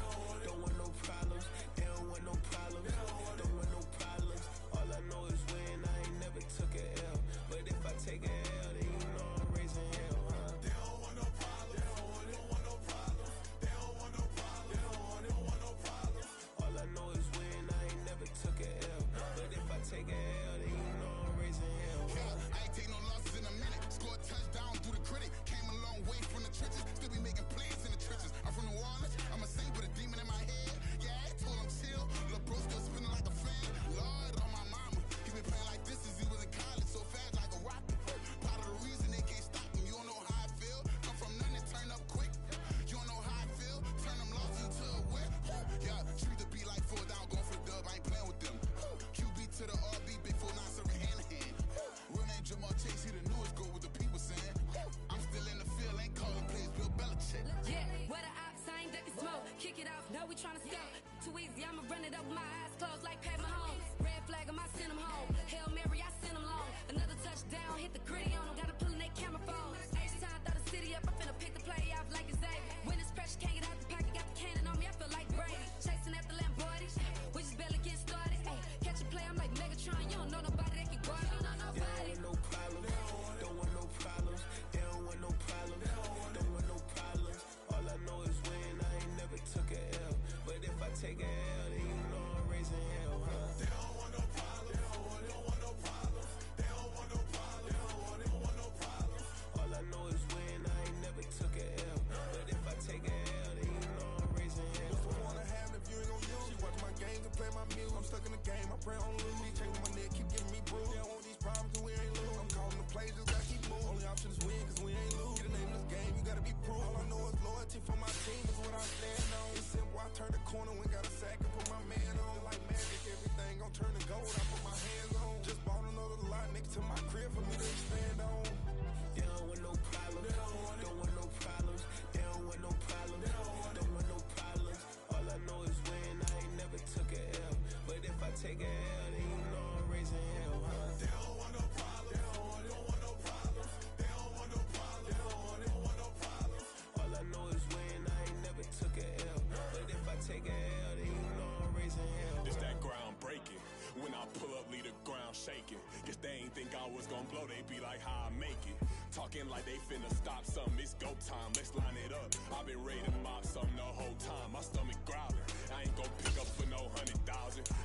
Don't want no problems. They don't want no problems. Don't want no problems. All I know is when I ain't never took a L. But if I take a L, then you know I'm raising hell, huh? They don't want no problems. They don't want no problems. They don't want no problems. They don't want no problems. All I know is when I ain't never took a L. But if I take a L, then you know I'm raising hell, huh? Yeah, I ain't take no losses in a minute. Scored touchdown through the critic. Came a long way from the trenches. Still be making plays in the trenches. I'm from New Orleans. I'm a saint with a demon in my head. Yeah, I told him chill. Lil' bro still spinning like a fan. Lord on my mama. He been playing like this since he was in college. So fast like a rocket. Part of the reason they can't stop him. You don't know how I feel. Come from nothing, turn up quick. You don't know how I feel. Turn them losses into a whip. Yeah, treat the beat like 4 down. Going for the dub. I ain't playing with them. QB to the RB. Big 4-9 serving hand to hand. Real name Jamal Chase. He the newest goal with the people saying. I'm still in the field. Ain't calling plays. Bill Belichick. Yeah, where the ops, I ain't ducking smoke. Kick it off, know we tryna scope. Too easy, I'ma run it up with my eyes closed like Pat Mahomes. Red flag, I send him home. Hail Mary, I send him long. Another touchdown, hit the gritty on him. Gotta pull in they camera phones. H-time, throw the city up. I finna pick the play off like it's Xavier. When it's pressure, can't get out the pocket. Got the cannon on me, I feel like Brady. Chasing after Lamborghini. We just barely get started. Ay, catch a play, I'm like Megatron. You don't know nobody that can guard it. You know nobody. No problems. Don't want no problems. They don't want no problems. Don't want no problems. All I know is when I ain't never took a L. But if I take a L, then you know I'm stuck in the game, I pray on lose. These chains on my neck keep giving me bruise. They don't want these problems and we ain't lose. I'm calling the plays, just gotta keep moving. Only option is win, cause we ain't lose. Get the name of this game, you gotta be proof. All I know is loyalty for my team is what I stand on. It's simple, I turn the corner, we got a sack and put my man on. Like magic, everything gon' turn to gold, I put my hands on. Just bought another lot next to my crib for me to expand on. They don't want no problems, don't want no problems. They don't want no problems, don't want no problems. All I know is win, I ain't never took a L. But if I take a L, then you know I'm raising hell, huh? They don't want no problems, they don't want no problems. They don't want no problems, they don't want no problems. All I know is win, I ain't never took a L. But if I take a L, then you know I'm raising hell. It's that ground breaking. When I pull up, leave the ground shaking. Guess they ain't think I was gonna blow, they be like, how I make it. Talking like they finna stop something, it's go time, let's line it up. I've been ready to mop something the whole time, my stomach growling. I ain't gon' pick up for no 100,000.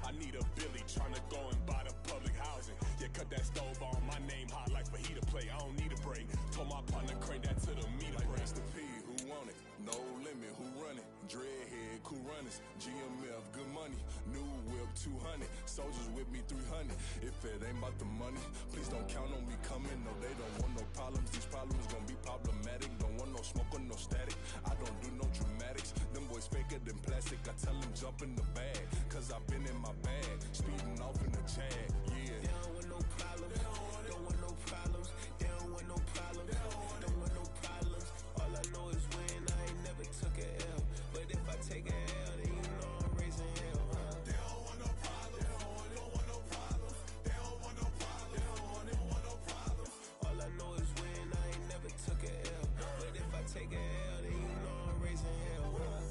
I need a Billy tryna go and buy the public housing. Yeah, cut that stove on, my name hot like fajita plate. I don't need a break. Told my partner crank that to the meter like break. Mr. P, who want it? No limit, who run it? Dreadhead, cool runners, GMF, good money. New whip 200, soldiers with me 300. If it ain't about the money, please don't count on me coming. No, they don't want no problems. These problems gon' be problematic. Don't want no smoke or no static. I don't do no dramatics. Them boys faker than plastic. I tell them jump in the bag, cause I've been in my bag, speeding off in the Jag. Yeah. They don't want no problems, don't want no problems. They don't want no problems, don't want no problems. All I know is win, I ain't never took a L. But if I take a L, then you know I'm raising hell, huh? They don't want no problems, don't want no problems. They don't want no problems, they don't want no problems. All I know is win, I ain't never took a L. But if I take a L, then you know I'm raising hell, huh?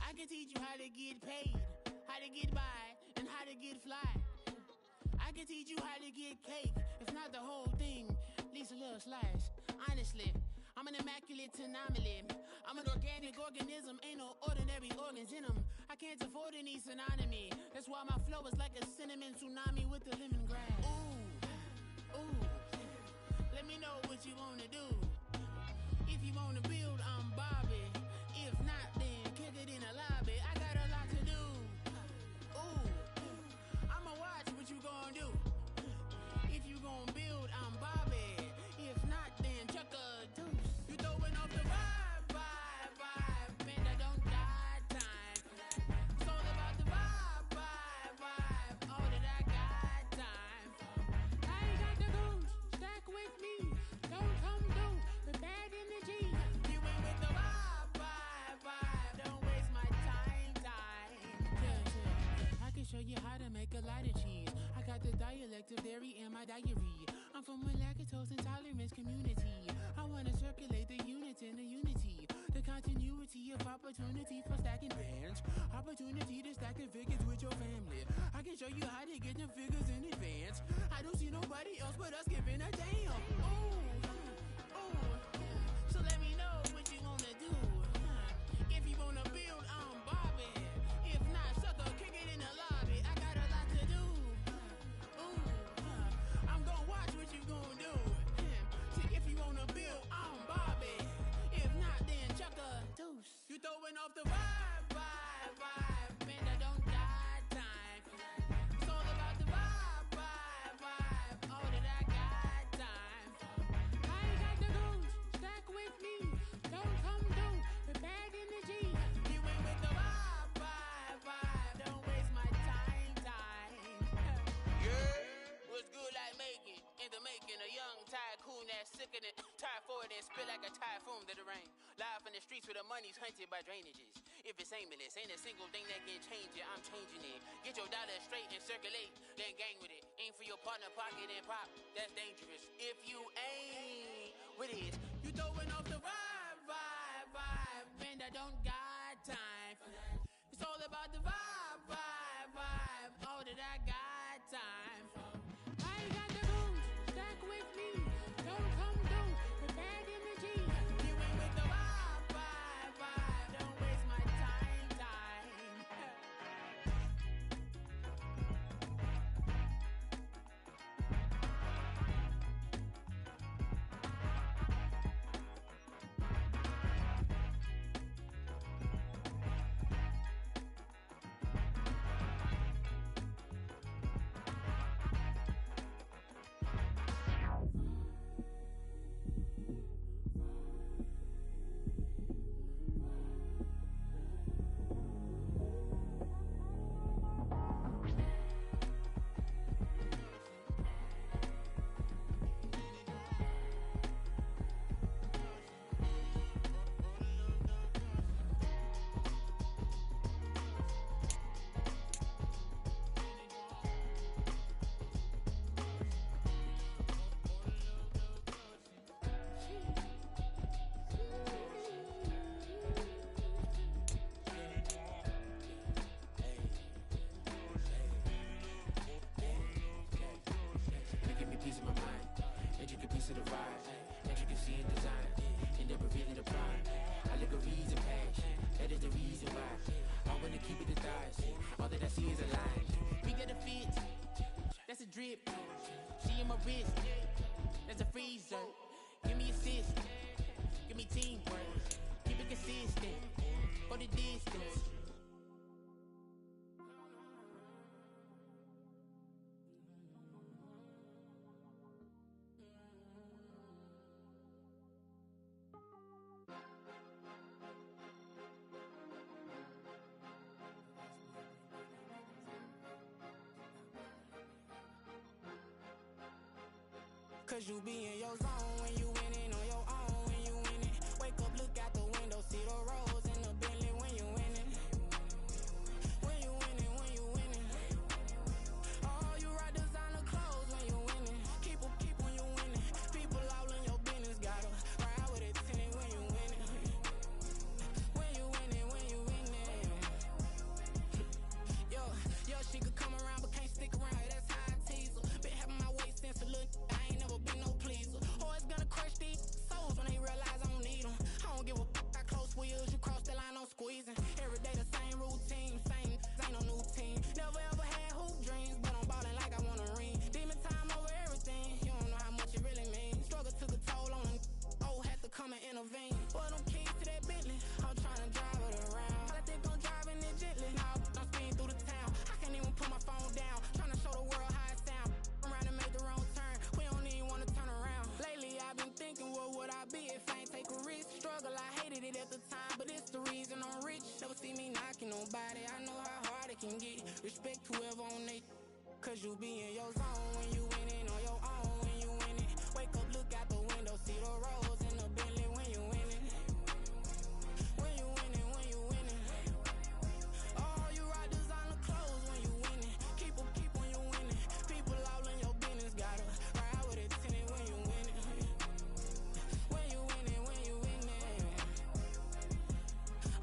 I can teach you how to get paid, how to get by, and how to get fly. I can teach you how to get cake, if not the whole thing, at least a little slice. Honestly, I'm an immaculate anomaly. I'm an organic organism, ain't no ordinary organs in them. I can't afford any synonymy. That's why my flow is like a cinnamon tsunami with the lemongrass. Ooh, ooh. Let me know what you wanna do. If you wanna build, I'm Bobby. If not, then kick it in the lobby. I got a lot to do. Ooh, I'ma watch what you gon' do. If you gon' build, I'm Bobby. If not, then chuck a deuce. You throwing off the vibe. Man, I don't got time. It's all about the vibe. All that I got time. I ain't got the goose. Stack with me. Don't come through with bad energy. You ain't with the vibe. Don't waste my time. Yeah. I can show you how to make a lot of cheese. I got the dialect of dairy in my diary. I'm from a lactose intolerance community. I wanna circulate the units in the unity. The continuity of opportunity for stacking bands. Opportunity to stack the figures with your family. I can show you how to get them figures in advance. I don't see nobody else but us giving a damn. Ooh. So let me know what you wanna do. If you wanna build, I'm Bobby. If not, sucker, kick it in the lobby. I got a lot to do. Ooh, I'm gonna watch what you gonna do. See, if you wanna build, I'm Bobby. If not, then chuck a deuce. You throwing off the vibe. Man, I don't got time. It's all about the vibe. All that I got time. I ain't got the goose. Stack with me. Don't come through with bad energy. You ain't with the vibe. Don't waste my time. Yeah, what's good like making? In the making, a young tycoon that's sicker than tired for it and spit like a typhoon to the rain. Live in the streets where the money's hunted by drainages. If it's aimless, ain't a single thing that can change it. I'm changing it. Get your dollar straight and circulate, then gang with it. Aim for your partner, pocket and pop. That's dangerous. If you ain't with it, you throwing off the vibe. Man, I don't got time for that. It's all about the vibe. All that I got time for. I ain't got the goose. Stack with me. Don't come through with bad energy. Cause you be in your zone when you winning on your own when you winning. Wake up, look out the window, see the rose in the Bentley when you winning. When you winning, when you winning. Oh, you rock designer clothes when you winning. Keep when you winning. People all in your business, gotta ride with it tinted when you winning. When you winning, when you winning. Yo, she could come around but can't stick around. That's how I tease her. Been having my way since a little. I ain't never been no pleaser. Always gonna crush these souls when they realize I don't need them. I don't give a I close wheels, you cross the line, I'm squeezing. Every day the same routine, same ain't no new team. Never ever had hoop dreams, but I'm ballin' like I want a ring. Demon time over everything, you don't know how much it really means. Struggle took a toll on them. Oh, had to come and intervene. Boy, them keys to that Bentley, I'm tryna drive it around. I think I'm driving it gently. Now I'm speeding through the town. I can't even put my phone down. Tryna show the world how it sound. Around and make the wrong turn. We don't even wanna turn around. Lately I've been thinking, what would I be if I ain't take a risk? Struggle, I hated it at the time, but it's the reason I'm rich. Never see me knocking nobody. I know how hard it can get. Respect whoever on they. Cause you be in your zone when you winning on your own when you winning. Wake up, look out the window, see the rose in the Bentley when you winning. When you winning, when you winning. Oh, you rock designer clothes when you winning. Keep when you winning. People all in your business, gotta ride with it tinted when you winning. When you winning, when you winning.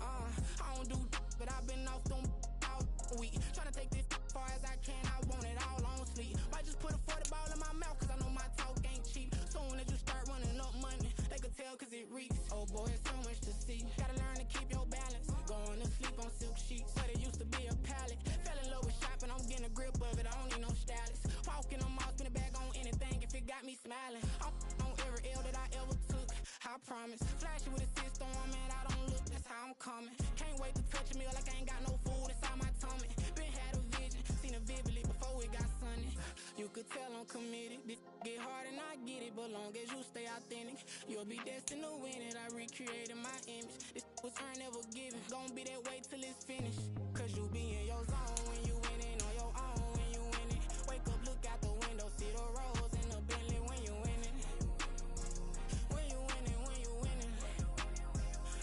I don't do but I've been off them all week. Tryna take this far as I can, I want it all on sleep. Might just put a 40 ball in my mouth, cause I know my talk ain't cheap. Soon as you start running up money, they could tell cause it reeks. Oh boy, it's so much to see. Gotta learn to keep your balance. Going to sleep on silk sheets. Said it used to be a pallet. Fell in love with shopping, I'm getting a grip of it. I don't need no stylist. Walking them all, spin it back on anything if it got me smiling. I'm on every L that I ever took, I promise. Flashy with a system, man, I don't look, that's how I'm coming. Can't wait to touch a meal like I ain't got no food inside my tummy. Been had a vision, seen it vividly before it got sunny. You could tell I'm committed. This get hard and I get it, but long as you stay authentic, you'll be destined to win it. I recreated my image. This was earned, never given. Gonna be that way till it's finished. Cause you be in your zone when you winning on your own when you winning. Wake up, look out the window, see the rose in the Bentley when you winning. When you winning, when you winning.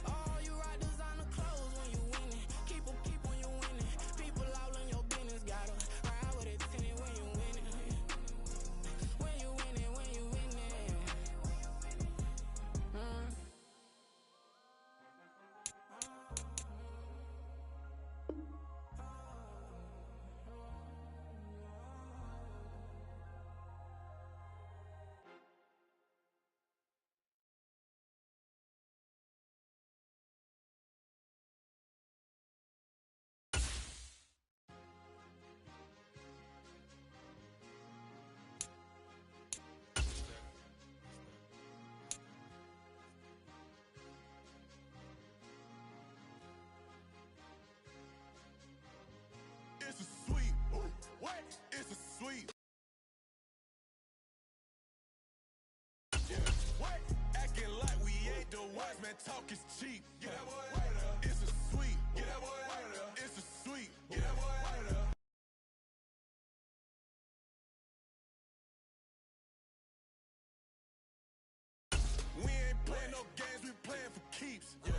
Oh, you rock designer clothes when you winning. Keep when you winning. People all in your business, gotta ride with it tinted when you winning. When you winning, when you winning. It's a sweep. What? It's a sweep. Yeah. What? Acting like we ain't the ones, man. Talk is cheap. Get that boy out of there. It's a sweep. Get that boy out of there. It's a sweep. Get that boy out of there. We ain't playing no games, we playing for keeps. Yeah.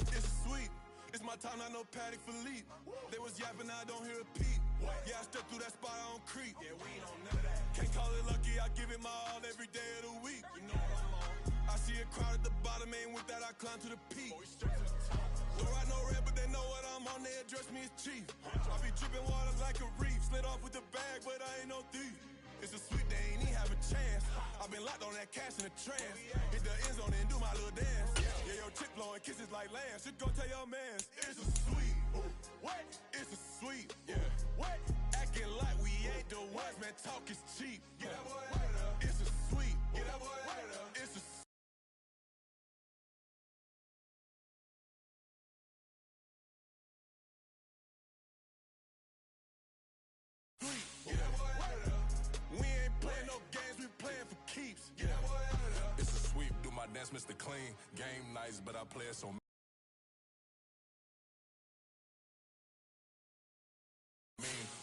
It's a sweep. It's my time, not no Paddock for leap. They was yapping, I don't hear a peep. Yeah, I step through that spot, I don't creep. Yeah, we ain't on none of that. Can't call it lucky, I give it my all every day of the week. You know what I'm on. I see a crowd at the bottom, ain't with that, I climb to the peak. Don't ride no red, but they know what I'm on, they address me as chief. I be dripping water like a reef. Slid off with the bag, but I ain't no thief. It's a sweep, they ain't even have a chance. I've been locked on that cash in a trance. Hit the end zone and do my little dance. Yeah, your chick blowing kisses like lambs. Should go tell your mans. It's a sweep. What? It's a sweep. Yeah. What? Acting like we ain't the ones, man. Talk is cheap. Get that boy out of there. It's a sweep. Get that boy out of there. It's a sweep. Get that boy out of there. We ain't playing no games, we playing for keeps. Get that boy out of there. It's a sweep. Do my dance, Mr. Clean. Game nice, but I play it so mean.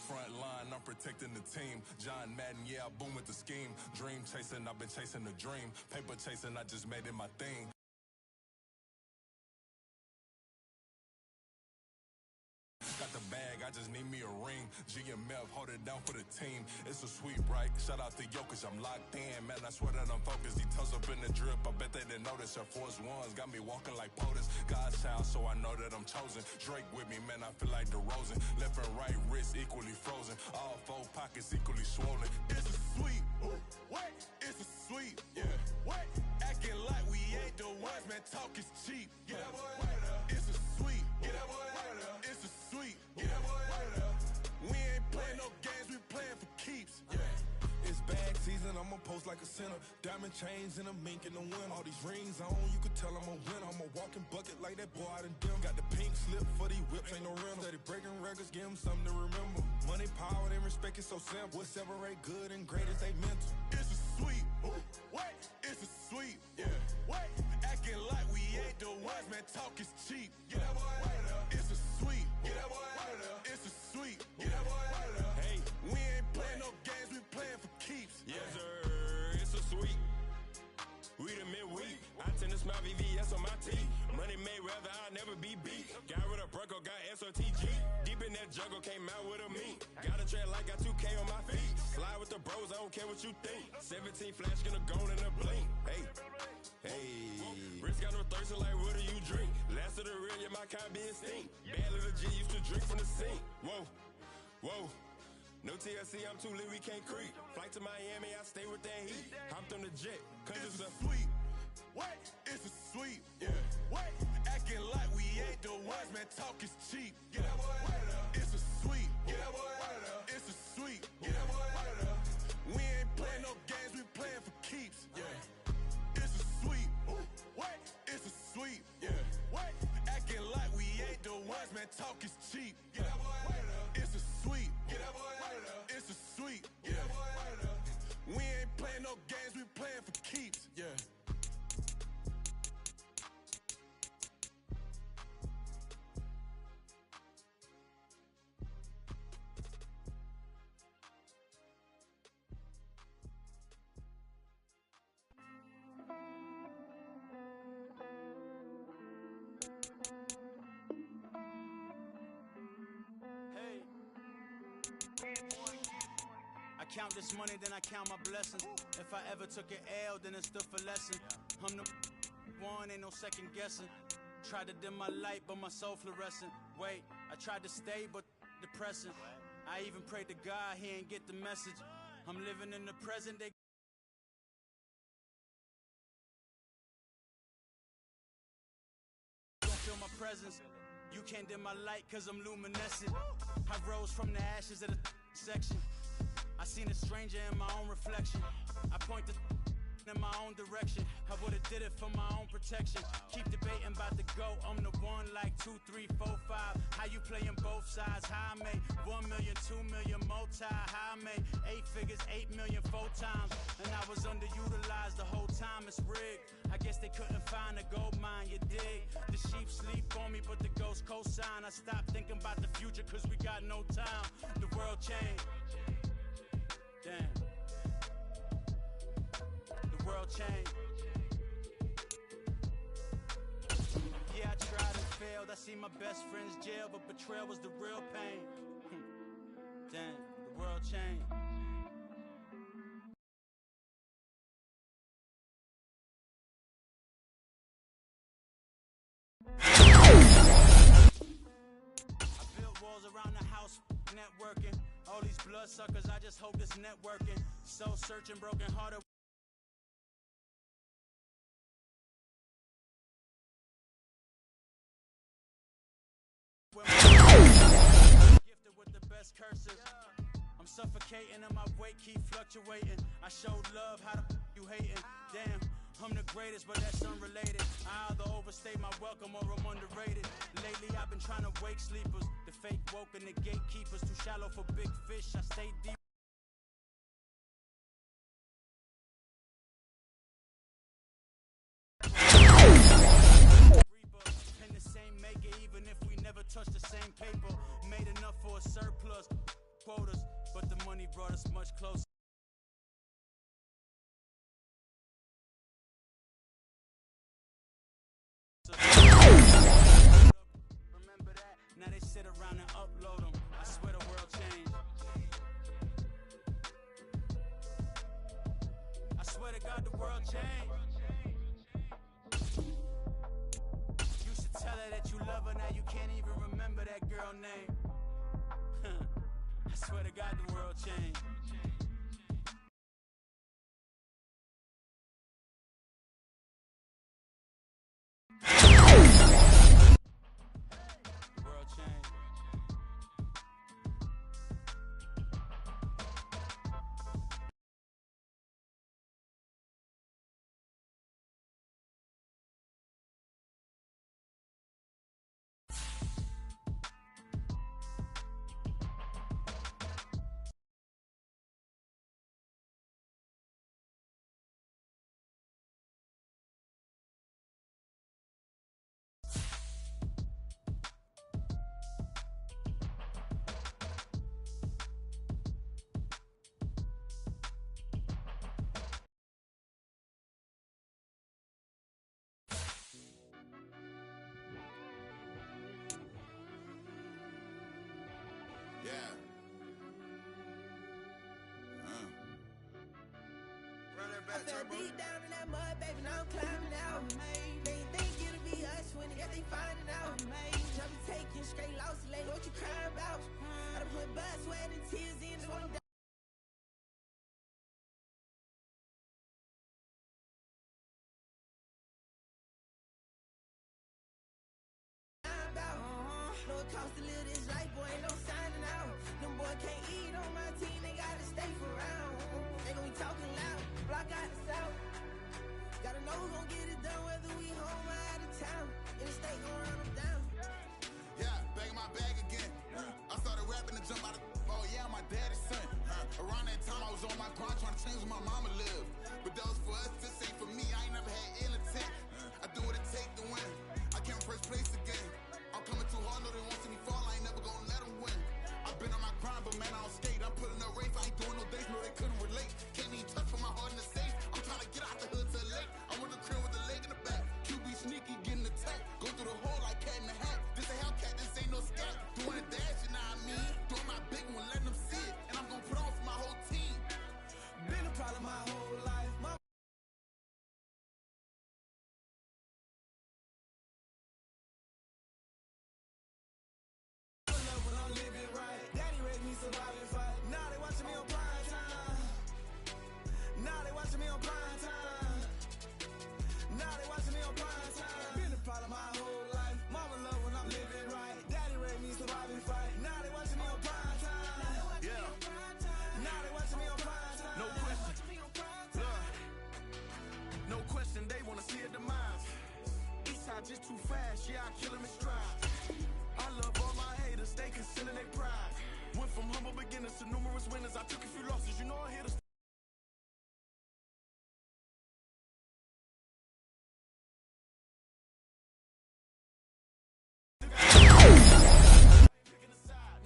Front line, I'm protecting the team. John Madden, yeah, I boom with the scheme. Dream chasing, I've been chasing the dream. Paper chasing, I just made it my thing. Got the bag, I just need me a ring. GMF, hold it down for the team. It's a sweet, right? Shout out to Jokic, I'm locked in. Man, I swear that I'm focused. He toes up in the drip, I bet they didn't notice. Air Force Ones got me walking like POTUS. God's child, so I know that I'm chosen. Drake with me, man, I feel like DeRozan. Left and right wrist equally frozen. All four pockets equally swollen. It's a sweet, ooh, wait, it's a sweet, yeah, wait. Acting like we ain't the ones, man, talk is cheap. Get that boy out of there. It's a sweet, get that boy out of there. It's a sweet, get that boy out of there. We ain't playing no games, we playing for keeps. Yeah. It's bag season, I'ma post like a sinner. Diamond chains and a mink in the wind. All these rings on, you could tell I'm a winner. I'm a walking bucket like that boy out in dim. Got the pink slip for these whips, ain't no rental. Steady breaking records, give them something to remember. Money, power, and respect is so simple. What separate good and great is they mental. It's a sweet, ooh, wait, it's a sweet, yeah, wait. Acting like we ain't the ones, man, talk is cheap. Get that boy out of there. It's a sweet, get that boy out of there. It's a sweet, get that boy out of there. Hey, we ain't playing no games, we playing for keeps. Yes, sir, it's a sweet. We the midweek. I tend to smile VVS on my teeth. Money made rather I'll never be beat. Got rid of Bronco, got SOTG. Deep in that jungle, came out with a meat. Got a tread like got 2K on my feet. Slide with the bros, I don't care what you think. 17 flash, gonna go in a blink. Hey, hey. Wrist got no thirsting like what do you drink? Last of the real, yeah, my kind be extinct. Bad little G used to drink from the sink. Whoa, whoa. No TLC, I'm too lit, we can't creep. Flight to Miami, I stay with that heat. Hopped on the jet, cause it's a sweet. Wait, it's a sweet, yeah. Wait, acting like we ain't the ones, man, talk is cheap. Get that boy out of there. It's a sweet, get that boy out of there. It's a sweet, get that boy out of there. We ain't playing no games, we playing for keeps, yeah. It's a sweet, ooh, wait, it's a sweet, yeah. Wait, acting like we ain't the ones, man, talk is cheap. Get that boy out of there. It's a sweet, get that boy out of there. It's a sweet, get that boy out of there. We ain't playing no games, we playing for keeps, yeah. Count this money, then I count my blessings. If I ever took an L, then it stood for lesson. I'm the one, ain't no second guessing. Tried to dim my light, but my soul fluorescent. Wait, I tried to stay, but depressing. I even prayed to God, he ain't get the message. I'm living in the present, they don't feel my presence. You can't dim my light, cause I'm luminescent. I rose from the ashes of the section. I seen a stranger in my own reflection. I point the in my own direction. I would've did it for my own protection. Keep debating about the GOAT. I'm the one like 2, 3, 4, 5. How you playing both sides? How I made 1 million, 2 million, multi. How I made 8 figures, 8 million, 4 times. And I was underutilized the whole time. It's rigged. I guess they couldn't find a gold mine, you dig? The sheep sleep on me, but the ghost cosign. I stopped thinking about the future, cause we got no time. The world changed. Damn. The world changed. Yeah, I tried and failed. I see my best friends jail, but betrayal was the real pain. Damn, the world changed. I built walls around the house, networking. All these bloodsuckers, I just hope this networking. Soul searching, broken hearted. Gifted with the best curses. I'm suffocating and my weight keep fluctuating. I showed love, how the you hating? Damn, I'm the greatest, but that's unrelated. I either overstay my welcome or I'm underrated. Lately I've been trying to wake sleepers. The fake woke and the gatekeepers. Too shallow for big fish, I stay deep. In the same maker, even if we never touch the same paper. Made enough for a surplus quotas, but the that girl name? I swear to God the world changed. I fell deep down in that mud, baby, now I'm climbing out. They think it'll be us when they finding out. Try me taking straight losses, lady, what you crying about? I done put blood, sweat, and tears in to one. Know it cost to live this life, boy, ain't no signing out. Them boy can't eat on my team, they gotta stay for round. They gon' be talking loud, block out the south. Gotta know who gon' get it done, whether we home or out of town. In the state gon' run them down. Yeah, back in my bag again. I started rapping and jump out of, oh yeah, my daddy's son. Around that time I was on my grind trying to change where my mama lived. But that was for us, this ain't for me, I ain't never had ill intent. I do what it take to win. I came first place again. I'm coming too hard, know they won't see me fall, I ain't never gonna let them win. I've been on my grind, but man, I don't skate. I'm putting up race, I ain't doing no days, no, they couldn't relate. Can't even touch for my heart in the safe. I'm trying to get out the hood to the lake. I'm with the crib with the leg in the back. QB sneaky, getting attacked. Go through the hole like cat in the hat. This a Hellcat, this ain't no scat. Doing a dash, you know what I mean? Doing my big one, letting them see it. And I'm gonna put on for my whole team. Been a problem my whole life. Just too fast, yeah, I kill him in stride. I love all my haters, they consider they pride. Went from humble beginners to numerous winners. I took a few losses, you know I hit a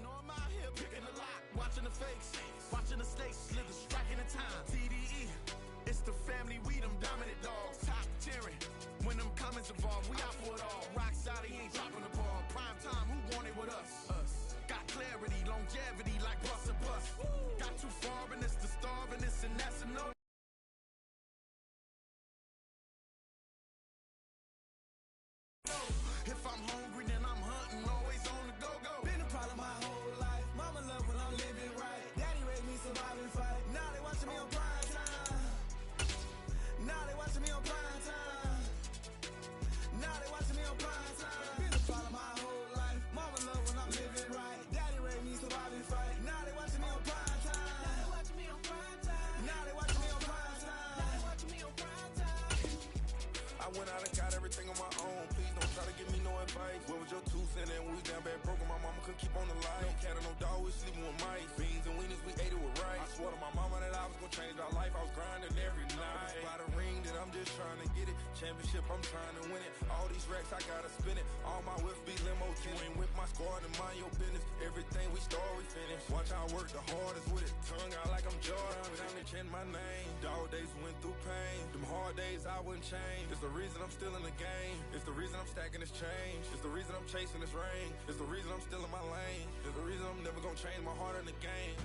know I'm out here picking a lot, watching the fakes, watching the stakes, slither, striking the time. TDE, it's the family, we them dominant dogs, top tiering. When them comments involved, we out for it all. Rock side, he ain't dropping the ball. Prime time, who want it with us? Got clarity, longevity, like bus and bus. Got too far, and it's the starving, this and that's a no. If I'm hungry, then I'm hunting, always on the go-go. Been a problem my whole life. Mama love when I'm living right. Daddy raised me survive and fight. Now they watching me on prime time. Now they watching me on prime time. Now they watching me on prime time. Been a problem my whole life. Mama love when I'm living right. Daddy raised me survive and fight. Now they watching me on prime time. Now they watching me on prime time. Now they watching me on prime time. Now they watching me on prime time. I went out and got everything on my own. Please don't try to give me no advice. Where was your 2 cents and we was down bad broke and my mama couldn't keep on the light. No cat and no dog, we sleeping with mice. Beans and weenies, we ate it with rice. I swore to my mama that I was gonna change our life. I was grinding every night. By the ring that I'm just trying to get it. Championship, I'm trying to win it. All these racks, I gotta spin it. All my whips be limo tinted. You ain't with my squad and mind your business. Everything we start, we finish. Watch I work the hardest with it. Tongue out like I'm Jordan. Without me change my name. Dog days went through pain. Them hard days I wouldn't change. It's the reason I'm still in the game. It's the reason I'm stacking this change. It's the reason I'm chasing this ring. It's the reason I'm still in my lane. It's the reason I'm never gonna change my heart in the game.